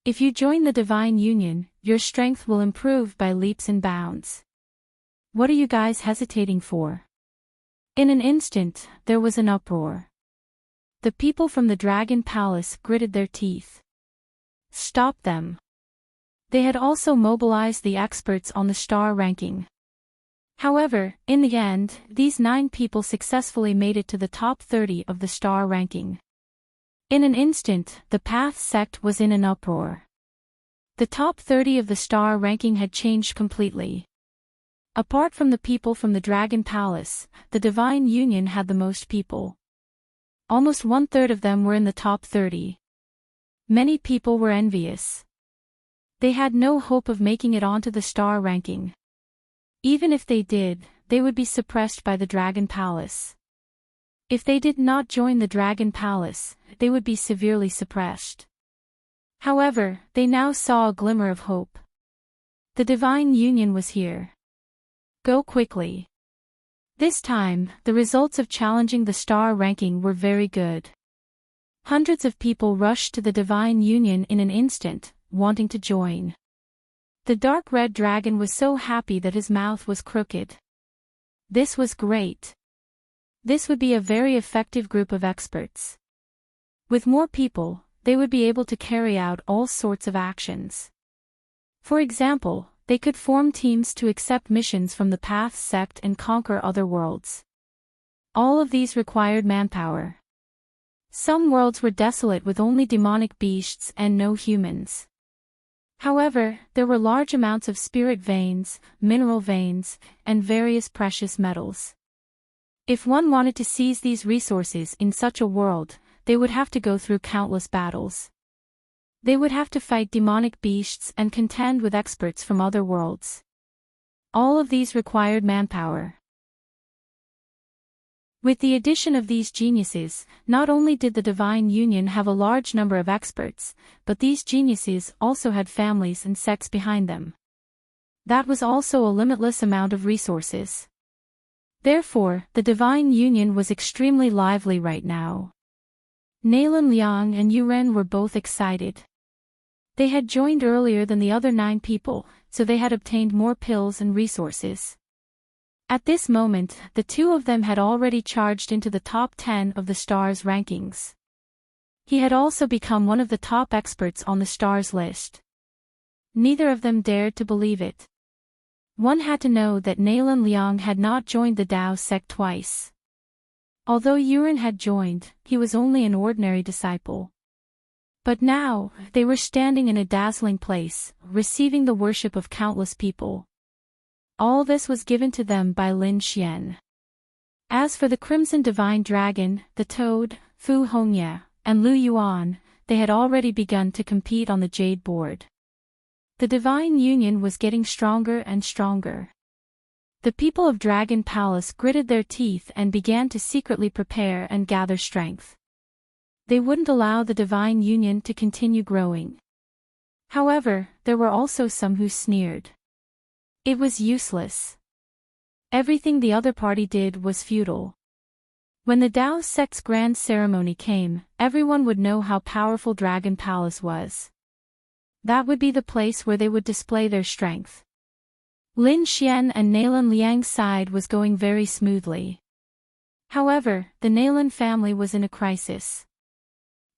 If you join the Divine Union, your strength will improve by leaps and bounds. What are you guys hesitating for?" In an instant, there was an uproar. The people from the Dragon Palace gritted their teeth. Stop them. They had also mobilized the experts on the star ranking. However, in the end, these 9 people successfully made it to the top 30 of the star ranking. In an instant, the Path sect was in an uproar. The top 30 of the star ranking had changed completely. Apart from the people from the Dragon Palace, the Divine Union had the most people. Almost 1/3 of them were in the top 30. Many people were envious. They had no hope of making it onto the star ranking. Even if they did, they would be suppressed by the Dragon Palace. If they did not join the Dragon Palace, they would be severely suppressed. However, they now saw a glimmer of hope. The Divine Union was here. Go quickly. This time, the results of challenging the star ranking were very good. Hundreds of people rushed to the Divine Union in an instant, wanting to join. The dark red dragon was so happy that his mouth was crooked. This was great. This would be a very effective group of experts. With more people, they would be able to carry out all sorts of actions. For example, they could form teams to accept missions from the Path sect and conquer other worlds. All of these required manpower. Some worlds were desolate with only demonic beasts and no humans. However, there were large amounts of spirit veins, mineral veins, and various precious metals. If one wanted to seize these resources in such a world, they would have to go through countless battles. They would have to fight demonic beasts and contend with experts from other worlds. All of these required manpower. With the addition of these geniuses, not only did the Divine Union have a large number of experts, but these geniuses also had families and sects behind them. That was also a limitless amount of resources. Therefore, the Divine Union was extremely lively right now. Nalan Liang and Yuren were both excited. They had joined earlier than the other 9 people, so they had obtained more pills and resources. At this moment, the 2 of them had already charged into the top 10 of the star's rankings. He had also become one of the top experts on the star's list. Neither of them dared to believe it. One had to know that Nalan Liang had not joined the Dao sect twice. Although Yuren had joined, he was only an ordinary disciple. But now, they were standing in a dazzling place, receiving the worship of countless people. All this was given to them by Lin Xian. As for the Crimson Divine Dragon, the Toad, Fu Hongye, and Lu Yuan, they had already begun to compete on the Jade board. The Divine Union was getting stronger and stronger. The people of Dragon Palace gritted their teeth and began to secretly prepare and gather strength. They wouldn't allow the Divine Union to continue growing. However, there were also some who sneered. It was useless. Everything the other party did was futile. When the Dao sect's grand ceremony came, everyone would know how powerful Dragon Palace was. That would be the place where they would display their strength. Lin Xian and Nalan Liang's side was going very smoothly. However, the Nalan family was in a crisis.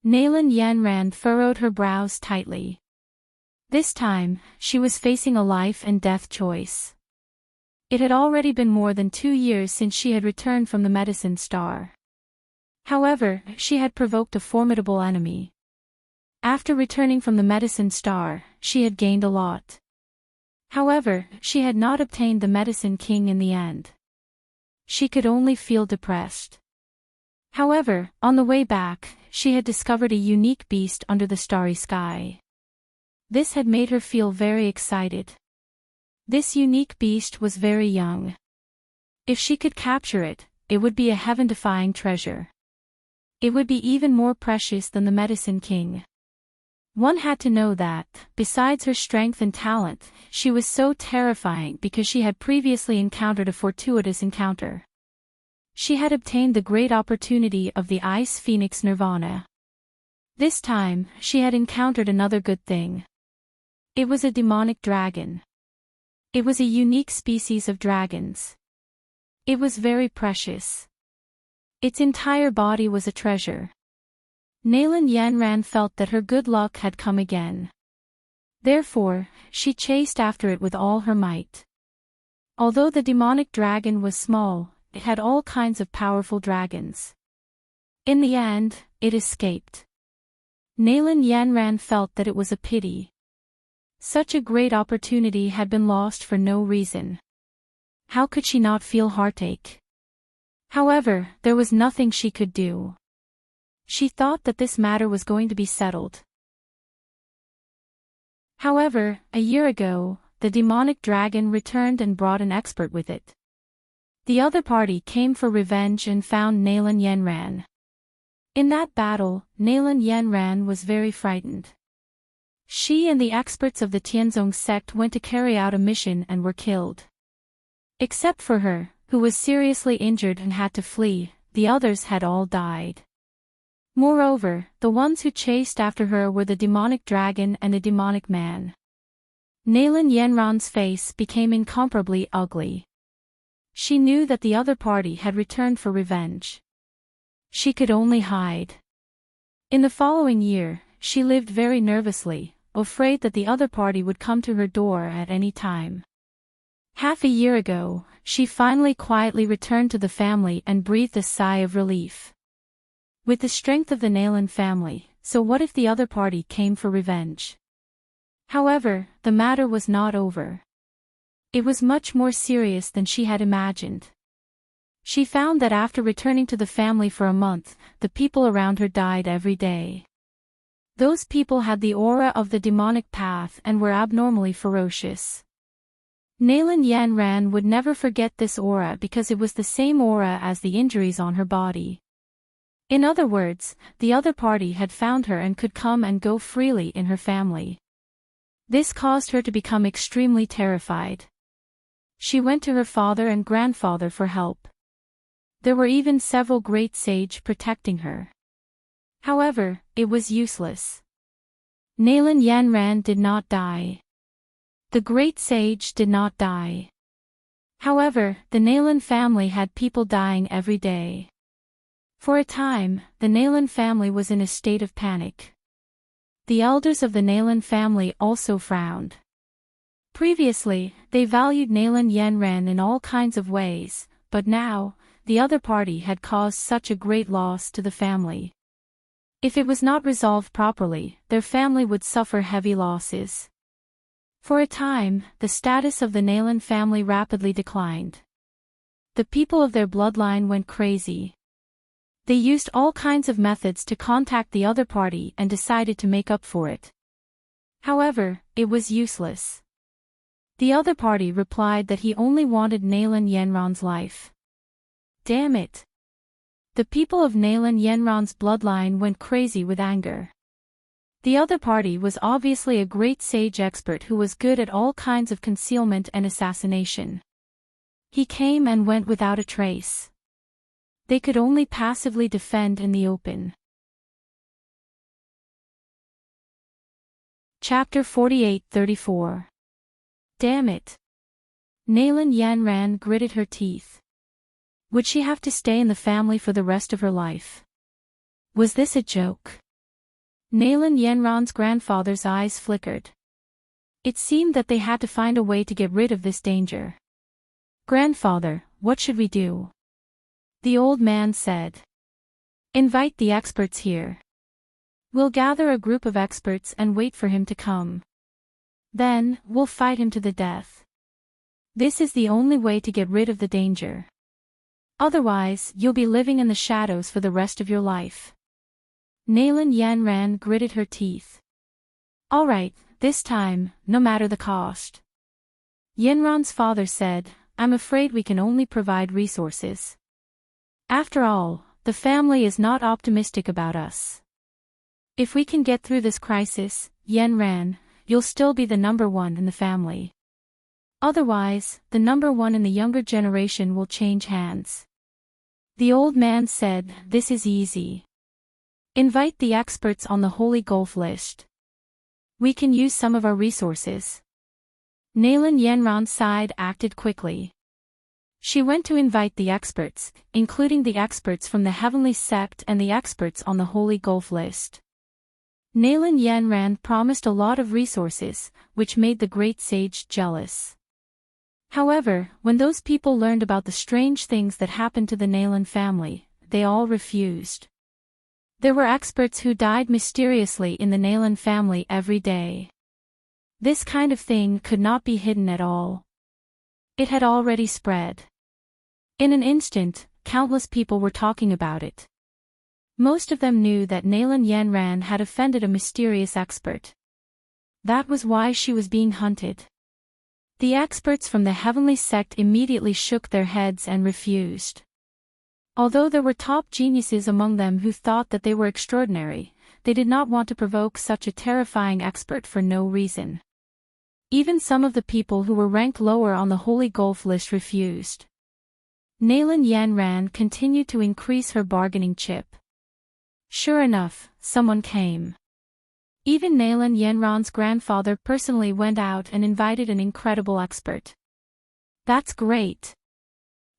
Nalan Yanran furrowed her brows tightly. This time, she was facing a life and death choice. It had already been more than 2 years since she had returned from the Medicine Star. However, she had provoked a formidable enemy. After returning from the Medicine Star, she had gained a lot. However, she had not obtained the Medicine King in the end. She could only feel depressed. However, on the way back, she had discovered a unique beast under the starry sky. This had made her feel very excited. This unique beast was very young. If she could capture it, it would be a heaven-defying treasure. It would be even more precious than the Medicine King. One had to know that, besides her strength and talent, she was so terrifying because she had previously encountered a fortuitous encounter. She had obtained the great opportunity of the Ice Phoenix Nirvana. This time, she had encountered another good thing. It was a demonic dragon. It was a unique species of dragons. It was very precious. Its entire body was a treasure. Nalan Yanran felt that her good luck had come again. Therefore, she chased after it with all her might. Although the demonic dragon was small, it had all kinds of powerful dragons. In the end, it escaped. Nalan Yanran felt that it was a pity. Such a great opportunity had been lost for no reason. How could she not feel heartache? However, there was nothing she could do. She thought that this matter was going to be settled. However, a year ago, the demonic dragon returned and brought an expert with it. The other party came for revenge and found Nalan Yenran. In that battle, Nalan Yenran was very frightened. She and the experts of the Tianzong sect went to carry out a mission and were killed. Except for her, who was seriously injured and had to flee, the others had all died. Moreover, the ones who chased after her were the demonic dragon and a demonic man. Nalan Yenran's face became incomparably ugly. She knew that the other party had returned for revenge. She could only hide. In the following year, she lived very nervously, afraid that the other party would come to her door at any time. Half a year ago, she finally quietly returned to the family and breathed a sigh of relief. With the strength of the Nalan family, so what if the other party came for revenge? However, the matter was not over. It was much more serious than she had imagined. She found that after returning to the family for a month, the people around her died every day. Those people had the aura of the demonic path and were abnormally ferocious. Nalan Yenran would never forget this aura because it was the same aura as the injuries on her body. In other words, the other party had found her and could come and go freely in her family. This caused her to become extremely terrified. She went to her father and grandfather for help. There were even several great sages protecting her. However, it was useless. Nalan Yenran did not die. The great sage did not die. However, the Nalan family had people dying every day. For a time, the Nalan family was in a state of panic. The elders of the Nalan family also frowned. Previously, they valued Nalan Yenran in all kinds of ways, but now, the other party had caused such a great loss to the family. If it was not resolved properly, their family would suffer heavy losses. For a time, the status of the Nalan family rapidly declined. The people of their bloodline went crazy. They used all kinds of methods to contact the other party and decided to make up for it. However, it was useless. The other party replied that he only wanted Nalan Yenran's life. Damn it! The people of Nalan Yenran's bloodline went crazy with anger. The other party was obviously a great sage expert who was good at all kinds of concealment and assassination. He came and went without a trace. They could only passively defend in the open. Chapter 48-34. Damn it! Nalan Yenran gritted her teeth. Would she have to stay in the family for the rest of her life? Was this a joke? Nalan Yenran's grandfather's eyes flickered. It seemed that they had to find a way to get rid of this danger. Grandfather, what should we do? The old man said. Invite the experts here. We'll gather a group of experts and wait for him to come. Then, we'll fight him to the death. This is the only way to get rid of the danger. Otherwise, you'll be living in the shadows for the rest of your life. Nalan Yenran gritted her teeth. All right, this time, no matter the cost. Yenran's father said, I'm afraid we can only provide resources. After all, the family is not optimistic about us. If we can get through this crisis, Yenran, you'll still be the number one in the family. Otherwise, the number one in the younger generation will change hands. The old man said, this is easy. Invite the experts on the Holy Gulf list. We can use some of our resources. Nalan Yenran's side acted quickly. She went to invite the experts, including the experts from the Heavenly Sept and the experts on the Holy Gulf list. Nalan Yenran promised a lot of resources, which made the great sage jealous. However, when those people learned about the strange things that happened to the Nalan family, they all refused. There were experts who died mysteriously in the Nalan family every day. This kind of thing could not be hidden at all. It had already spread. In an instant, countless people were talking about it. Most of them knew that Nalan Yanran had offended a mysterious expert. That was why she was being hunted. The experts from the heavenly sect immediately shook their heads and refused. Although there were top geniuses among them who thought that they were extraordinary, they did not want to provoke such a terrifying expert for no reason. Even some of the people who were ranked lower on the Holy Gulf list refused. Nalan Yanran continued to increase her bargaining chip. Sure enough, someone came. Even Nalan Yanran's grandfather personally went out and invited an incredible expert. That's great.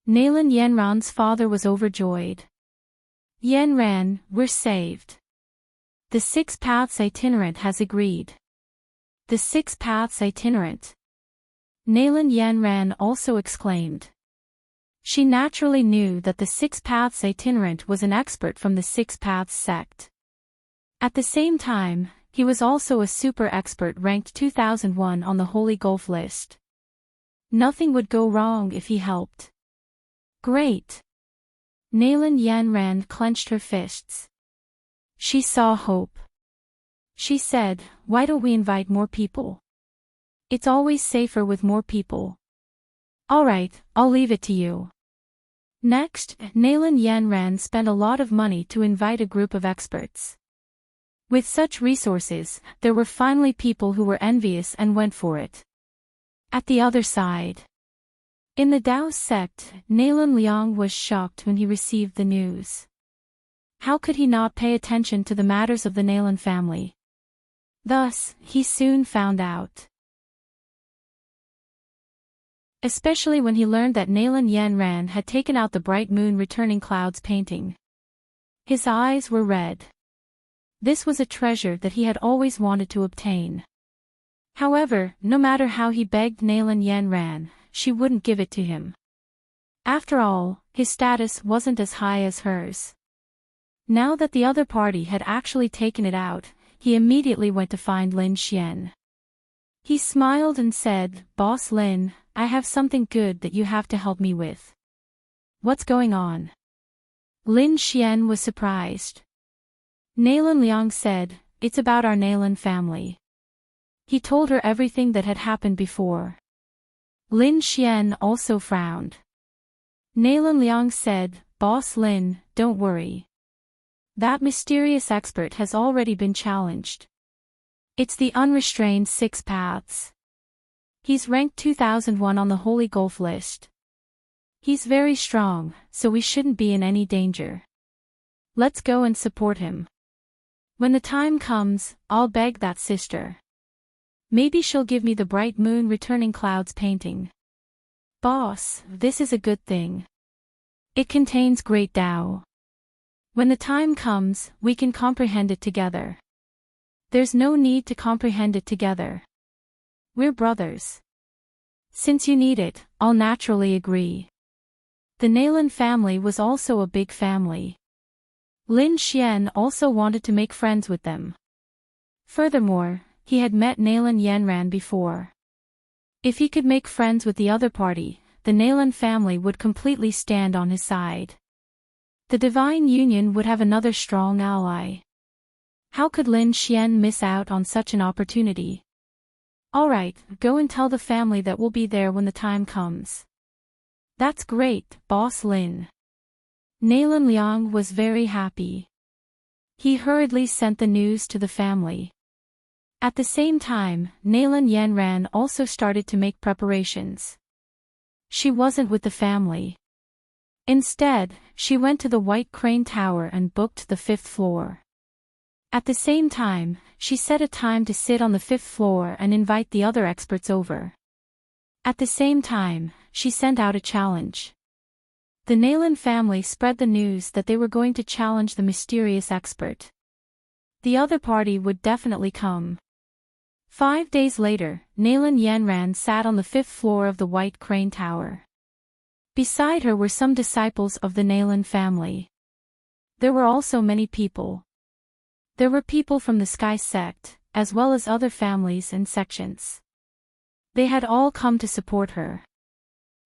Nalan Yanran's father was overjoyed. Yanran, we're saved. The Six Paths Itinerant has agreed. The Six Paths Itinerant. Nalan Yanran also exclaimed. She naturally knew that the Six Paths Itinerant was an expert from the Six Paths sect. At the same time, he was also a super expert ranked 2001 on the Holy Gulf list. Nothing would go wrong if he helped. Great. Nalan Yanran clenched her fists. She saw hope. She said, why don't we invite more people? It's always safer with more people. Alright, I'll leave it to you. Next, Nalan Yanran spent a lot of money to invite a group of experts. With such resources, there were finally people who were envious and went for it. At the other side. In the Dao sect, Nalan Liang was shocked when he received the news. How could he not pay attention to the matters of the Nalan family? Thus, he soon found out. Especially when he learned that Nalan Yanran had taken out the Bright Moon Returning Clouds painting. His eyes were red. This was a treasure that he had always wanted to obtain. However, no matter how he begged Nalan Yanran, she wouldn't give it to him. After all, his status wasn't as high as hers. Now that the other party had actually taken it out, he immediately went to find Lin Xian. He smiled and said, Boss Lin, I have something good that you have to help me with. What's going on? Lin Xian was surprised. Nalan Liang said, it's about our Nalan family. He told her everything that had happened before. Lin Xian also frowned. Nalan Liang said, Boss Lin, don't worry. That mysterious expert has already been challenged. It's the unrestrained Six Paths. He's ranked 2001 on the Holy Gulf list. He's very strong, so we shouldn't be in any danger. Let's go and support him. When the time comes, I'll beg that sister. Maybe she'll give me the Bright Moon Returning Clouds painting. Boss, this is a good thing. It contains great Tao. When the time comes, we can comprehend it together. There's no need to comprehend it together. We're brothers. Since you need it, I'll naturally agree. The Nalan family was also a big family. Lin Xian also wanted to make friends with them. Furthermore, he had met Nalan Yanran before. If he could make friends with the other party, the Nalan family would completely stand on his side. The Divine Union would have another strong ally. How could Lin Xian miss out on such an opportunity? Alright, go and tell the family that we'll be there when the time comes. That's great, Boss Lin. Nalan Liang was very happy. He hurriedly sent the news to the family. At the same time, Nalan Yanran also started to make preparations. She wasn't with the family. Instead, she went to the White Crane Tower and booked the 5th floor. At the same time, she set a time to sit on the 5th floor and invite the other experts over. At the same time, she sent out a challenge. The Nalan family spread the news that they were going to challenge the mysterious expert. The other party would definitely come. 5 days later, Nalan Yanran sat on the 5th floor of the White Crane Tower. Beside her were some disciples of the Nalan family. There were also many people. There were people from the Sky sect, as well as other families and sections. They had all come to support her.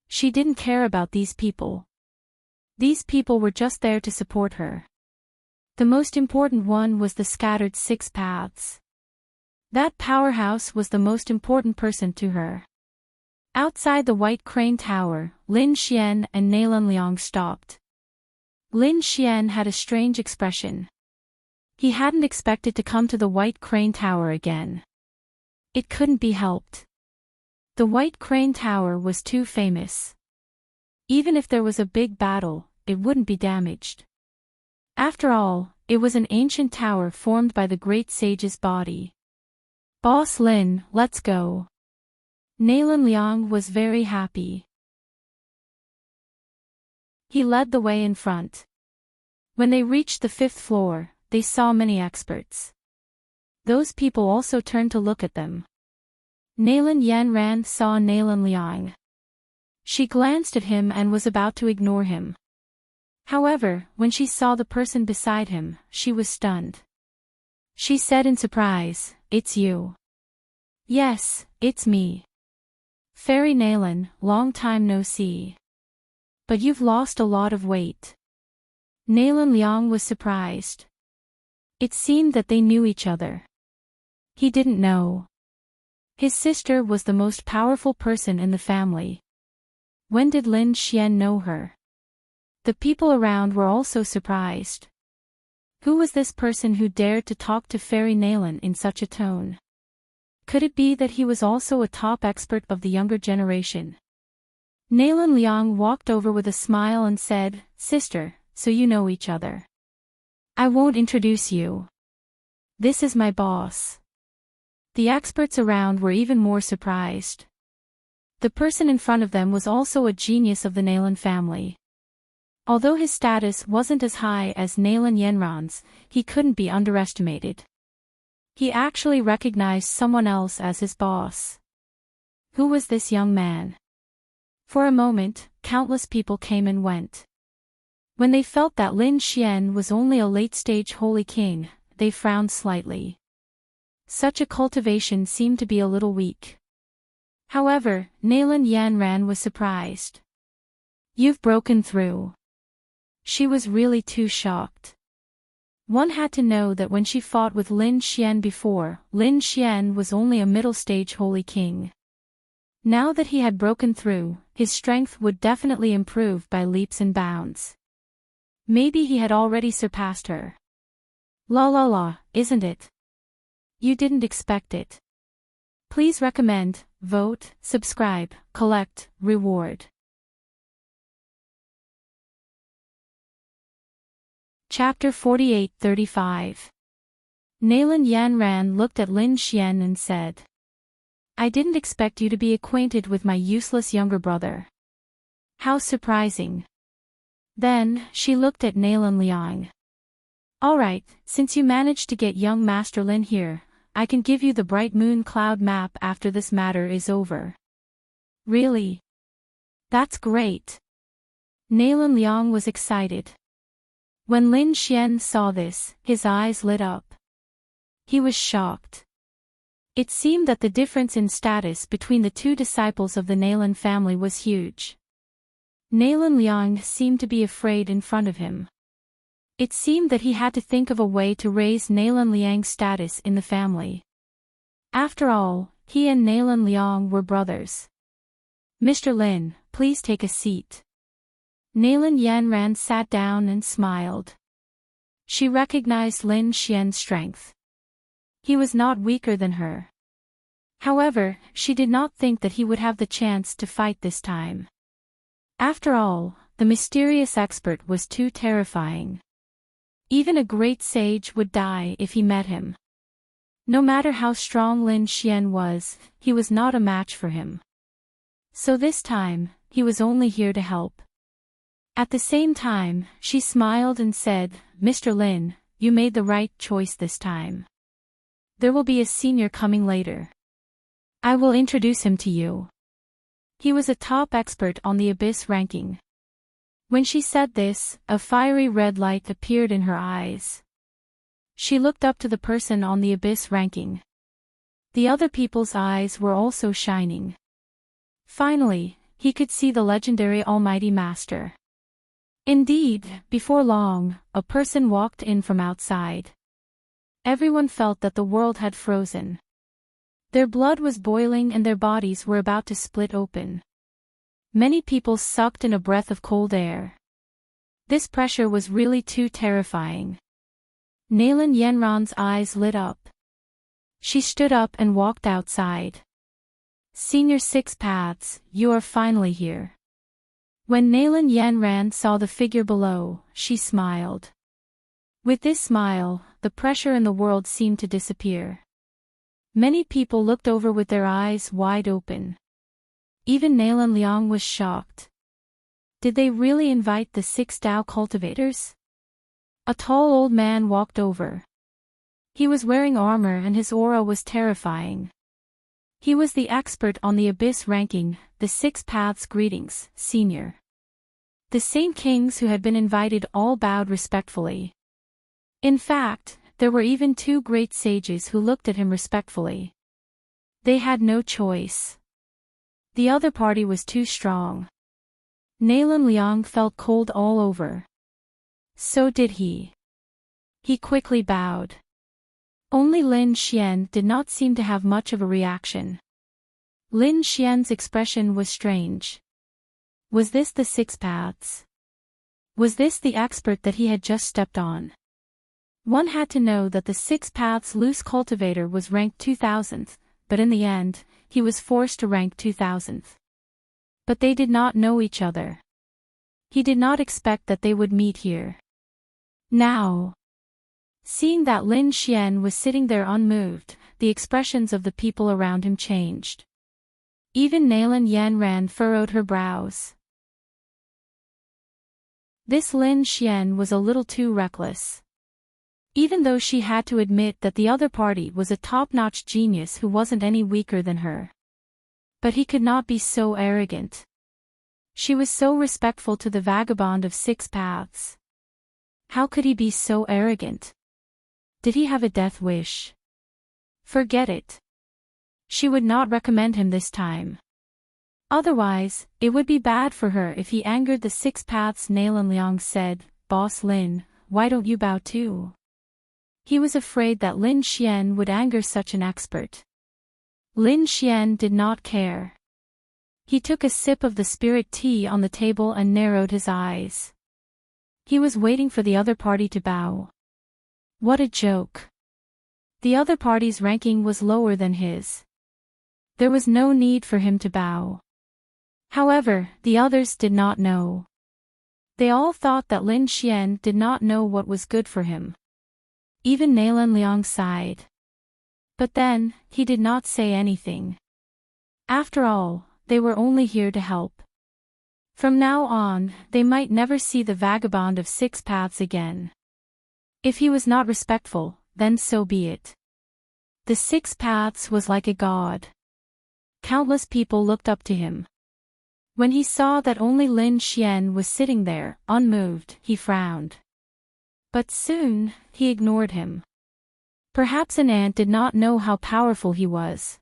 She didn't care about these people. These people were just there to support her. The most important one was the scattered 6 paths. That powerhouse was the most important person to her. Outside the White Crane Tower, Lin Xian and Nalan Liang stopped. Lin Xian had a strange expression. He hadn't expected to come to the White Crane Tower again. It couldn't be helped. The White Crane Tower was too famous. Even if there was a big battle, it wouldn't be damaged. After all, it was an ancient tower formed by the great sage's body. Boss Lin, let's go. Nalan Liang was very happy. He led the way in front. When they reached the 5th floor, they saw many experts. Those people also turned to look at them. Nalan Yanran saw Nalan Liang. She glanced at him and was about to ignore him. However, when she saw the person beside him, she was stunned. She said in surprise, "It's you." "Yes, it's me. Fairy Nalan, long time no see. But you've lost a lot of weight." Nalan Liang was surprised. It seemed that they knew each other. He didn't know. His sister was the most powerful person in the family. When did Lin Xian know her? The people around were also surprised. Who was this person who dared to talk to Fairy Nalan in such a tone? Could it be that he was also a top expert of the younger generation? Nalan Liang walked over with a smile and said, "Sister, so you know each other. I won't introduce you. This is my boss." The experts around were even more surprised. The person in front of them was also a genius of the Nalan family. Although his status wasn't as high as Nalan Yanran's, he couldn't be underestimated. He actually recognized someone else as his boss. Who was this young man? For a moment, countless people came and went. When they felt that Lin Xian was only a late-stage holy king, they frowned slightly. Such a cultivation seemed to be a little weak. However, Nalan Yanran was surprised. "You've broken through." She was really too shocked. One had to know that when she fought with Lin Xian before, Lin Xian was only a middle-stage holy king. Now that he had broken through, his strength would definitely improve by leaps and bounds. Maybe he had already surpassed her. La la la, isn't it? You didn't expect it. Please recommend, vote, subscribe, collect, reward. Chapter 48-35. Nalan Yanran looked at Lin Xian and said, "I didn't expect you to be acquainted with my useless younger brother. How surprising." Then, she looked at Nalan Liang. "Alright, since you managed to get young Master Lin here, I can give you the Bright Moon Cloud map after this matter is over." "Really? That's great." Nalan Liang was excited. When Lin Xian saw this, his eyes lit up. He was shocked. It seemed that the difference in status between the two disciples of the Nalan family was huge. Nalan Liang seemed to be afraid in front of him. It seemed that he had to think of a way to raise Nalan Liang's status in the family. After all, he and Nalan Liang were brothers. "Mr. Lin, please take a seat." Nalan Yanran sat down and smiled. She recognized Lin Xian's strength. He was not weaker than her. However, she did not think that he would have the chance to fight this time. After all, the mysterious expert was too terrifying. Even a great sage would die if he met him. No matter how strong Lin Xian was, he was not a match for him. So this time, he was only here to help. At the same time, she smiled and said, "Mr. Lin, you made the right choice this time. There will be a senior coming later. I will introduce him to you." He was a top expert on the Abyss ranking. When she said this, a fiery red light appeared in her eyes. She looked up to the person on the Abyss ranking. The other people's eyes were also shining. Finally, he could see the legendary Almighty Master. Indeed, before long, a person walked in from outside. Everyone felt that the world had frozen. Their blood was boiling and their bodies were about to split open. Many people sucked in a breath of cold air. This pressure was really too terrifying. Nalan Yenron's eyes lit up. She stood up and walked outside. Senior Six Paths, you are finally here. When Nalan Yenran saw the figure below, she smiled. With this smile, the pressure in the world seemed to disappear. Many people looked over with their eyes wide open. Even Nalan Liang was shocked. Did they really invite the 6 Dao cultivators? A tall old man walked over. He was wearing armor and his aura was terrifying. He was the expert on the abyss ranking, the 6 Paths. Greetings, Senior. The Saint Kings who had been invited all bowed respectfully. In fact, there were even 2 great sages who looked at him respectfully. They had no choice. The other party was too strong. Nalan Liang felt cold all over. So did he. He quickly bowed. Only Lin Xian did not seem to have much of a reaction. Lin Xian's expression was strange. Was this the 6 Paths? Was this the expert that he had just stepped on? One had to know that the 6 Paths loose cultivator was ranked 2000th, but in the end, he was forced to rank 2000th. But they did not know each other. He did not expect that they would meet here. Now, seeing that Lin Xian was sitting there unmoved, the expressions of the people around him changed. Even Nalan Yenran furrowed her brows. This Lin Xian was a little too reckless. Even though she had to admit that the other party was a top-notch genius who wasn't any weaker than her. But he could not be so arrogant. She was so respectful to the vagabond of 6 Paths. How could he be so arrogant? Did he have a death wish? Forget it. She would not recommend him this time. Otherwise, it would be bad for her if he angered the 6 Paths. Nalan Liang said, Boss Lin, why don't you bow too? He was afraid that Lin Xian would anger such an expert. Lin Xian did not care. He took a sip of the spirit tea on the table and narrowed his eyes. He was waiting for the other party to bow. What a joke. The other party's ranking was lower than his. There was no need for him to bow. However, the others did not know. They all thought that Lin Xian did not know what was good for him. Even Nalan Liang sighed. But then, he did not say anything. After all, they were only here to help. From now on, they might never see the vagabond of 6 Paths again. If he was not respectful, then so be it. The 6 Paths was like a god. Countless people looked up to him. When he saw that only Lin Xian was sitting there, unmoved, he frowned. But soon, he ignored him. Perhaps an ant did not know how powerful he was.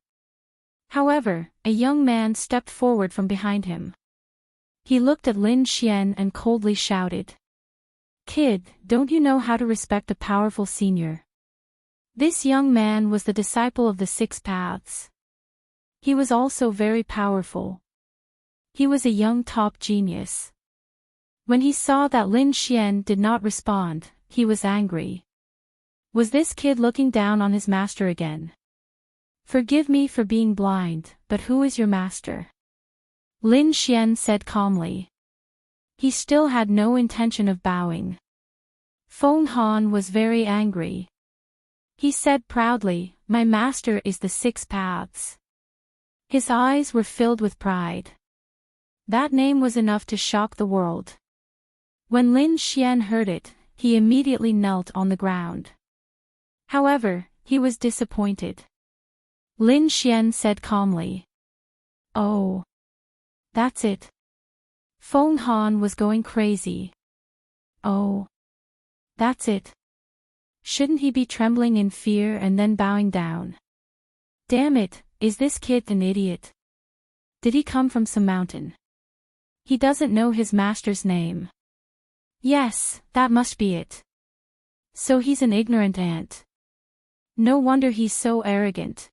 However, a young man stepped forward from behind him. He looked at Lin Xian and coldly shouted. Kid, don't you know how to respect a powerful senior? This young man was the disciple of the 6 Paths. He was also very powerful. He was a young top genius. When he saw that Lin Xian did not respond, he was angry. Was this kid looking down on his master again? Forgive me for being blind, but who is your master? Lin Xian said calmly. He still had no intention of bowing. Feng Han was very angry. He said proudly, My master is the 6 Paths. His eyes were filled with pride. That name was enough to shock the world. When Lin Xian heard it, he immediately knelt on the ground. However, he was disappointed. Lin Xian said calmly. Oh. That's it. Feng Han was going crazy. Oh. That's it. Shouldn't he be trembling in fear and then bowing down? Damn it, is this kid an idiot? Did he come from some mountain? He doesn't know his master's name. Yes, that must be it. So he's an ignorant ant. No wonder he's so arrogant.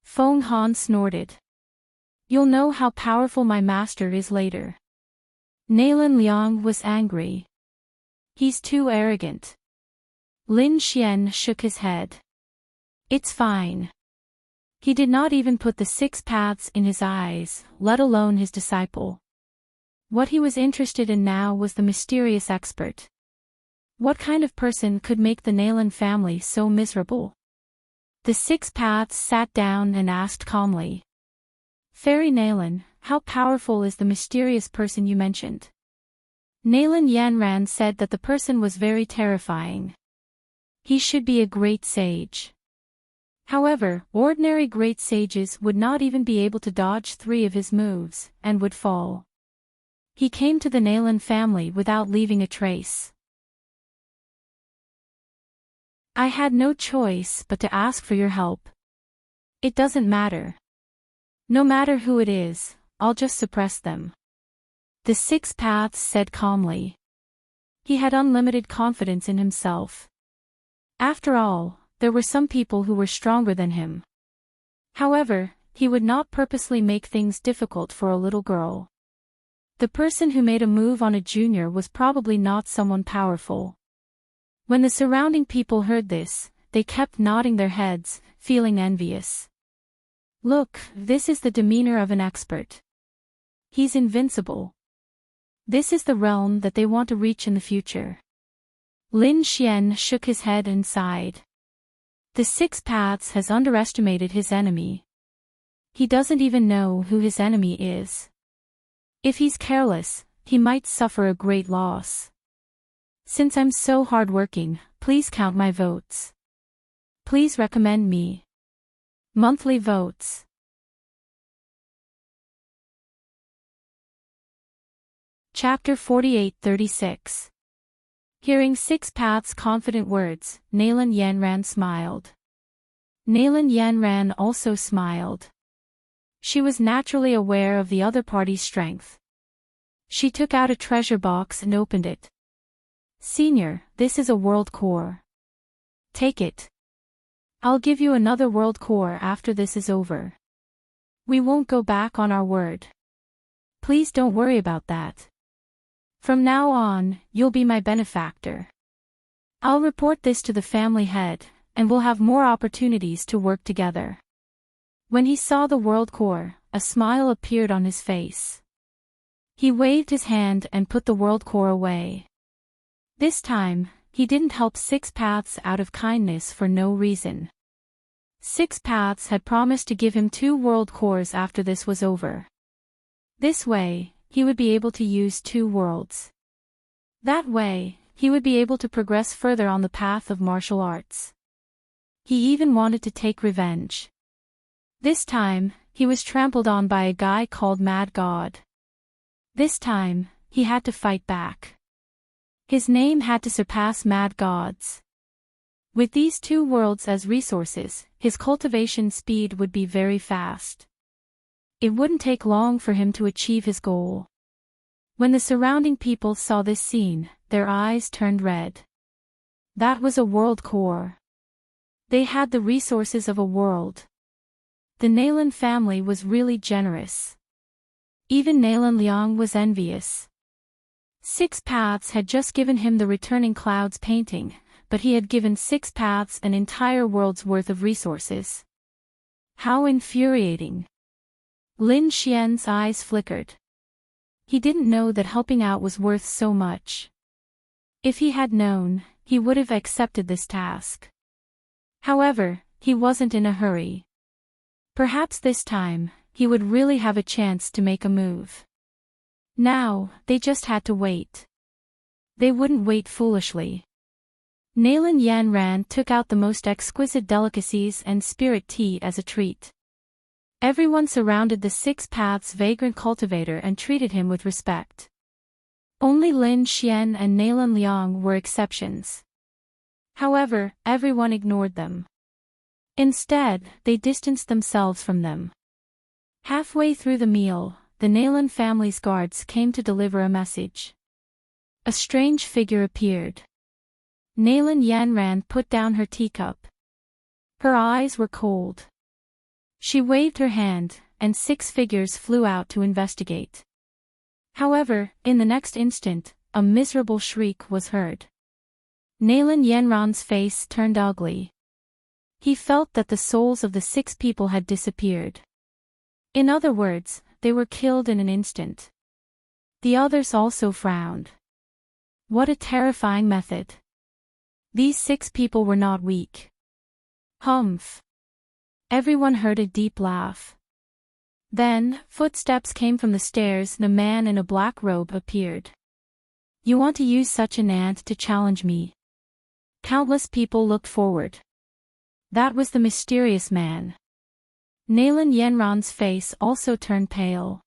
Feng Han snorted. You'll know how powerful my master is later. Nalan Liang was angry. He's too arrogant. Lin Xian shook his head. It's fine. He did not even put the 6 paths in his eyes, let alone his disciple. What he was interested in now was the mysterious expert. What kind of person could make the Nalan family so miserable? The 6 paths sat down and asked calmly. Fairy Nalan, how powerful is the mysterious person you mentioned? Nalan Yanran said that the person was very terrifying. He should be a great sage. However, ordinary great sages would not even be able to dodge 3 of his moves, and would fall. He came to the Nalan family without leaving a trace. I had no choice but to ask for your help. It doesn't matter. No matter who it is, I'll just suppress them. The 6 paths said calmly. He had unlimited confidence in himself. After all, there were some people who were stronger than him. However, he would not purposely make things difficult for a little girl. The person who made a move on a junior was probably not someone powerful. When the surrounding people heard this, they kept nodding their heads, feeling envious. Look, this is the demeanor of an expert. He's invincible. This is the realm that they want to reach in the future. Lin Xian shook his head and sighed. The 6 paths has underestimated his enemy. He doesn't even know who his enemy is. If he's careless, he might suffer a great loss. Since I'm so hardworking, please count my votes. Please recommend me. Monthly votes. Chapter 48-36. Hearing 6 paths' confident words, Nalan Yanran smiled. Nalan Yanran also smiled. She was naturally aware of the other party's strength. She took out a treasure box and opened it. Senior, this is a world core. Take it. I'll give you another world core after this is over. We won't go back on our word. Please don't worry about that. From now on, you'll be my benefactor. I'll report this to the family head, and we'll have more opportunities to work together. When he saw the world core, a smile appeared on his face. He waved his hand and put the world core away. This time, he didn't help 6 paths out of kindness for no reason. 6 paths had promised to give him 2 world cores after this was over. This way, he would be able to use 2 worlds. That way, he would be able to progress further on the path of martial arts. He even wanted to take revenge. This time, he was trampled on by a guy called Mad God. This time, he had to fight back. His name had to surpass Mad God's. With these 2 worlds as resources, his cultivation speed would be very fast. It wouldn't take long for him to achieve his goal. When the surrounding people saw this scene, their eyes turned red. That was a world core. They had the resources of a world. The Nalan family was really generous. Even Nalan Liang was envious. 6 paths had just given him the returning clouds painting, but he had given 6 paths an entire world's worth of resources. How infuriating. Lin Xian's eyes flickered. He didn't know that helping out was worth so much. If he had known, he would have accepted this task. However, he wasn't in a hurry. Perhaps this time, he would really have a chance to make a move. Now, they just had to wait. They wouldn't wait foolishly. Nalan Yanran took out the most exquisite delicacies and spirit tea as a treat. Everyone surrounded the 6 paths vagrant cultivator and treated him with respect. Only Lin Xian and Nalan Liang were exceptions. However, everyone ignored them. Instead, they distanced themselves from them. Halfway through the meal, the Nalan family's guards came to deliver a message. A strange figure appeared. Nalan Yanran put down her teacup. Her eyes were cold. She waved her hand, and 6 figures flew out to investigate. However, in the next instant, a miserable shriek was heard. Nalan Yanran's face turned ugly. He felt that the souls of the 6 people had disappeared. In other words, they were killed in an instant. The others also frowned. What a terrifying method. These 6 people were not weak. Humph. Everyone heard a deep laugh. Then, footsteps came from the stairs and a man in a black robe appeared. You want to use such an ant to challenge me? Countless people looked forward. That was the mysterious man. Nalan Yanran's face also turned pale.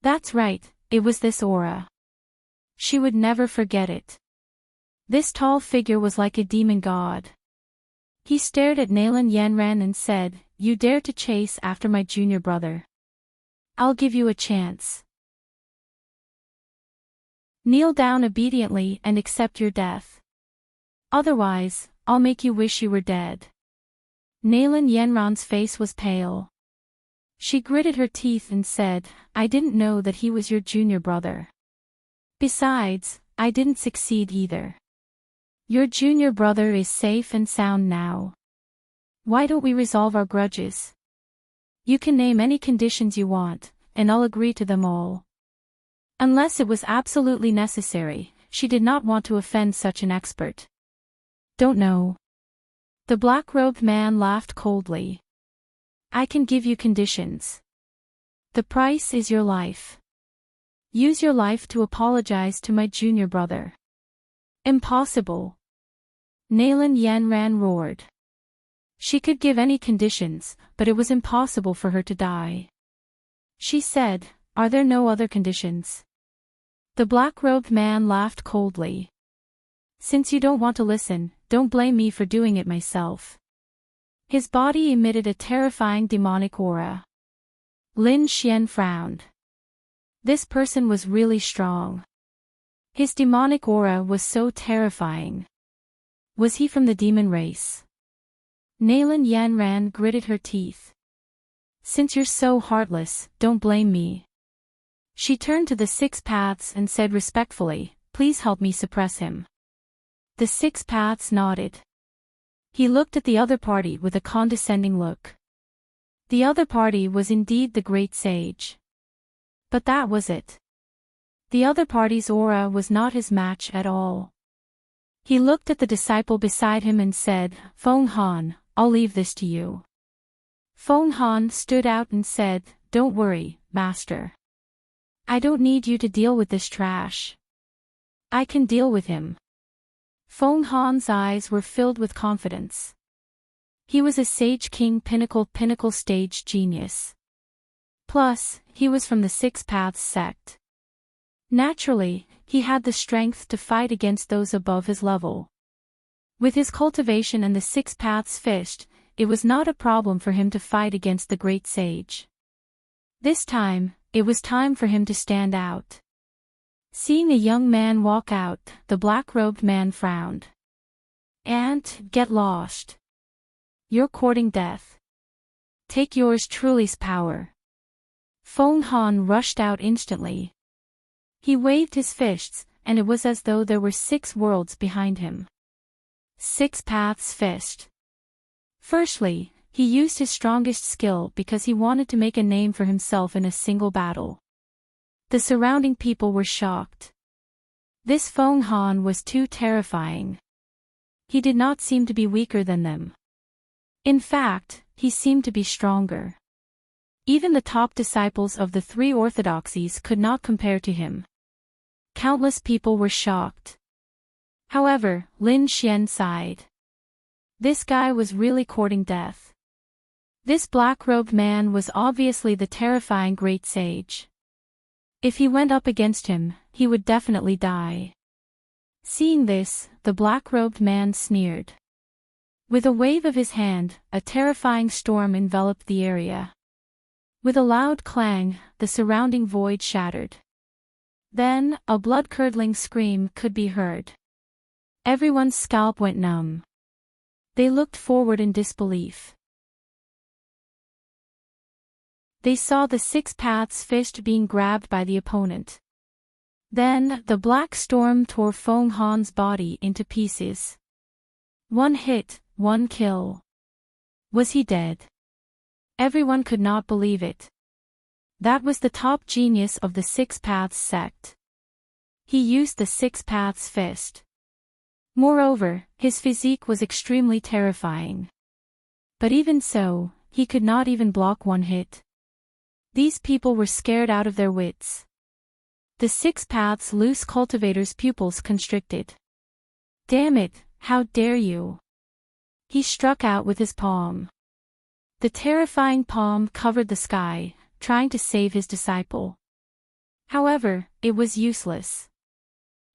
That's right, it was this aura. She would never forget it. This tall figure was like a demon god. He stared at Nalan Yanran and said, "You dare to chase after my junior brother? I'll give you a chance. Kneel down obediently and accept your death. Otherwise, I'll make you wish you were dead." Nalan Yanran's face was pale. She gritted her teeth and said, "I didn't know that he was your junior brother. Besides, I didn't succeed either. Your junior brother is safe and sound now. Why don't we resolve our grudges? You can name any conditions you want, and I'll agree to them all." Unless it was absolutely necessary, she did not want to offend such an expert. "Don't know." The black-robed man laughed coldly. "I can give you conditions. The price is your life. Use your life to apologize to my junior brother." "Impossible." Nalan Yanran roared. She could give any conditions, but it was impossible for her to die. She said, "Are there no other conditions?" The black-robed man laughed coldly. "Since you don't want to listen, don't blame me for doing it myself." His body emitted a terrifying demonic aura. Lin Xian frowned. This person was really strong. His demonic aura was so terrifying. Was he from the demon race? Nalan Yanran gritted her teeth. "Since you're so heartless, don't blame me." She turned to the 6 paths and said respectfully, "Please help me suppress him." The 6 paths nodded. He looked at the other party with a condescending look. The other party was indeed the great sage. But that was it. The other party's aura was not his match at all. He looked at the disciple beside him and said, "Feng Han, I'll leave this to you." Feng Han stood out and said, "Don't worry, master. I don't need you to deal with this trash. I can deal with him." Feng Han's eyes were filled with confidence. He was a Sage King pinnacle stage genius. Plus, he was from the 6 Paths sect. Naturally, he had the strength to fight against those above his level. With his cultivation and the 6 Paths fist, it was not a problem for him to fight against the great sage. This time, it was time for him to stand out. Seeing a young man walk out, the black-robed man frowned. "Ant, get lost. You're courting death. Take yours truly's power." Feng Han rushed out instantly. He waved his fists, and it was as though there were 6 worlds behind him. 6 Paths Fist. Firstly, he used his strongest skill because he wanted to make a name for himself in a single battle. The surrounding people were shocked. This Feng Han was too terrifying. He did not seem to be weaker than them. In fact, he seemed to be stronger. Even the top disciples of the 3 orthodoxies could not compare to him. Countless people were shocked. However, Lin Xian sighed. This guy was really courting death. This black-robed man was obviously the terrifying great sage. If he went up against him, he would definitely die. Seeing this, the black-robed man sneered. With a wave of his hand, a terrifying storm enveloped the area. With a loud clang, the surrounding void shattered. Then, a blood-curdling scream could be heard. Everyone's scalp went numb. They looked forward in disbelief. They saw the 6 paths fist being grabbed by the opponent. Then, the black storm tore Feng Han's body into pieces. One hit, one kill. Was he dead? Everyone could not believe it. That was the top genius of the 6 paths sect. He used the 6 paths fist. Moreover, his physique was extremely terrifying. But even so, he could not even block one hit. These people were scared out of their wits. The 6 paths loose cultivator's pupils constricted. Damn it, how dare you! He struck out with his palm. The terrifying palm covered the sky, trying to save his disciple. However, it was useless.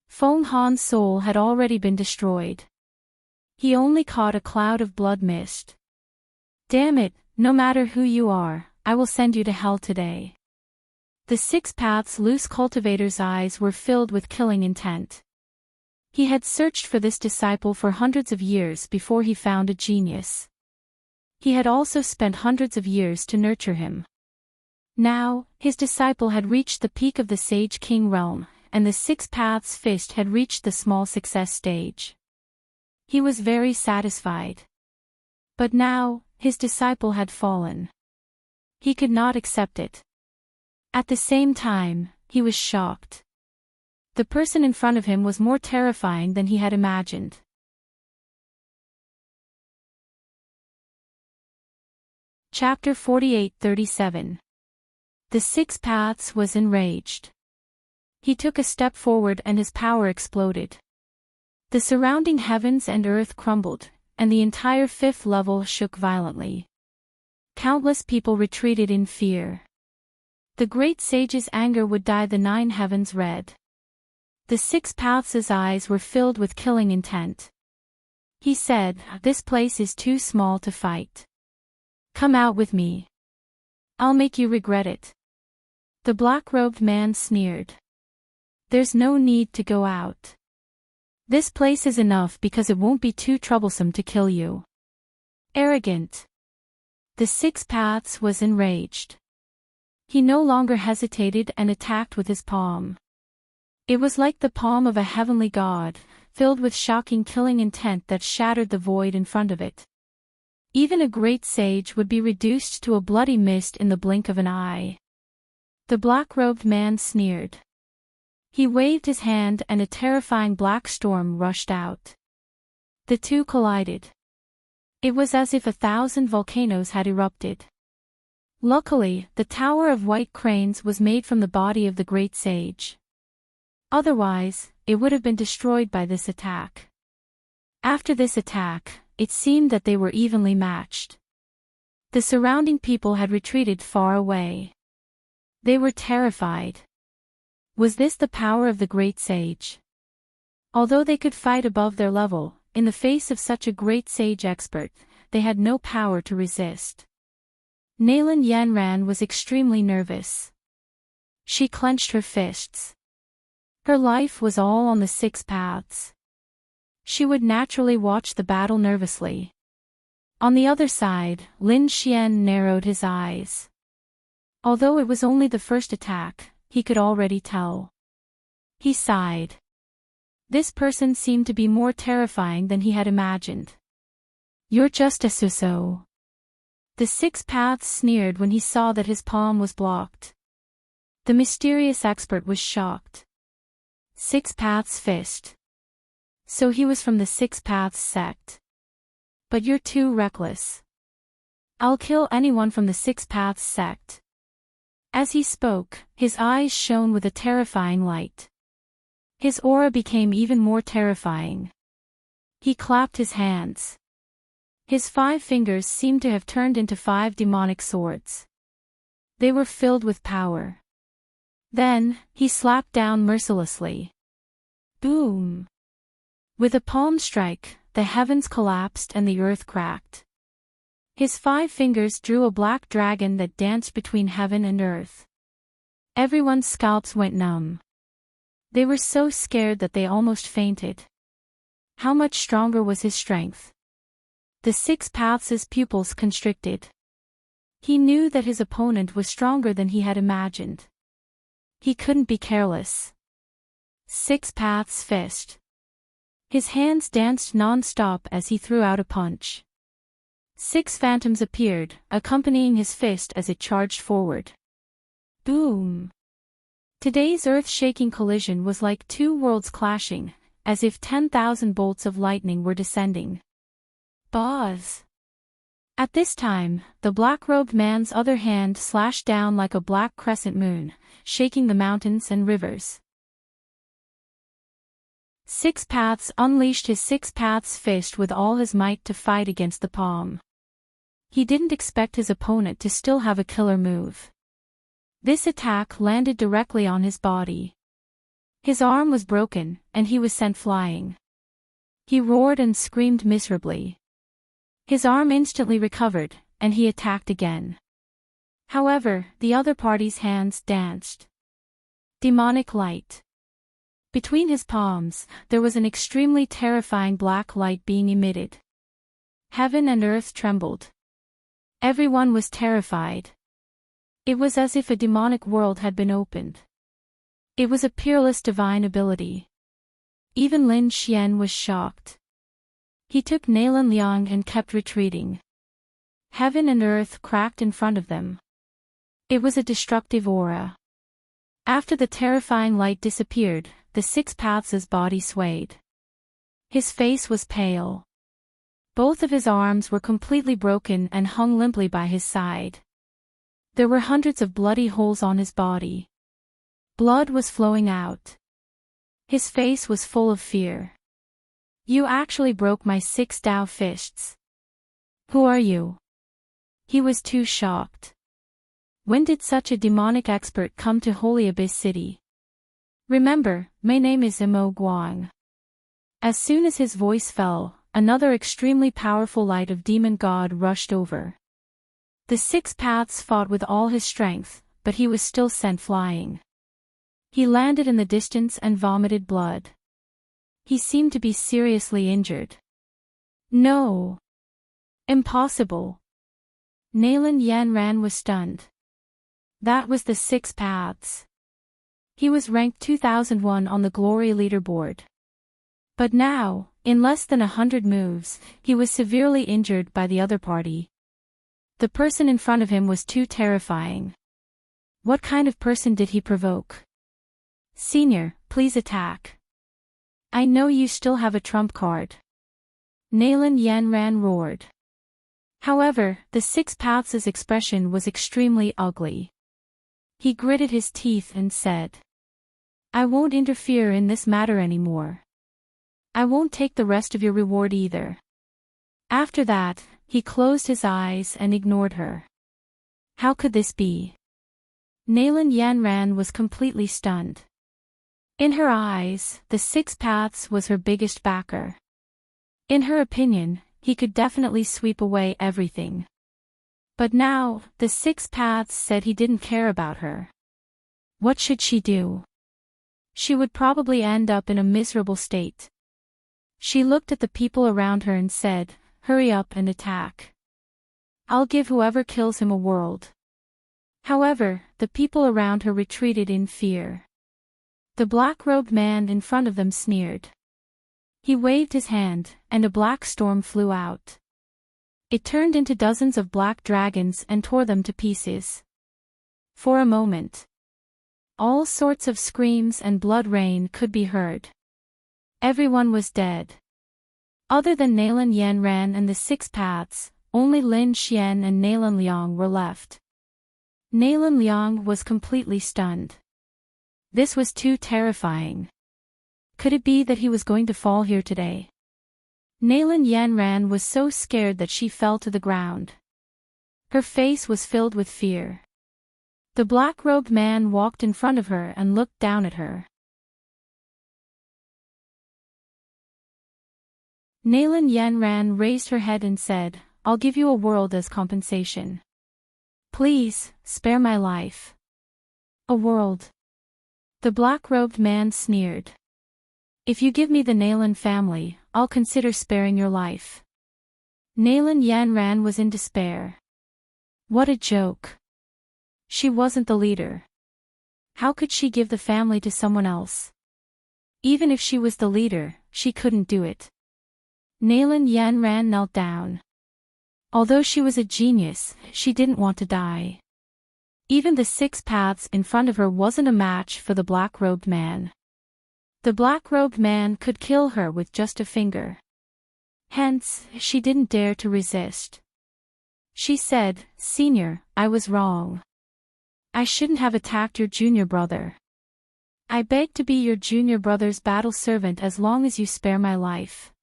Feng Han's soul had already been destroyed. He only caught a cloud of blood mist. Damn it, no matter who you are, I will send you to hell today. The 6 paths loose cultivator's eyes were filled with killing intent. He had searched for this disciple for hundreds of years before he found a genius. He had also spent hundreds of years to nurture him. Now, his disciple had reached the peak of the Sage King realm, and the 6 paths fist had reached the small success stage. He was very satisfied. But now, his disciple had fallen. He could not accept it. At the same time, he was shocked. The person in front of him was more terrifying than he had imagined. Chapter 48-37. The 6 paths was enraged. He took a step forward and his power exploded. The surrounding heavens and earth crumbled, and the entire 5th level shook violently. Countless people retreated in fear. The great sage's anger would dye the 9 heavens red. The 6 paths' eyes were filled with killing intent. He said, "This place is too small to fight. Come out with me. I'll make you regret it." The black-robed man sneered. "There's no need to go out. This place is enough because it won't be too troublesome to kill you." Arrogant. The 6 paths was enraged. He no longer hesitated and attacked with his palm. It was like the palm of a heavenly god, filled with shocking killing intent that shattered the void in front of it. Even a great sage would be reduced to a bloody mist in the blink of an eye. The black-robed man sneered. He waved his hand and a terrifying black storm rushed out. The two collided. It was as if 1,000 volcanoes had erupted. Luckily, the Tower of White Cranes was made from the body of the great sage. Otherwise, it would have been destroyed by this attack. After this attack, it seemed that they were evenly matched. The surrounding people had retreated far away. They were terrified. Was this the power of the great sage? Although they could fight above their level, in the face of such a great sage expert, they had no power to resist. Nalan Yanran was extremely nervous. She clenched her fists. Her life was all on the 6 paths. She would naturally watch the battle nervously. On the other side, Lin Xian narrowed his eyes. Although it was only the first attack, he could already tell. He sighed. This person seemed to be more terrifying than he had imagined. "You're just a so-so." The 6 paths sneered when he saw that his palm was blocked. The mysterious expert was shocked. 6 paths fist. So he was from the 6 paths sect. But you're too reckless. I'll kill anyone from the 6 paths sect. As he spoke, his eyes shone with a terrifying light. His aura became even more terrifying. He clapped his hands. His 5 fingers seemed to have turned into 5 demonic swords. They were filled with power. Then, he slapped down mercilessly. Boom! With a palm strike, the heavens collapsed and the earth cracked. His 5 fingers drew a black dragon that danced between heaven and earth. Everyone's scalps went numb. They were so scared that they almost fainted. How much stronger was his strength? The Six Paths' pupils constricted. He knew that his opponent was stronger than he had imagined. He couldn't be careless. Six Paths fist. His hands danced non-stop as he threw out a punch. Six phantoms appeared, accompanying his fist as it charged forward. Boom! Today's earth-shaking collision was like two worlds clashing, as if 10,000 bolts of lightning were descending. Buzz! At this time, the black-robed man's other hand slashed down like a black crescent moon, shaking the mountains and rivers. Six Paths unleashed his Six Paths fist with all his might to fight against the palm. He didn't expect his opponent to still have a killer move. This attack landed directly on his body. His arm was broken, and he was sent flying. He roared and screamed miserably. His arm instantly recovered, and he attacked again. However, the other party's hands danced. Demonic light. Between his palms, there was an extremely terrifying black light being emitted. Heaven and earth trembled. Everyone was terrified. It was as if a demonic world had been opened. It was a peerless divine ability. Even Lin Xian was shocked. He took Nalan Liang and kept retreating. Heaven and earth cracked in front of them. It was a destructive aura. After the terrifying light disappeared, the Six Paths' body swayed. His face was pale. Both of his arms were completely broken and hung limply by his side. There were hundreds of bloody holes on his body. Blood was flowing out. His face was full of fear. You actually broke my 6 Dao fists. Who are you? He was too shocked. When did such a demonic expert come to Holy Abyss City? Remember, my name is Imo Guang. As soon as his voice fell, another extremely powerful light of demon god rushed over. The Six Paths fought with all his strength, but he was still sent flying. He landed in the distance and vomited blood. He seemed to be seriously injured. No. Impossible. Nalan Yanran was stunned. That was the Six Paths. He was ranked 2001 on the Glory leaderboard. But now, in less than 100 moves, he was severely injured by the other party. The person in front of him was too terrifying. What kind of person did he provoke? Senior, please attack. I know you still have a trump card. Nalan Yanran roared. However, the Six Paths' expression was extremely ugly. He gritted his teeth and said, I won't interfere in this matter anymore. I won't take the rest of your reward either. After that, he closed his eyes and ignored her. How could this be? Nalan Yanran was completely stunned. In her eyes, the Six Paths was her biggest backer. In her opinion, he could definitely sweep away everything. But now, the Six Paths said he didn't care about her. What should she do? She would probably end up in a miserable state. She looked at the people around her and said, hurry up and attack. I'll give whoever kills him a world. However, the people around her retreated in fear. The black-robed man in front of them sneered. He waved his hand, and a black storm flew out. It turned into dozens of black dragons and tore them to pieces. For a moment, all sorts of screams and blood rain could be heard. Everyone was dead. Other than Nalan Yanran and the Six Paths, only Lin Xian and Nalan Liang were left. Nalan Liang was completely stunned. This was too terrifying. Could it be that he was going to fall here today? Nalan Yanran was so scared that she fell to the ground. Her face was filled with fear. The black-robed man walked in front of her and looked down at her. Nalan Yanran raised her head and said, I'll give you a world as compensation. Please, spare my life. A world. The black-robed man sneered. If you give me the Nalan family, I'll consider sparing your life. Nalan Yanran was in despair. What a joke. She wasn't the leader. How could she give the family to someone else? Even if she was the leader, she couldn't do it. Nalan Yanran knelt down. Although she was a genius, she didn't want to die. Even the 6 paths in front of her wasn't a match for the black-robed man. The black-robed man could kill her with just a finger. Hence, she didn't dare to resist. She said, "Senior, I was wrong. I shouldn't have attacked your junior brother. I beg to be your junior brother's battle servant as long as you spare my life.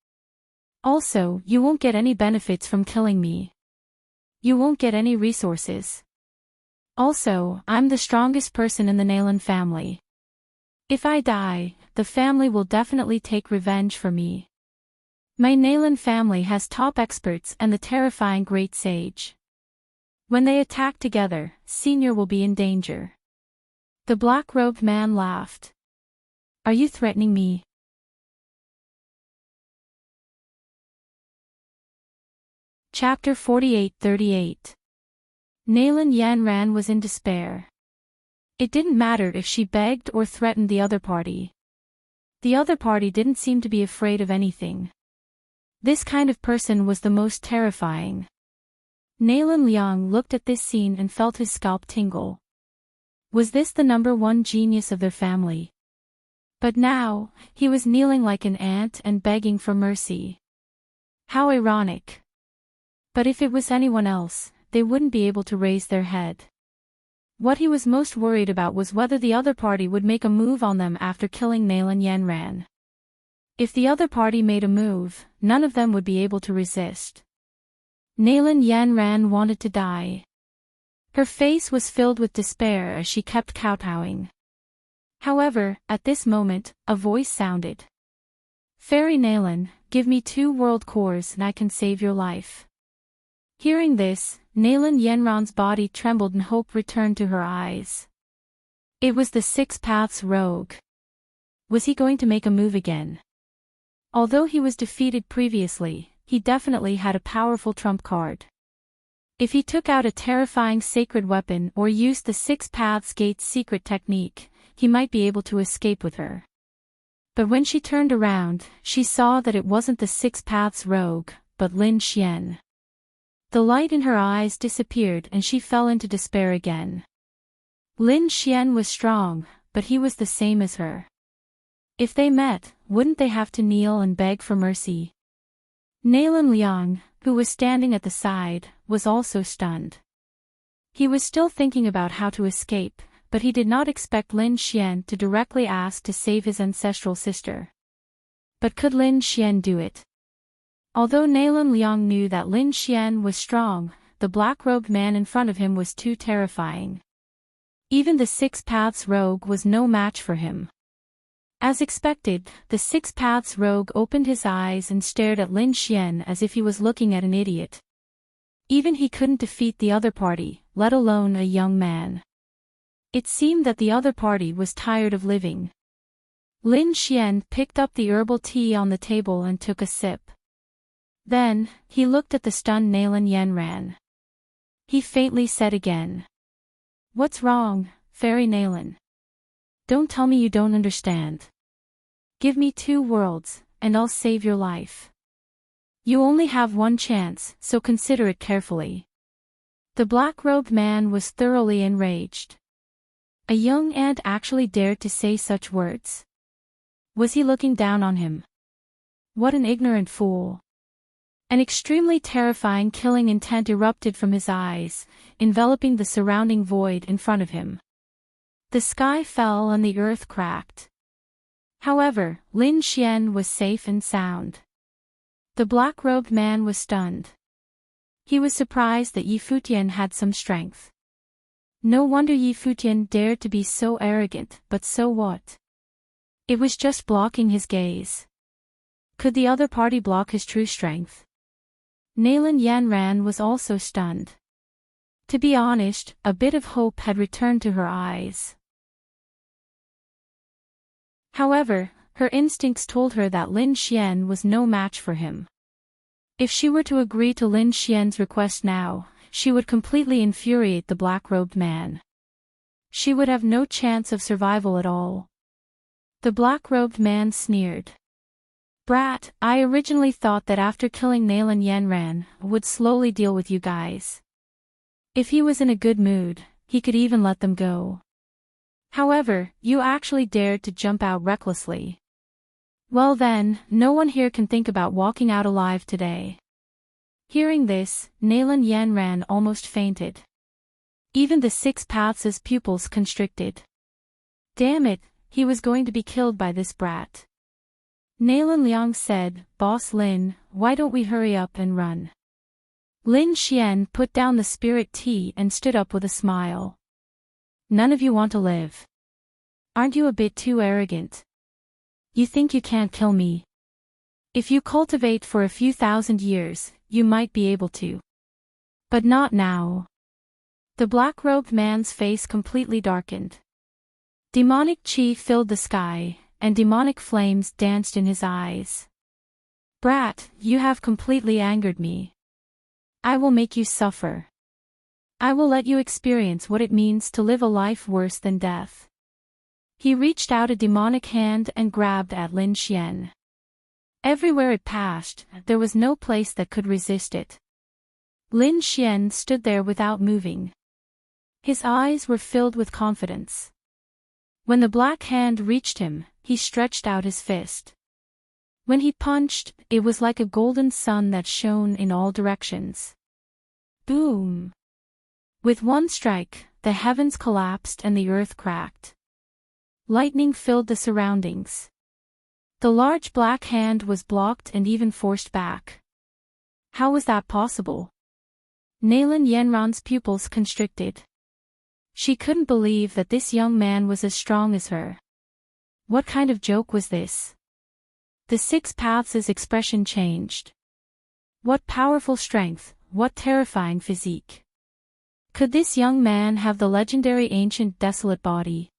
Also, you won't get any benefits from killing me. You won't get any resources. Also, I'm the strongest person in the Nalan family. If I die, the family will definitely take revenge for me. My Nalan family has top experts and the terrifying Great Sage. When they attack together, Senior will be in danger." The black-robed man laughed. "Are you threatening me?" Chapter 48-38. Nalan Yanran was in despair. It didn't matter if she begged or threatened the other party. The other party didn't seem to be afraid of anything. This kind of person was the most terrifying. Nalan Liang looked at this scene and felt his scalp tingle. Was this the #1 genius of their family? But now, he was kneeling like an ant and begging for mercy. How ironic. But if it was anyone else, they wouldn't be able to raise their head. What he was most worried about was whether the other party would make a move on them after killing Nalan Yanran. If the other party made a move, none of them would be able to resist. Nalan Yanran wanted to die. Her face was filled with despair as she kept kowtowing. However, at this moment, a voice sounded. "Fairy Nalan, give me 2 world cores and I can save your life." Hearing this, Nalan Yanran's body trembled and hope returned to her eyes. It was the 6 paths rogue. Was he going to make a move again? Although he was defeated previously, he definitely had a powerful trump card. If he took out a terrifying sacred weapon or used the 6 paths gate's secret technique, he might be able to escape with her. But when she turned around, she saw that it wasn't the 6 paths rogue, but Lin Xian. The light in her eyes disappeared and she fell into despair again. Lin Xian was strong, but he was the same as her. If they met, wouldn't they have to kneel and beg for mercy? Nalan Liang, who was standing at the side, was also stunned. He was still thinking about how to escape, but he did not expect Lin Xian to directly ask to save his ancestral sister. But could Lin Xian do it? Although Nalan Liang knew that Lin Xian was strong, the black-robed man in front of him was too terrifying. Even the 6 paths rogue was no match for him. As expected, the 6 paths rogue opened his eyes and stared at Lin Xian as if he was looking at an idiot. Even he couldn't defeat the other party, let alone a young man. It seemed that the other party was tired of living. Lin Xian picked up the herbal tea on the table and took a sip. Then, he looked at the stunned Nalan Yanran. He faintly said again. "What's wrong, Fairy Nalan? Don't tell me you don't understand. Give me 2 worlds, and I'll save your life. You only have 1 chance, so consider it carefully." The black-robed man was thoroughly enraged. A young ant actually dared to say such words. Was he looking down on him? What an ignorant fool. An extremely terrifying killing intent erupted from his eyes, enveloping the surrounding void in front of him. The sky fell and the earth cracked. However, Lin Xian was safe and sound. The black-robed man was stunned. He was surprised that Yi Futian had some strength. No wonder Yi Futian dared to be so arrogant, but so what? It was just blocking his gaze. Could the other party block his true strength? Nalan Yanran was also stunned. To be honest, a bit of hope had returned to her eyes. However, her instincts told her that Lin Xian was no match for him. If she were to agree to Lin Xian's request now, she would completely infuriate the black-robed man. She would have no chance of survival at all. The black-robed man sneered. "Brat, I originally thought that after killing Nalan Yanran, would slowly deal with you guys. If he was in a good mood, he could even let them go. However, you actually dared to jump out recklessly. Well then, no one here can think about walking out alive today." Hearing this, Nalan Yanran almost fainted. Even the Six Paths' pupils constricted. Damn it, he was going to be killed by this brat. Nalan Liang said, "Boss Lin, why don't we hurry up and run?" Lin Xian put down the spirit tea and stood up with a smile. "None of you want to live. Aren't you a bit too arrogant? You think you can't kill me? If you cultivate for a few thousand years, you might be able to. But not now." The black-robed man's face completely darkened. Demonic chi filled the sky, and demonic flames danced in his eyes. "Brat, you have completely angered me. I will make you suffer. I will let you experience what it means to live a life worse than death." He reached out a demonic hand and grabbed at Lin Xian. Everywhere it passed, there was no place that could resist it. Lin Xian stood there without moving. His eyes were filled with confidence. When the black hand reached him, he stretched out his fist. When he punched, it was like a golden sun that shone in all directions. Boom! With one strike, the heavens collapsed and the earth cracked. Lightning filled the surroundings. The large black hand was blocked and even forced back. How was that possible? Nalan Yanran's pupils constricted. She couldn't believe that this young man was as strong as her. What kind of joke was this? The Six Paths' expression changed. What powerful strength, what terrifying physique. Could this young man have the legendary ancient desolate body?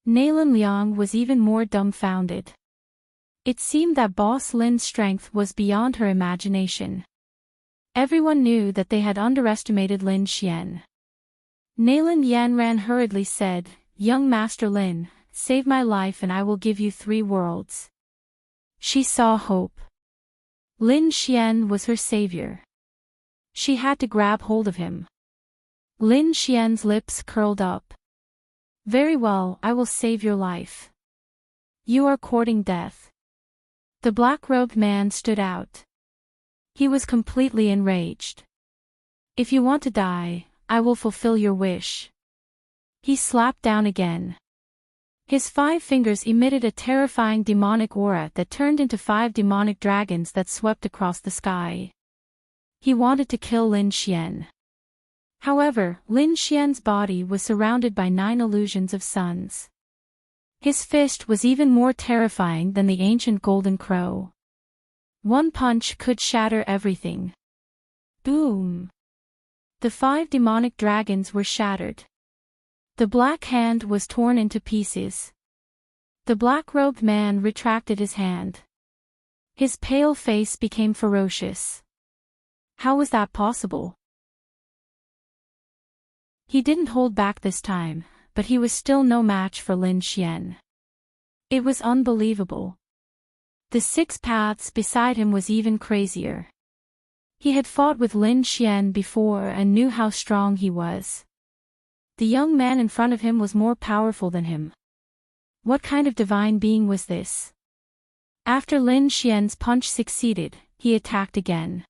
Nalan Liang was even more dumbfounded. It seemed that Boss Lin's strength was beyond her imagination. Everyone knew that they had underestimated Lin Xian. Nalan Yanran hurriedly said, "Young Master Lin, save my life and I will give you 3 worlds." She saw hope. Lin Xian was her savior. She had to grab hold of him. Lin Xian's lips curled up. "Very well, I will save your life. You are courting death." The black-robed man stood out. He was completely enraged. "If you want to die, I will fulfill your wish." He slapped down again. His 5 fingers emitted a terrifying demonic aura that turned into 5 demonic dragons that swept across the sky. He wanted to kill Lin Xian. However, Lin Xian's body was surrounded by 9 illusions of suns. His fist was even more terrifying than the ancient golden crow. One punch could shatter everything. Boom! The 5 demonic dragons were shattered. The black hand was torn into pieces. The black-robed man retracted his hand. His pale face became ferocious. How was that possible? He didn't hold back this time, but he was still no match for Lin Xian. It was unbelievable. The 6 Paths beside him was even crazier. He had fought with Lin Xian before and knew how strong he was. The young man in front of him was more powerful than him. What kind of divine being was this? After Lin Xian's punch succeeded, he attacked again.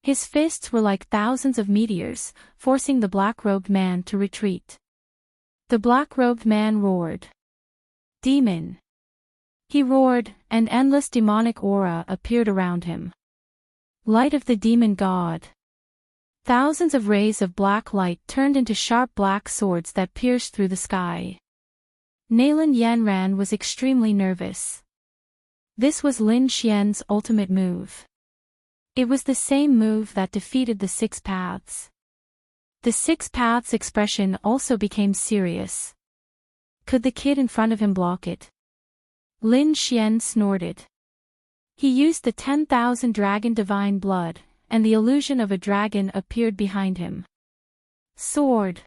His fists were like thousands of meteors, forcing the black-robed man to retreat. The black-robed man roared. "Demon!" He roared, and endless demonic aura appeared around him. Light of the demon god. Thousands of rays of black light turned into sharp black swords that pierced through the sky. Nalan Yanran was extremely nervous. This was Lin Xian's ultimate move. It was the same move that defeated the 6 Paths. The 6 Paths expression also became serious. Could the kid in front of him block it? Lin Xian snorted. He used the 10,000 dragon divine blood, and the illusion of a dragon appeared behind him. Sword.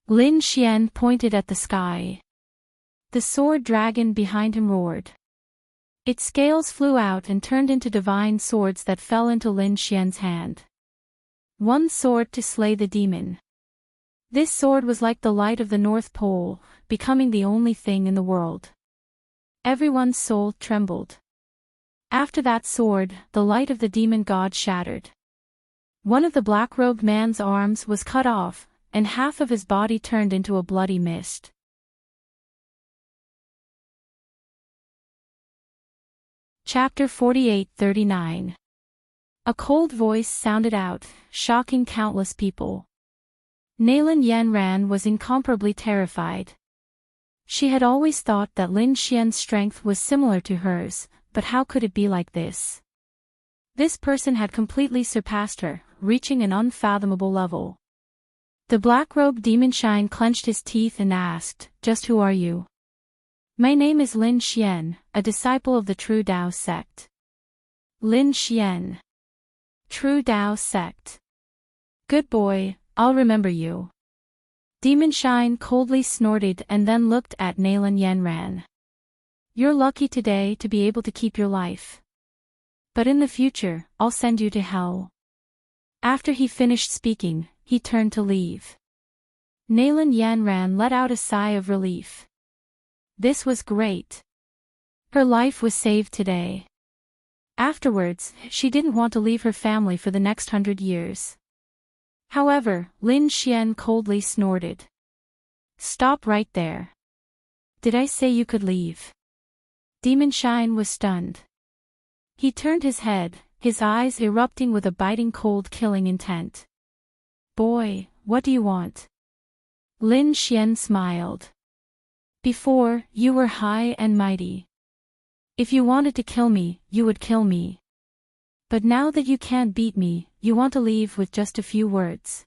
Lin Xian pointed at the sky. The sword dragon behind him roared. Its scales flew out and turned into divine swords that fell into Lin Xian's hand. One sword to slay the demon. This sword was like the light of the North Pole, becoming the only thing in the world. Everyone's soul trembled. After that sword, the light of the demon god shattered. One of the black-robed man's arms was cut off, and half of his body turned into a bloody mist. Chapter 48-39. A cold voice sounded out, shocking countless people. Nalan Yanran was incomparably terrified. She had always thought that Lin Xian's strength was similar to hers, but how could it be like this? This person had completely surpassed her, reaching an unfathomable level. The black-robed demon Shine clenched his teeth and asked, "Just who are you?" "My name is Lin Xian, a disciple of the True Tao sect." Lin Xian. True Tao sect. Good boy, I'll remember you. Demon Shine coldly snorted and then looked at Nalan Yanran. You're lucky today to be able to keep your life. But in the future, I'll send you to hell. After he finished speaking, he turned to leave. Nalan Yanran let out a sigh of relief. This was great. Her life was saved today. Afterwards, she didn't want to leave her family for the next 100 years. However, Lin Xian coldly snorted. Stop right there. Did I say you could leave? Demon Shine was stunned. He turned his head, his eyes erupting with a biting cold killing intent. Boy, what do you want? Lin Xian smiled. Before, you were high and mighty. If you wanted to kill me, you would kill me. But now that you can't beat me, you want to leave with just a few words.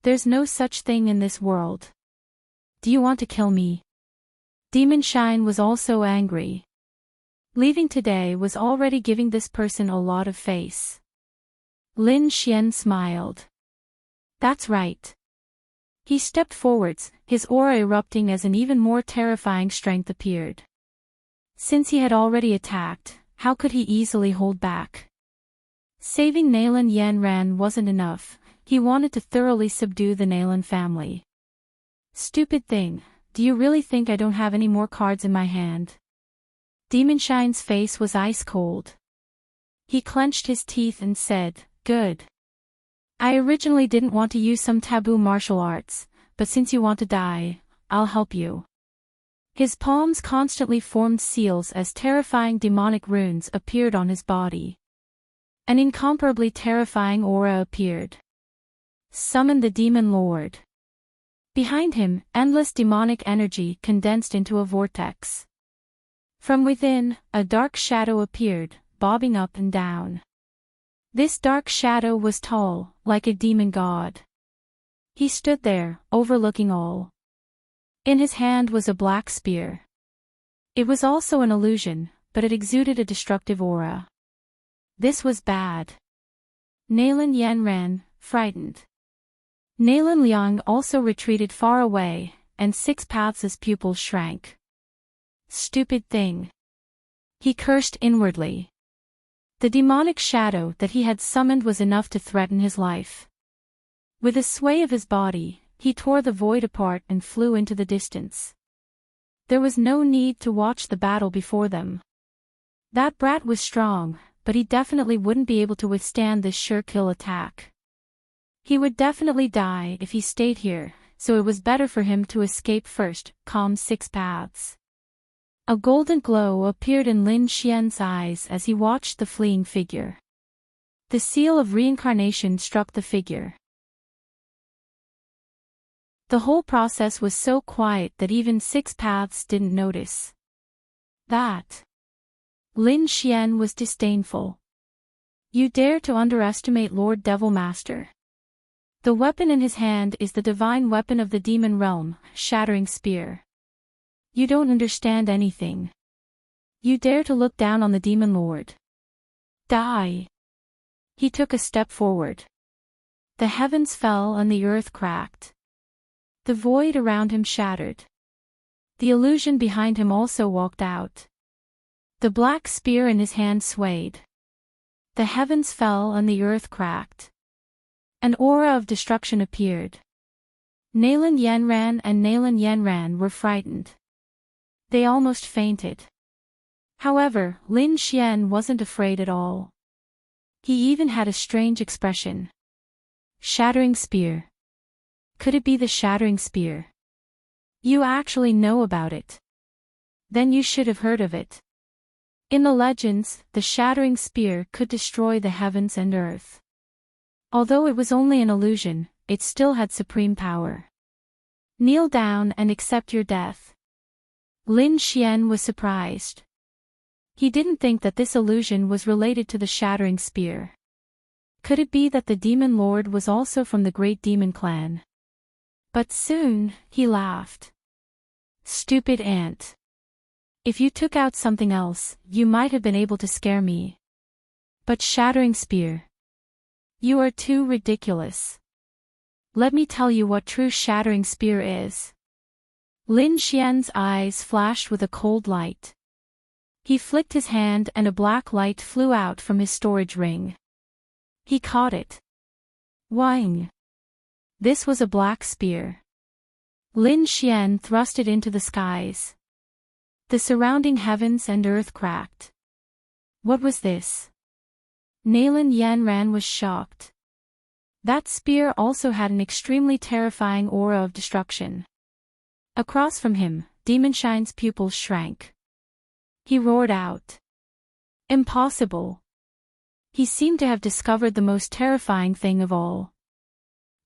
There's no such thing in this world. Do you want to kill me? Demon Shine was also angry. Leaving today was already giving this person a lot of face. Lin Xian smiled. That's right. He stepped forwards, his aura erupting as an even more terrifying strength appeared. Since he had already attacked, how could he easily hold back? Saving Nalan Yanran wasn't enough, he wanted to thoroughly subdue the Nalan family. Stupid thing, do you really think I don't have any more cards in my hand? Demon Shine's face was ice cold. He clenched his teeth and said, Good. I originally didn't want to use some taboo martial arts, but since you want to die, I'll help you. His palms constantly formed seals as terrifying demonic runes appeared on his body. An incomparably terrifying aura appeared. Summon the Demon Lord. Behind him, endless demonic energy condensed into a vortex. From within, a dark shadow appeared, bobbing up and down. This dark shadow was tall, like a demon god. He stood there, overlooking all. In his hand was a black spear. It was also an illusion, but it exuded a destructive aura. This was bad. Nalan Yanran, frightened. Nalan Liang also retreated far away, and Six Paths' pupils shrank. Stupid thing. He cursed inwardly. The demonic shadow that he had summoned was enough to threaten his life. With a sway of his body, he tore the void apart and flew into the distance. There was no need to watch the battle before them. That brat was strong, but he definitely wouldn't be able to withstand this sure-kill attack. He would definitely die if he stayed here, so it was better for him to escape first, calmed Six Paths. A golden glow appeared in Lin Xian's eyes as he watched the fleeing figure. The seal of reincarnation struck the figure. The whole process was so quiet that even Six Paths didn't notice. That. Lin Xian was disdainful. You dare to underestimate Lord Devil Master. The weapon in his hand is the divine weapon of the demon realm, Shattering Spear. You don't understand anything. You dare to look down on the demon lord? Die. He took a step forward. The heavens fell and the earth cracked. The void around him shattered. The illusion behind him also walked out. The black spear in his hand swayed. The heavens fell and the earth cracked. An aura of destruction appeared. Nalan Yanran and Nalan Yanran were frightened. They almost fainted. However, Lin Xian wasn't afraid at all. He even had a strange expression. Shattering spear. Could it be the shattering spear? You actually know about it. Then you should have heard of it. In the legends, the shattering spear could destroy the heavens and earth. Although it was only an illusion, it still had supreme power. Kneel down and accept your death. Lin Xian was surprised. He didn't think that this illusion was related to the shattering spear. Could it be that the demon lord was also from the great demon clan? But soon, he laughed. Stupid ant. If you took out something else, you might have been able to scare me. But shattering spear. You are too ridiculous. Let me tell you what true shattering spear is. Lin Xian's eyes flashed with a cold light. He flicked his hand and a black light flew out from his storage ring. He caught it. Wang. This was a black spear. Lin Xian thrust it into the skies. The surrounding heavens and earth cracked. What was this? Nalan Yanran was shocked. That spear also had an extremely terrifying aura of destruction. Across from him, Demon Shine's pupils shrank. He roared out. Impossible. He seemed to have discovered the most terrifying thing of all.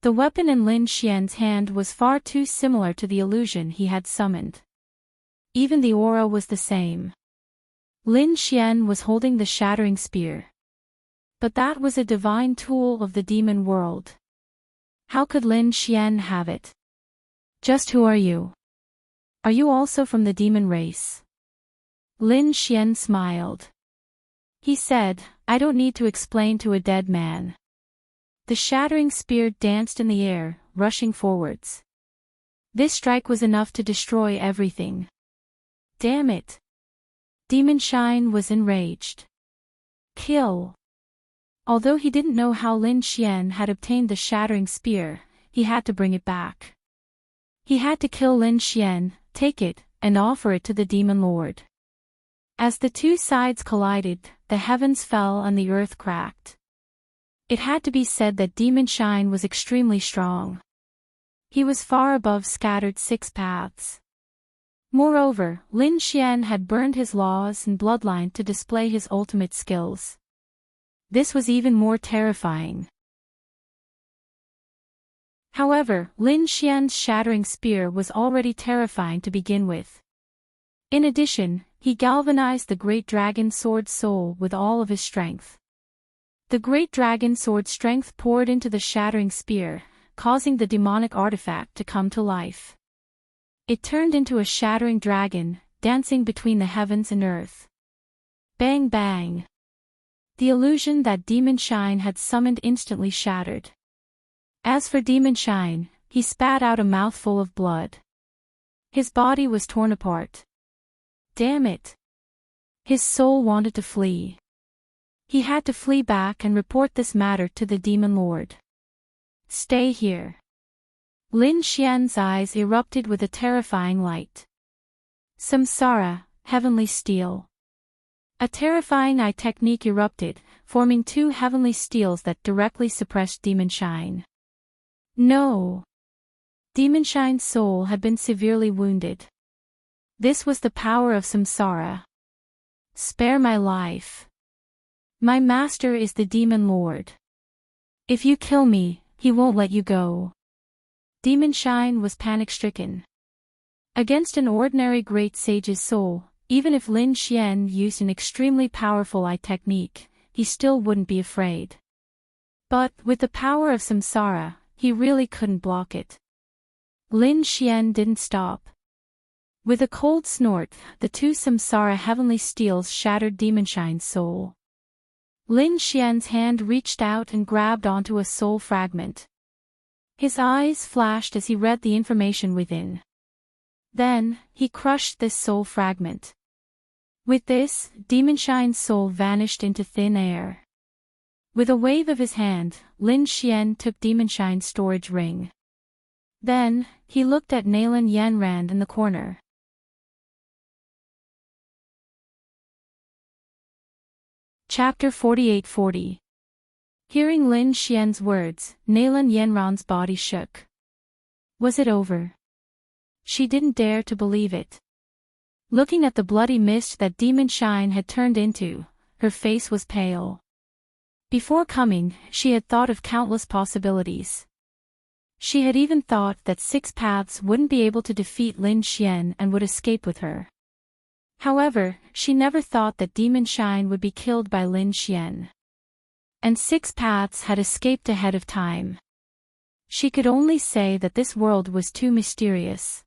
The weapon in Lin Xian's hand was far too similar to the illusion he had summoned. Even the aura was the same. Lin Xian was holding the shattering spear. But that was a divine tool of the demon world. How could Lin Xian have it? Just who are you? Are you also from the demon race? Lin Xian smiled. He said, I don't need to explain to a dead man. The shattering spear danced in the air, rushing forwards. This strike was enough to destroy everything. Damn it! Demon Shine was enraged. Kill! Although he didn't know how Lin Xian had obtained the shattering spear, he had to bring it back. He had to kill Lin Xian, take it, and offer it to the demon lord. As the two sides collided, the heavens fell and the earth cracked. It had to be said that Demon Shine was extremely strong. He was far above scattered six paths. Moreover, Lin Xian had burned his laws and bloodline to display his ultimate skills. This was even more terrifying. However, Lin Xian's shattering spear was already terrifying to begin with. In addition, he galvanized the Great Dragon Sword soul with all of his strength. The Great Dragon Sword strength poured into the shattering spear, causing the demonic artifact to come to life. It turned into a shattering dragon, dancing between the heavens and earth. Bang bang! The illusion that Demon Shine had summoned instantly shattered. As for Demon Shine, he spat out a mouthful of blood. His body was torn apart. Damn it! His soul wanted to flee. He had to flee back and report this matter to the Demon Lord. Stay here. Lin Xian's eyes erupted with a terrifying light. Samsara, heavenly steel. A terrifying eye technique erupted, forming two heavenly steels that directly suppressed Demon Shine. No! Demon Shine's soul had been severely wounded. This was the power of Samsara. Spare my life. My master is the Demon Lord. If you kill me, he won't let you go. Demon Shine was panic-stricken. Against an ordinary great sage's soul, even if Lin Xian used an extremely powerful eye technique, he still wouldn't be afraid. But, with the power of Samsara, he really couldn't block it. Lin Xian didn't stop. With a cold snort, the two samsara heavenly steels shattered Demonshine's soul. Lin Xian's hand reached out and grabbed onto a soul fragment. His eyes flashed as he read the information within. Then, he crushed this soul fragment. With this, Demonshine's soul vanished into thin air. With a wave of his hand, Lin Xian took Demonshine's storage ring. Then, he looked at Nalan Yanran in the corner. Chapter 48-40. Hearing Lin Xian's words, Nalan Yanran's body shook. Was it over? She didn't dare to believe it. Looking at the bloody mist that Demonshine had turned into, her face was pale. Before coming, she had thought of countless possibilities. She had even thought that Six Paths wouldn't be able to defeat Lin Xian and would escape with her. However, she never thought that Demonshine would be killed by Lin Xian. And Six Paths had escaped ahead of time. She could only say that this world was too mysterious.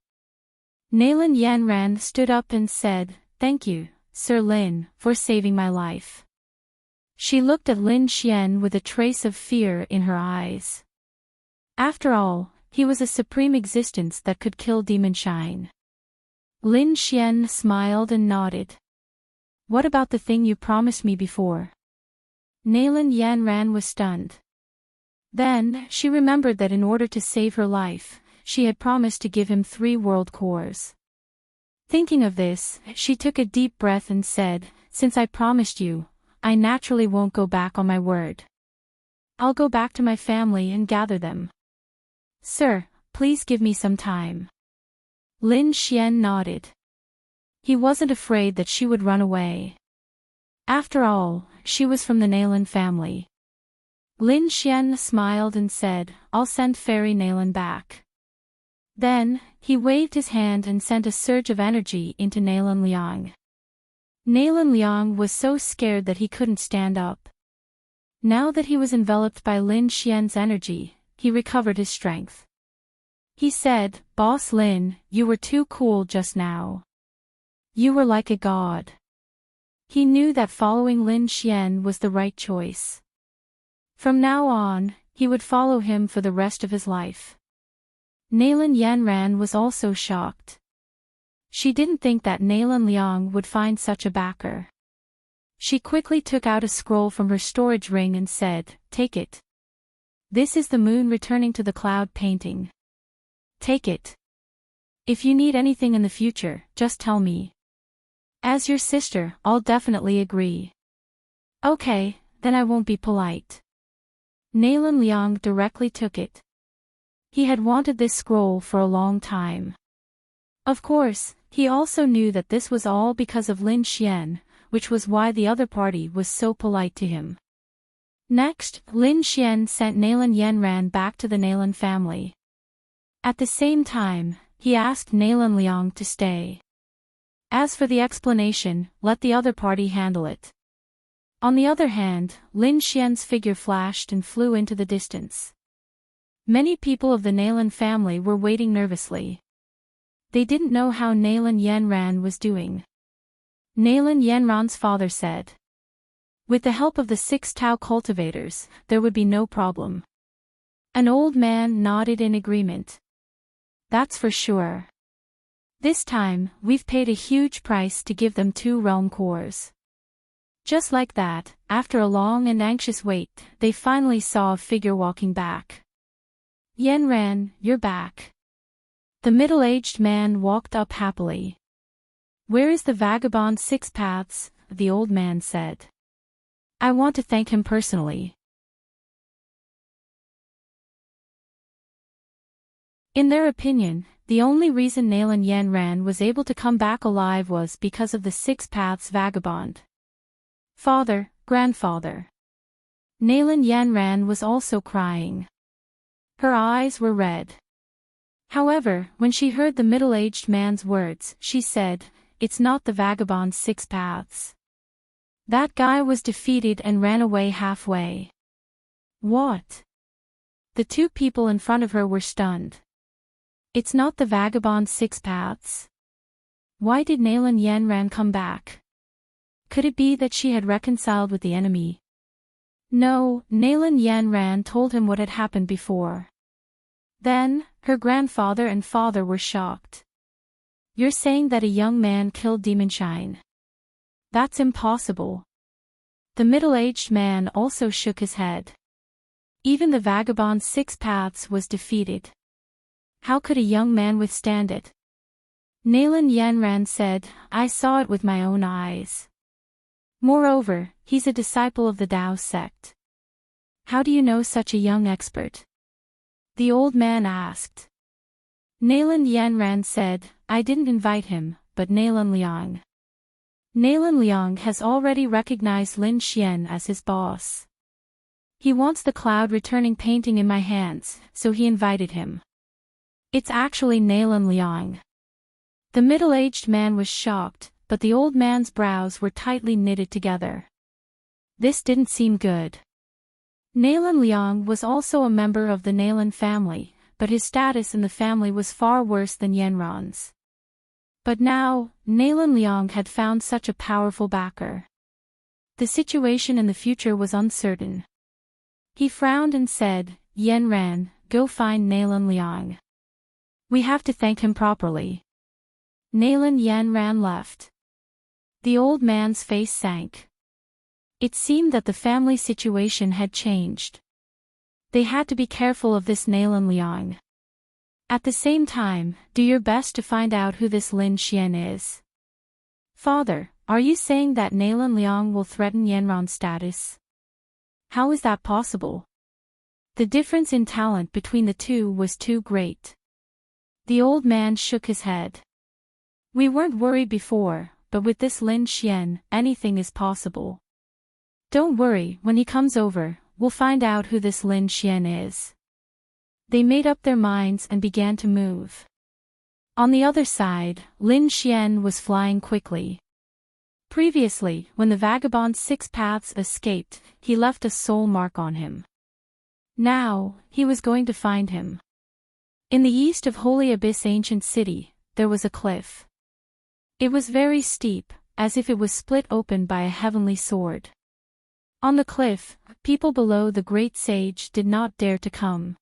Nalan Yanran stood up and said, "Thank you, Sir Lin, for saving my life." She looked at Lin Xian with a trace of fear in her eyes. After all, he was a supreme existence that could kill Demonshine. Lin Xian smiled and nodded. "What about the thing you promised me before?" Nalan Yanran was stunned. Then, she remembered that in order to save her life, she had promised to give him 3 world cores. Thinking of this, she took a deep breath and said, "Since I promised you, I naturally won't go back on my word. I'll go back to my family and gather them." "Sir, please give me some time." Lin Xian nodded. He wasn't afraid that she would run away. After all, she was from the Nalan family. Lin Xian smiled and said, "I'll send Fairy Nalan back." Then, he waved his hand and sent a surge of energy into Nalan Liang. Nalan Liang was so scared that he couldn't stand up. Now that he was enveloped by Lin Xian's energy, he recovered his strength. He said, "Boss Lin, you were too cool just now. You were like a god." He knew that following Lin Xian was the right choice. From now on, he would follow him for the rest of his life. Nalan Yanran was also shocked. She didn't think that Nalan Liang would find such a backer. She quickly took out a scroll from her storage ring and said, "Take it. This is the moon returning to the cloud painting. Take it. If you need anything in the future, just tell me. As your sister, I'll definitely agree." "Okay, then I won't be polite." Nalan Liang directly took it. He had wanted this scroll for a long time. Of course, he also knew that this was all because of Lin Xian, which was why the other party was so polite to him. Next, Lin Xian sent Nalan Yanran back to the Nalan family. At the same time, he asked Nalan Liang to stay. As for the explanation, let the other party handle it. On the other hand, Lin Xian's figure flashed and flew into the distance. Many people of the Nalan family were waiting nervously. They didn't know how Nalan Yanran was doing. Nalan Yanran's father said, "With the help of the 6 Tao cultivators, there would be no problem." An old man nodded in agreement. "That's for sure. This time, we've paid a huge price to give them 2 realm cores." Just like that, after a long and anxious wait, they finally saw a figure walking back. "Yanran, you're back." The middle-aged man walked up happily. "Where is the vagabond Six Paths?" the old man said. "I want to thank him personally." In their opinion, the only reason Nalan Yanran was able to come back alive was because of the Six Paths vagabond. "Father, grandfather." Nalan Yanran was also crying. Her eyes were red. However, when she heard the middle-aged man's words, she said, "It's not the vagabond Six Paths. That guy was defeated and ran away halfway." "What?" The 2 people in front of her were stunned. "It's not the vagabond Six Paths." Why did Nalan Yanran come back? Could it be that she had reconciled with the enemy? No, Nalan Yanran told him what had happened before. Then, her grandfather and father were shocked. You're saying that a young man killed Demon Shine? That's impossible. The middle-aged man also shook his head. Even the vagabond Six Paths was defeated. How could a young man withstand it? Nalan Yanran said, I saw it with my own eyes. Moreover, he's a disciple of the Tao sect. How do you know such a young expert? The old man asked. Nalan Yanran said, I didn't invite him, but Nalan Liang. Nalan Liang has already recognized Lin Xian as his boss. He wants the cloud returning painting in my hands, so he invited him. It's actually Nalan Liang. The middle-aged man was shocked, but the old man's brows were tightly knitted together. This didn't seem good. Nalan Liang was also a member of the Nalan family, but his status in the family was far worse than Yanran's. But now, Nalan Liang had found such a powerful backer. The situation in the future was uncertain. He frowned and said, Yanran, go find Nalan Liang. We have to thank him properly. Nalan Yanran left. The old man's face sank. It seemed that the family situation had changed. They had to be careful of this Nalan Liang. At the same time, do your best to find out who this Lin Xian is. Father, are you saying that Nalan Liang will threaten Yanran's status? How is that possible? The difference in talent between the two was too great. The old man shook his head. We weren't worried before, but with this Lin Xian, anything is possible. Don't worry, when he comes over, we'll find out who this Lin Xian is. They made up their minds and began to move. On the other side, Lin Xian was flying quickly. Previously, when the vagabond Six Paths escaped, he left a soul mark on him. Now, he was going to find him. In the east of Holy Abyss Ancient City, there was a cliff. It was very steep, as if it was split open by a heavenly sword. On the cliff, people below the great sage did not dare to come.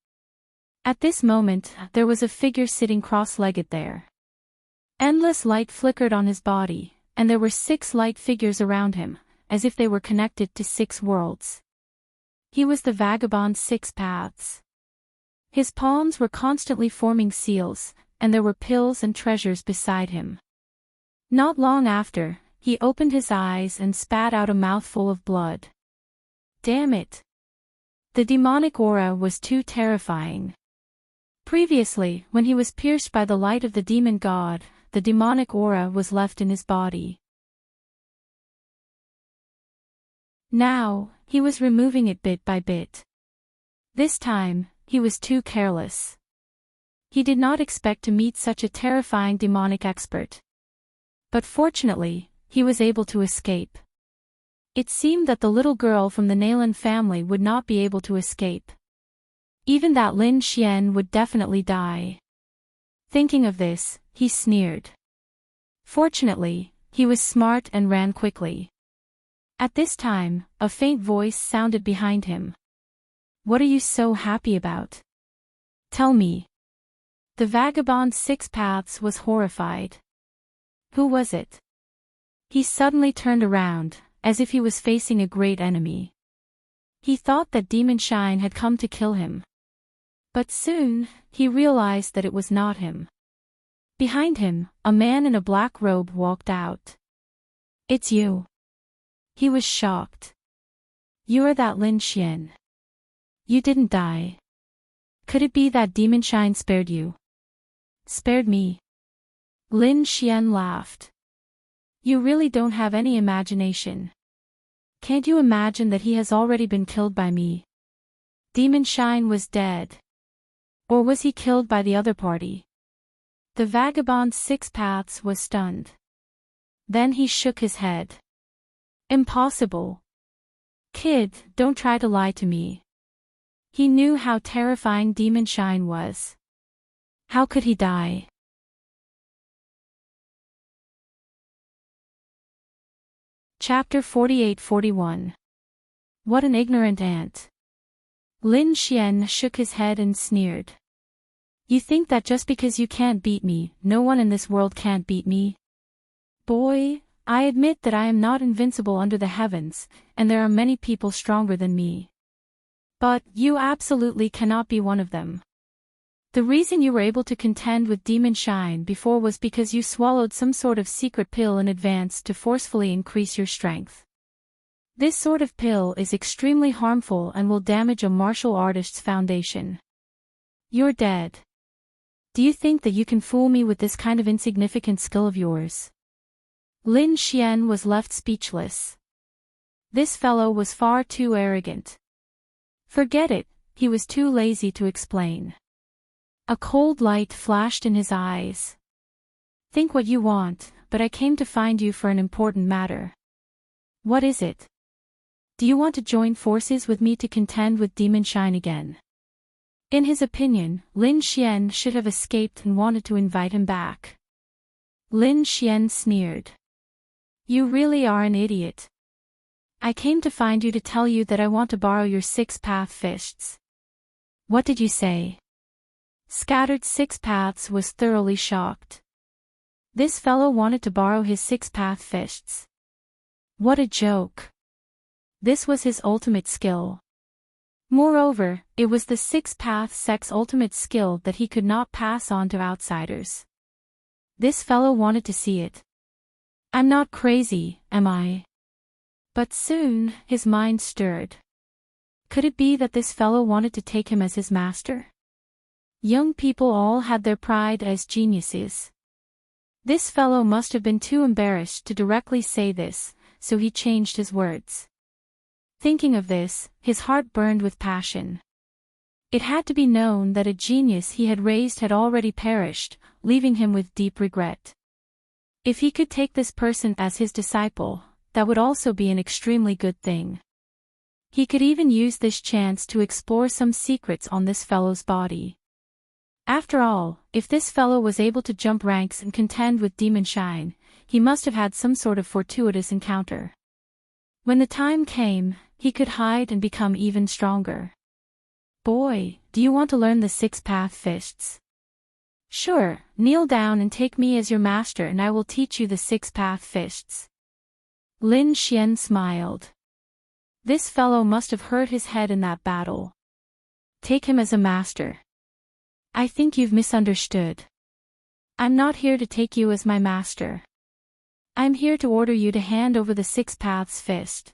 At this moment, there was a figure sitting cross-legged there. Endless light flickered on his body, and there were 6 light figures around him, as if they were connected to 6 worlds. He was the vagabond Six Paths. His palms were constantly forming seals, and there were pills and treasures beside him. Not long after, he opened his eyes and spat out a mouthful of blood. Damn it! The demonic aura was too terrifying. Previously, when he was pierced by the light of the demon god, the demonic aura was left in his body. Now, he was removing it bit by bit. This time, he was too careless. He did not expect to meet such a terrifying demonic expert. But fortunately, he was able to escape. It seemed that the little girl from the Nalan family would not be able to escape. Even that Lin Xian would definitely die. Thinking of this, he sneered. Fortunately, he was smart and ran quickly. At this time, a faint voice sounded behind him. What are you so happy about? Tell me. The vagabond Six Paths was horrified. Who was it? He suddenly turned around, as if he was facing a great enemy. He thought that Demon Shine had come to kill him. But soon, he realized that it was not him. Behind him, a man in a black robe walked out. It's you. He was shocked. You are that Lin Xian. You didn't die. Could it be that Demon Shine spared you? Spared me? Lin Xian laughed. You really don't have any imagination. Can't you imagine that he has already been killed by me? Demon Shine was dead. Or was he killed by the other party? The vagabond Six Paths was stunned. Then he shook his head. Impossible. Kid, don't try to lie to me. He knew how terrifying Demon Shine was. How could he die? Chapter 48-41. What an ignorant ant. Lin Xian shook his head and sneered. You think that just because you can't beat me, no one in this world can't beat me? Boy, I admit that I am not invincible under the heavens, and there are many people stronger than me. But you absolutely cannot be one of them. The reason you were able to contend with Demon Shine before was because you swallowed some sort of secret pill in advance to forcefully increase your strength. This sort of pill is extremely harmful and will damage a martial artist's foundation. You're dead. Do you think that you can fool me with this kind of insignificant skill of yours? Lin Xian was left speechless. This fellow was far too arrogant. Forget it, he was too lazy to explain. A cold light flashed in his eyes. Think what you want, but I came to find you for an important matter. What is it? Do you want to join forces with me to contend with Demon Shine again? In his opinion, Lin Xian should have escaped and wanted to invite him back. Lin Xian sneered. You really are an idiot. I came to find you to tell you that I want to borrow your 6-path fists. What did you say? Scattered 6-paths was thoroughly shocked. This fellow wanted to borrow his 6-path fists. What a joke. This was his ultimate skill. Moreover, it was the 6-path sect's ultimate skill that he could not pass on to outsiders. This fellow wanted to see it. I'm not crazy, am I? But soon, his mind stirred. Could it be that this fellow wanted to take him as his master? Young people all had their pride as geniuses. This fellow must have been too embarrassed to directly say this, so he changed his words. Thinking of this, his heart burned with passion. It had to be known that a genius he had raised had already perished, leaving him with deep regret. If he could take this person as his disciple, that would also be an extremely good thing. He could even use this chance to explore some secrets on this fellow's body. After all, if this fellow was able to jump ranks and contend with Demon Shine, he must have had some sort of fortuitous encounter. When the time came, he could hide and become even stronger. Boy, do you want to learn the 6-path fists? Sure, kneel down and take me as your master and I will teach you the 6-path fists. Lin Xian smiled. This fellow must have hurt his head in that battle. Take him as a master. I think you've misunderstood. I'm not here to take you as my master. I'm here to order you to hand over the 6-paths fist.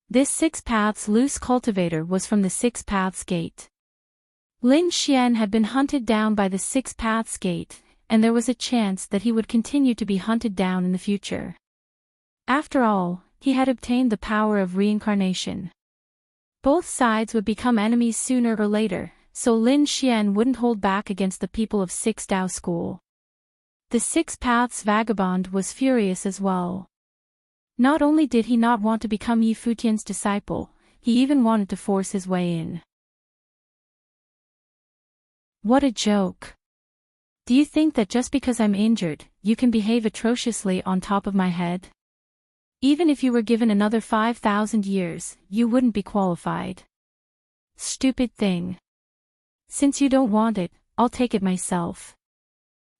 This 6-paths loose cultivator was from the 6-paths gate. Lin Xian had been hunted down by the 6-paths gate, and there was a chance that he would continue to be hunted down in the future. After all, he had obtained the power of reincarnation. Both sides would become enemies sooner or later, so Lin Xian wouldn't hold back against the people of 6 Dao School. The 6-paths vagabond was furious as well. Not only did he not want to become Yi Futian's disciple, he even wanted to force his way in. What a joke. Do you think that just because I'm injured, you can behave atrociously on top of my head? Even if you were given another 5,000 years, you wouldn't be qualified. Stupid thing. Since you don't want it, I'll take it myself.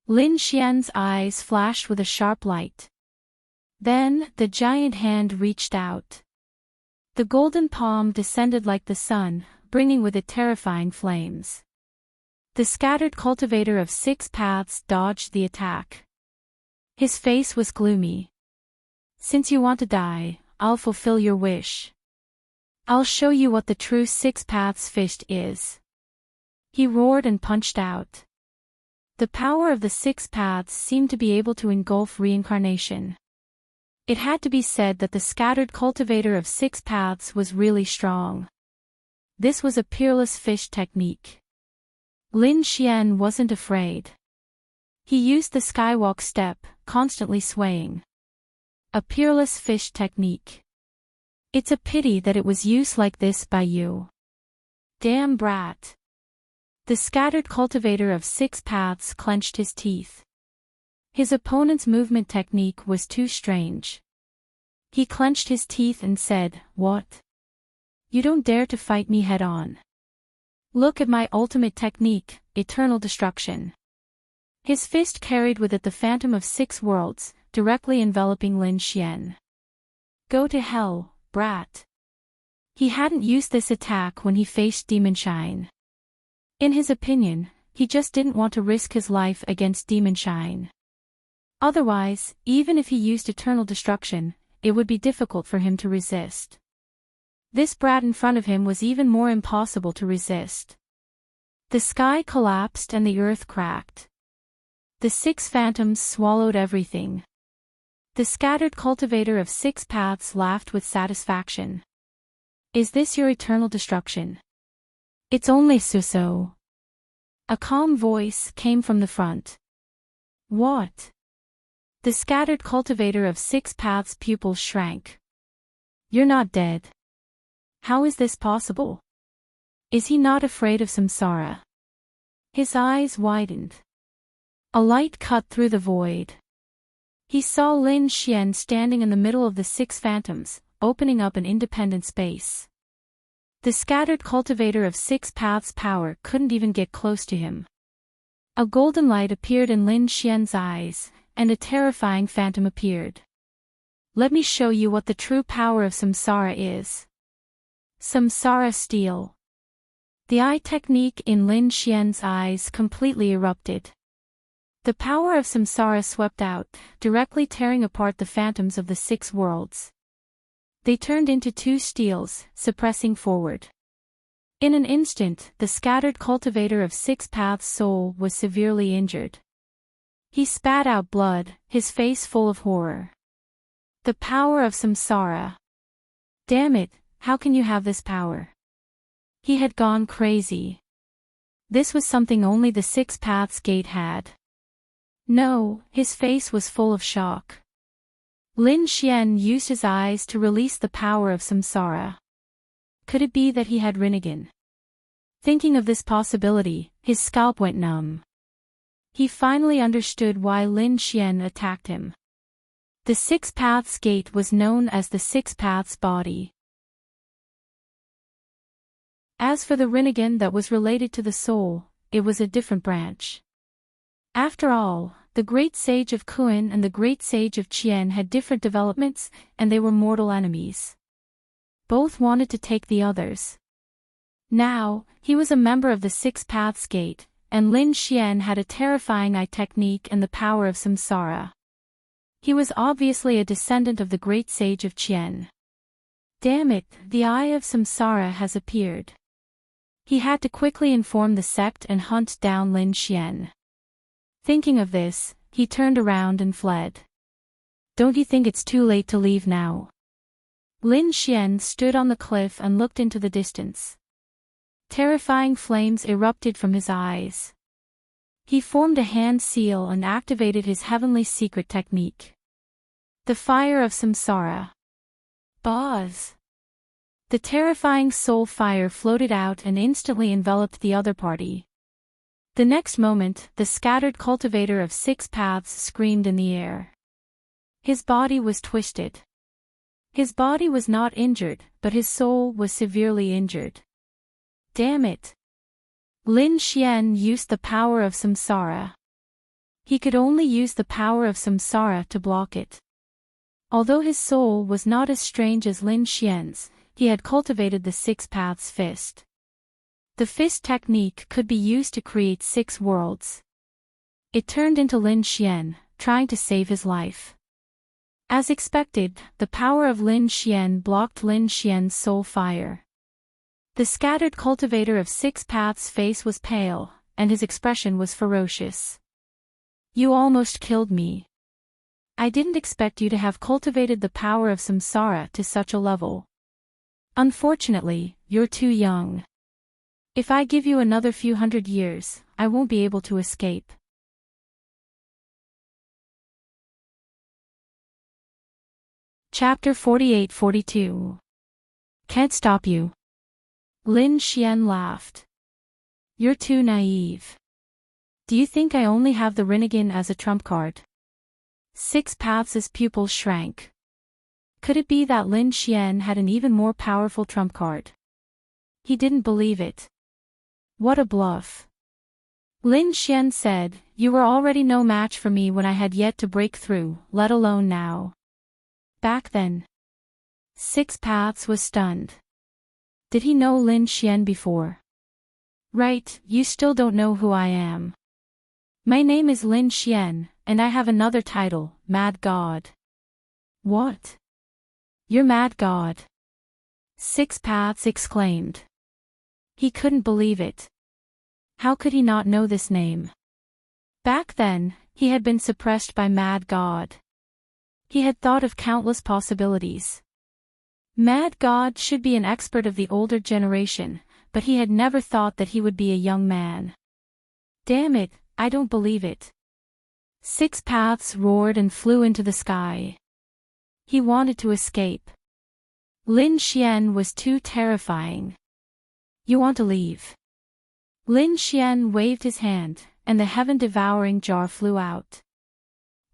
Lin Xian's eyes flashed with a sharp light. Then, the giant hand reached out. The golden palm descended like the sun, bringing with it terrifying flames. The scattered cultivator of 6-paths dodged the attack. His face was gloomy. Since you want to die, I'll fulfill your wish. I'll show you what the true 6-paths fist is. He roared and punched out. The power of the 6-paths seemed to be able to engulf reincarnation. It had to be said that the scattered cultivator of 6-paths was really strong. This was a peerless fish technique. Lin Xian wasn't afraid. He used the skywalk step, constantly swaying. A peerless fish technique. It's a pity that it was used like this by you. Damn brat. The scattered cultivator of 6-paths clenched his teeth. His opponent's movement technique was too strange. He clenched his teeth and said, "What? You don't dare to fight me head-on. Look at my ultimate technique, eternal destruction." His fist carried with it the phantom of 6 worlds, directly enveloping Lin Xian. "Go to hell, brat." He hadn't used this attack when he faced Demon Shine. In his opinion, he just didn't want to risk his life against Demon Shine. Otherwise, even if he used eternal destruction, it would be difficult for him to resist. This brat in front of him was even more impossible to resist. The sky collapsed and the earth cracked. The 6 phantoms swallowed everything. The scattered cultivator of 6 paths laughed with satisfaction. "Is this your eternal destruction?" "It's only so." A calm voice came from the front. "What?" The scattered cultivator of 6 paths' pupils shrank. "You're not dead. How is this possible? Is he not afraid of samsara?" His eyes widened. A light cut through the void. He saw Lin Xian standing in the middle of the 6 phantoms, opening up an independent space. The scattered cultivator of 6 paths' power couldn't even get close to him. A golden light appeared in Lin Xian's eyes, and a terrifying phantom appeared. "Let me show you what the true power of samsara is." Samsara steel. The eye technique in Lin Xian's eyes completely erupted. The power of samsara swept out, directly tearing apart the phantoms of the 6 worlds. They turned into 2 steels, suppressing forward. In an instant, the scattered cultivator of 6 paths' soul was severely injured. He spat out blood, his face full of horror. The power of samsara. Damn it, how can you have this power? He had gone crazy. This was something only the 6 paths gate had. No, his face was full of shock. Lin Xian used his eyes to release the power of samsara. Could it be that he had Rinnegan? Thinking of this possibility, his scalp went numb. He finally understood why Lin Xian attacked him. The 6 paths gate was known as the 6 paths body. As for the Rinnegan that was related to the soul, it was a different branch. After all, the Great Sage of Kuan and the Great Sage of Qian had different developments, and they were mortal enemies. Both wanted to take the others. Now, he was a member of the 6 Paths Gate, and Lin Xian had a terrifying eye technique and the power of samsara. He was obviously a descendant of the Great Sage of Qian. Damn it, the eye of samsara has appeared. He had to quickly inform the sect and hunt down Lin Xian. Thinking of this, he turned around and fled. Don't you think it's too late to leave now? Lin Xian stood on the cliff and looked into the distance. Terrifying flames erupted from his eyes. He formed a hand seal and activated his heavenly secret technique. The fire of samsara. Buzz. The terrifying soul fire floated out and instantly enveloped the other party. The next moment, the scattered cultivator of 6 paths screamed in the air. His body was twisted. His body was not injured, but his soul was severely injured. Damn it! Lin Xian used the power of samsara. He could only use the power of samsara to block it. Although his soul was not as strange as Lin Xian's, he had cultivated the 6 paths fist. The fist technique could be used to create 6 worlds. It turned into Lin Xian, trying to save his life. As expected, the power of Lin Xian blocked Lin Xian's soul fire. The scattered cultivator of 6 paths' face was pale, and his expression was ferocious. You almost killed me. I didn't expect you to have cultivated the power of samsara to such a level. Unfortunately, you're too young. If I give you another few hundred years, I won't be able to escape. Chapter 48-42. Can't stop you. Lin Xian laughed. You're too naive. Do you think I only have the Rinnegan as a trump card? 6 Paths' pupils shrank. Could it be that Lin Xian had an even more powerful trump card? He didn't believe it. What a bluff. Lin Xian said, "You were already no match for me when I had yet to break through, let alone now." Back then, Six Paths was stunned. Did he know Lin Xian before? "Right, you still don't know who I am. My name is Lin Xian, and I have another title, Mad God." "What? You're Mad God?" Six Paths exclaimed. He couldn't believe it. How could he not know this name? Back then, he had been suppressed by Mad God. He had thought of countless possibilities. Mad God should be an expert of the older generation, but he had never thought that he would be a young man. "Damn it, I don't believe it." Six Paths roared and flew into the sky. He wanted to escape. Lin Xian was too terrifying. "You want to leave?" Lin Xian waved his hand, and the heaven-devouring jar flew out.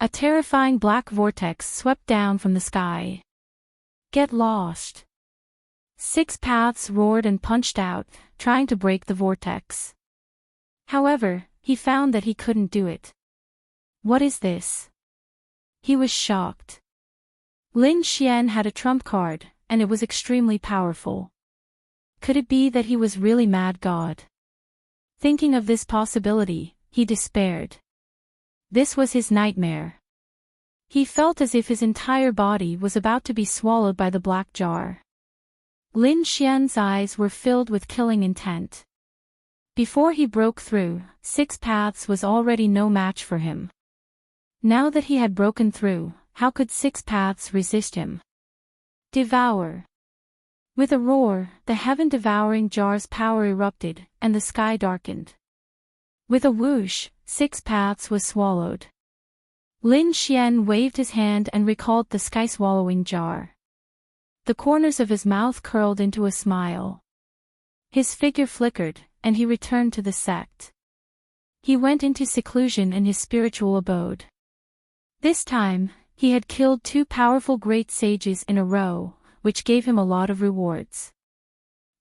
A terrifying black vortex swept down from the sky. "Get lost!" Six Paths roared and punched out, trying to break the vortex. However, he found that he couldn't do it. What is this? He was shocked. Lin Xian had a trump card, and it was extremely powerful. Could it be that he was really Mad God? Thinking of this possibility, he despaired. This was his nightmare. He felt as if his entire body was about to be swallowed by the black jar. Lin Xian's eyes were filled with killing intent. Before he broke through, Six Paths was already no match for him. Now that he had broken through, how could Six Paths resist him? Devour! With a roar, the heaven-devouring jar's power erupted, and the sky darkened. With a whoosh, Six Paths was swallowed. Lin Xian waved his hand and recalled the sky-swallowing jar. The corners of his mouth curled into a smile. His figure flickered, and he returned to the sect. He went into seclusion in his spiritual abode. This time, he had killed 2 powerful great sages in a row, which gave him a lot of rewards.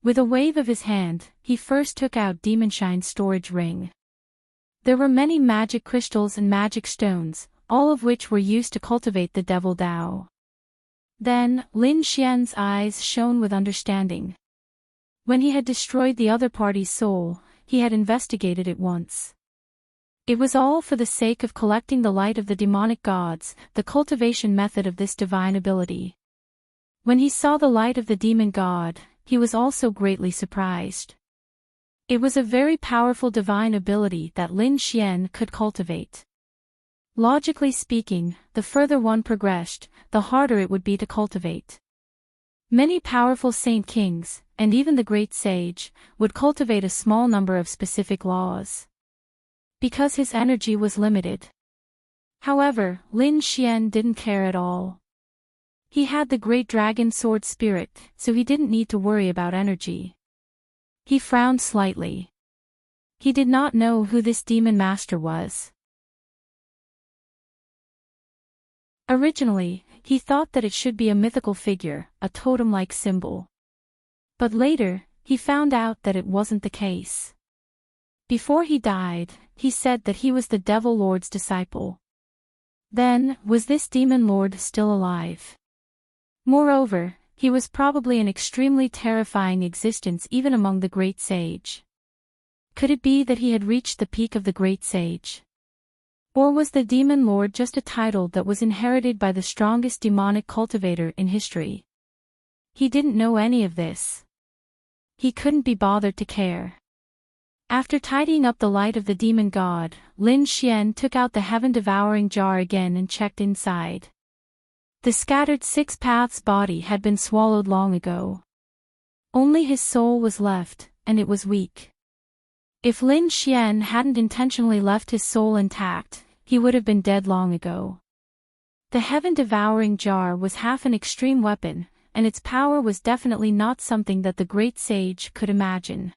With a wave of his hand, he first took out Demonshine's storage ring. There were many magic crystals and magic stones, all of which were used to cultivate the Devil Dao. Then, Lin Xian's eyes shone with understanding. When he had destroyed the other party's soul, he had investigated it once. It was all for the sake of collecting the light of the demonic gods, the cultivation method of this divine ability. When he saw the light of the demon god, he was also greatly surprised. It was a very powerful divine ability that Lin Xian could cultivate. Logically speaking, the further one progressed, the harder it would be to cultivate. Many powerful saint kings, and even the great sage, would cultivate a small number of specific laws. Because his energy was limited. However, Lin Xian didn't care at all. He had the great dragon sword spirit, so he didn't need to worry about energy. He frowned slightly. He did not know who this demon master was. Originally, he thought that it should be a mythical figure, a totem-like symbol. But later, he found out that it wasn't the case. Before he died, he said that he was the Devil Lord's disciple. Then, was this demon lord still alive? Moreover, he was probably an extremely terrifying existence even among the great sage. Could it be that he had reached the peak of the great sage? Or was the demon lord just a title that was inherited by the strongest demonic cultivator in history? He didn't know any of this. He couldn't be bothered to care. After tidying up the light of the demon god, Lin Xian took out the heaven-devouring jar again and checked inside. The scattered Six Paths body had been swallowed long ago. Only his soul was left, and it was weak. If Lin Xian hadn't intentionally left his soul intact, he would have been dead long ago. The heaven-devouring jar was half an extreme weapon, and its power was definitely not something that the great sage could imagine.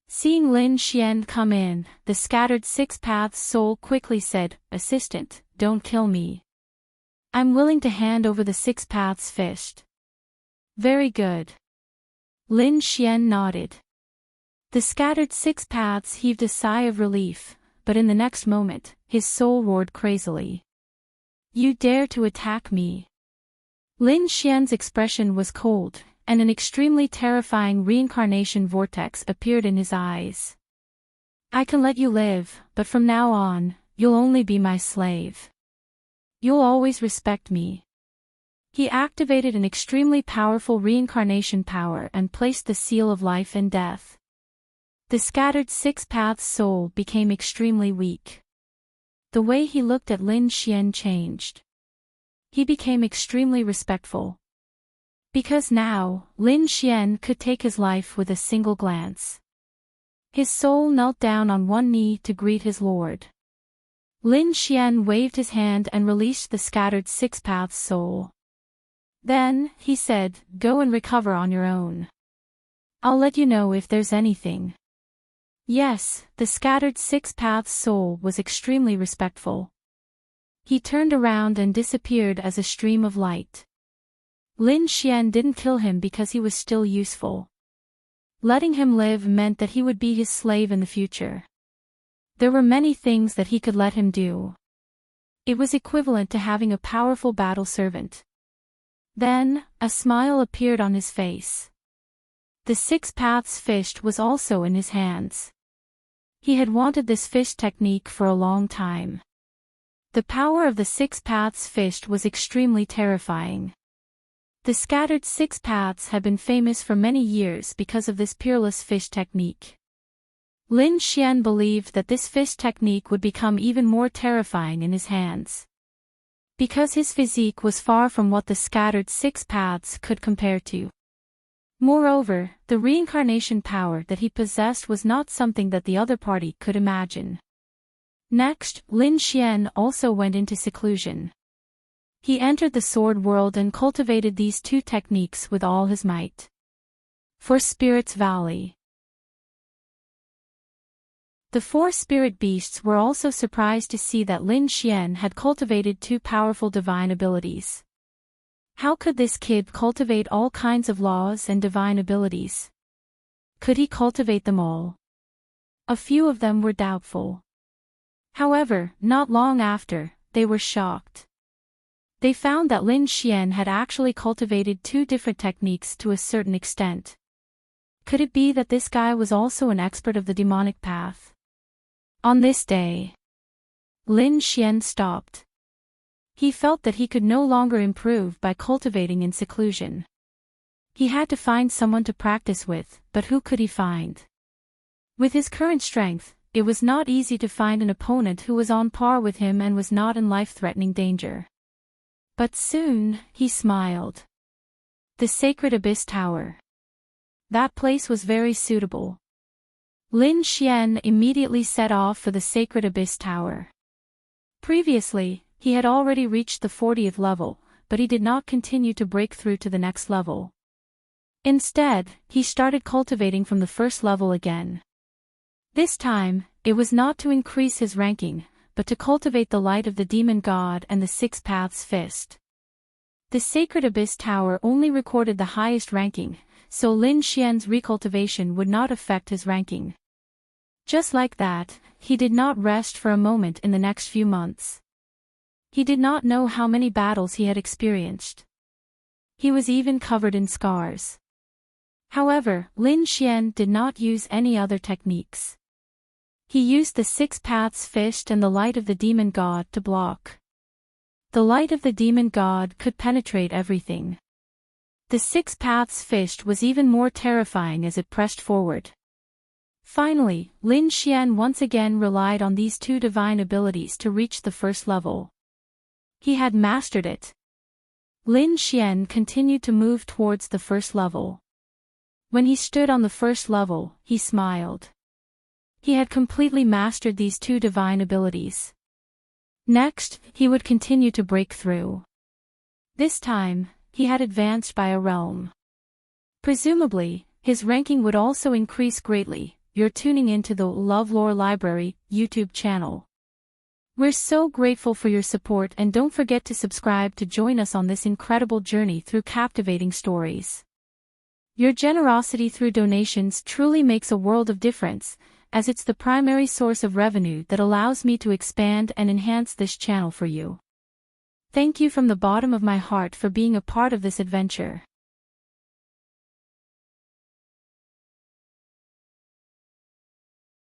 Seeing Lin Xian come in, the scattered Six Paths soul quickly said, "Assistant, don't kill me." I'm willing to hand over the 6 paths fished. Very good. Lin Xian nodded. The scattered 6 paths heaved a sigh of relief, but in the next moment, his soul roared crazily. You dare to attack me? Lin Xian's expression was cold, and an extremely terrifying reincarnation vortex appeared in his eyes. I can let you live, but from now on, you'll only be my slave. You'll always respect me. He activated an extremely powerful reincarnation power and placed the seal of life and death. The scattered 6 paths soul became extremely weak. The way he looked at Lin Xian changed. He became extremely respectful. Because now, Lin Xian could take his life with a single glance. His soul knelt down on one knee to greet his lord. Lin Xian waved his hand and released the scattered 6 paths soul. Then, he said, go and recover on your own. I'll let you know if there's anything. Yes, the scattered 6 paths soul was extremely respectful. He turned around and disappeared as a stream of light. Lin Xian didn't kill him because he was still useful. Letting him live meant that he would be his slave in the future. There were many things that he could let him do. It was equivalent to having a powerful battle servant. Then, a smile appeared on his face. The 6 paths fished was also in his hands. He had wanted this fish technique for a long time. The power of the 6 paths fished was extremely terrifying. The scattered 6 paths had been famous for many years because of this peerless fish technique. Lin Xian believed that this fish technique would become even more terrifying in his hands. Because his physique was far from what the scattered 6 paths could compare to. Moreover, the reincarnation power that he possessed was not something that the other party could imagine. Next, Lin Xian also went into seclusion. He entered the sword world and cultivated these 2 techniques with all his might. For Spirit's Valley. The 4 spirit beasts were also surprised to see that Lin Xian had cultivated 2 powerful divine abilities. How could this kid cultivate all kinds of laws and divine abilities? Could he cultivate them all? A few of them were doubtful. However, not long after, they were shocked. They found that Lin Xian had actually cultivated 2 different techniques to a certain extent. Could it be that this guy was also an expert of the demonic path? On this day, Lin Xian stopped. He felt that he could no longer improve by cultivating in seclusion. He had to find someone to practice with, but who could he find? With his current strength, it was not easy to find an opponent who was on par with him and was not in life-threatening danger. But soon, he smiled. The Sacred Abyss Tower. That place was very suitable. Lin Xian immediately set off for the Sacred Abyss Tower. Previously, he had already reached the 40th level, but he did not continue to break through to the next level. Instead, he started cultivating from the first level again. This time, it was not to increase his ranking, but to cultivate the light of the demon god and the 6 paths fist. The Sacred Abyss Tower only recorded the highest ranking, so Lin Xian's recultivation would not affect his ranking. Just like that, he did not rest for a moment in the next few months. He did not know how many battles he had experienced. He was even covered in scars. However, Lin Xian did not use any other techniques. He used the 6 paths fist and the light of the demon god to block. The light of the demon god could penetrate everything. The 6 paths fist was even more terrifying as it pressed forward. Finally, Lin Xian once again relied on these 2 divine abilities to reach the first level. He had mastered it. Lin Xian continued to move towards the first level. When he stood on the first level, he smiled. He had completely mastered these 2 divine abilities. Next, he would continue to break through. This time, he had advanced by a realm. Presumably, his ranking would also increase greatly. You're tuning into the LoveLore Library YouTube channel. We're so grateful for your support, and don't forget to subscribe to join us on this incredible journey through captivating stories. Your generosity through donations truly makes a world of difference, as it's the primary source of revenue that allows me to expand and enhance this channel for you. Thank you from the bottom of my heart for being a part of this adventure.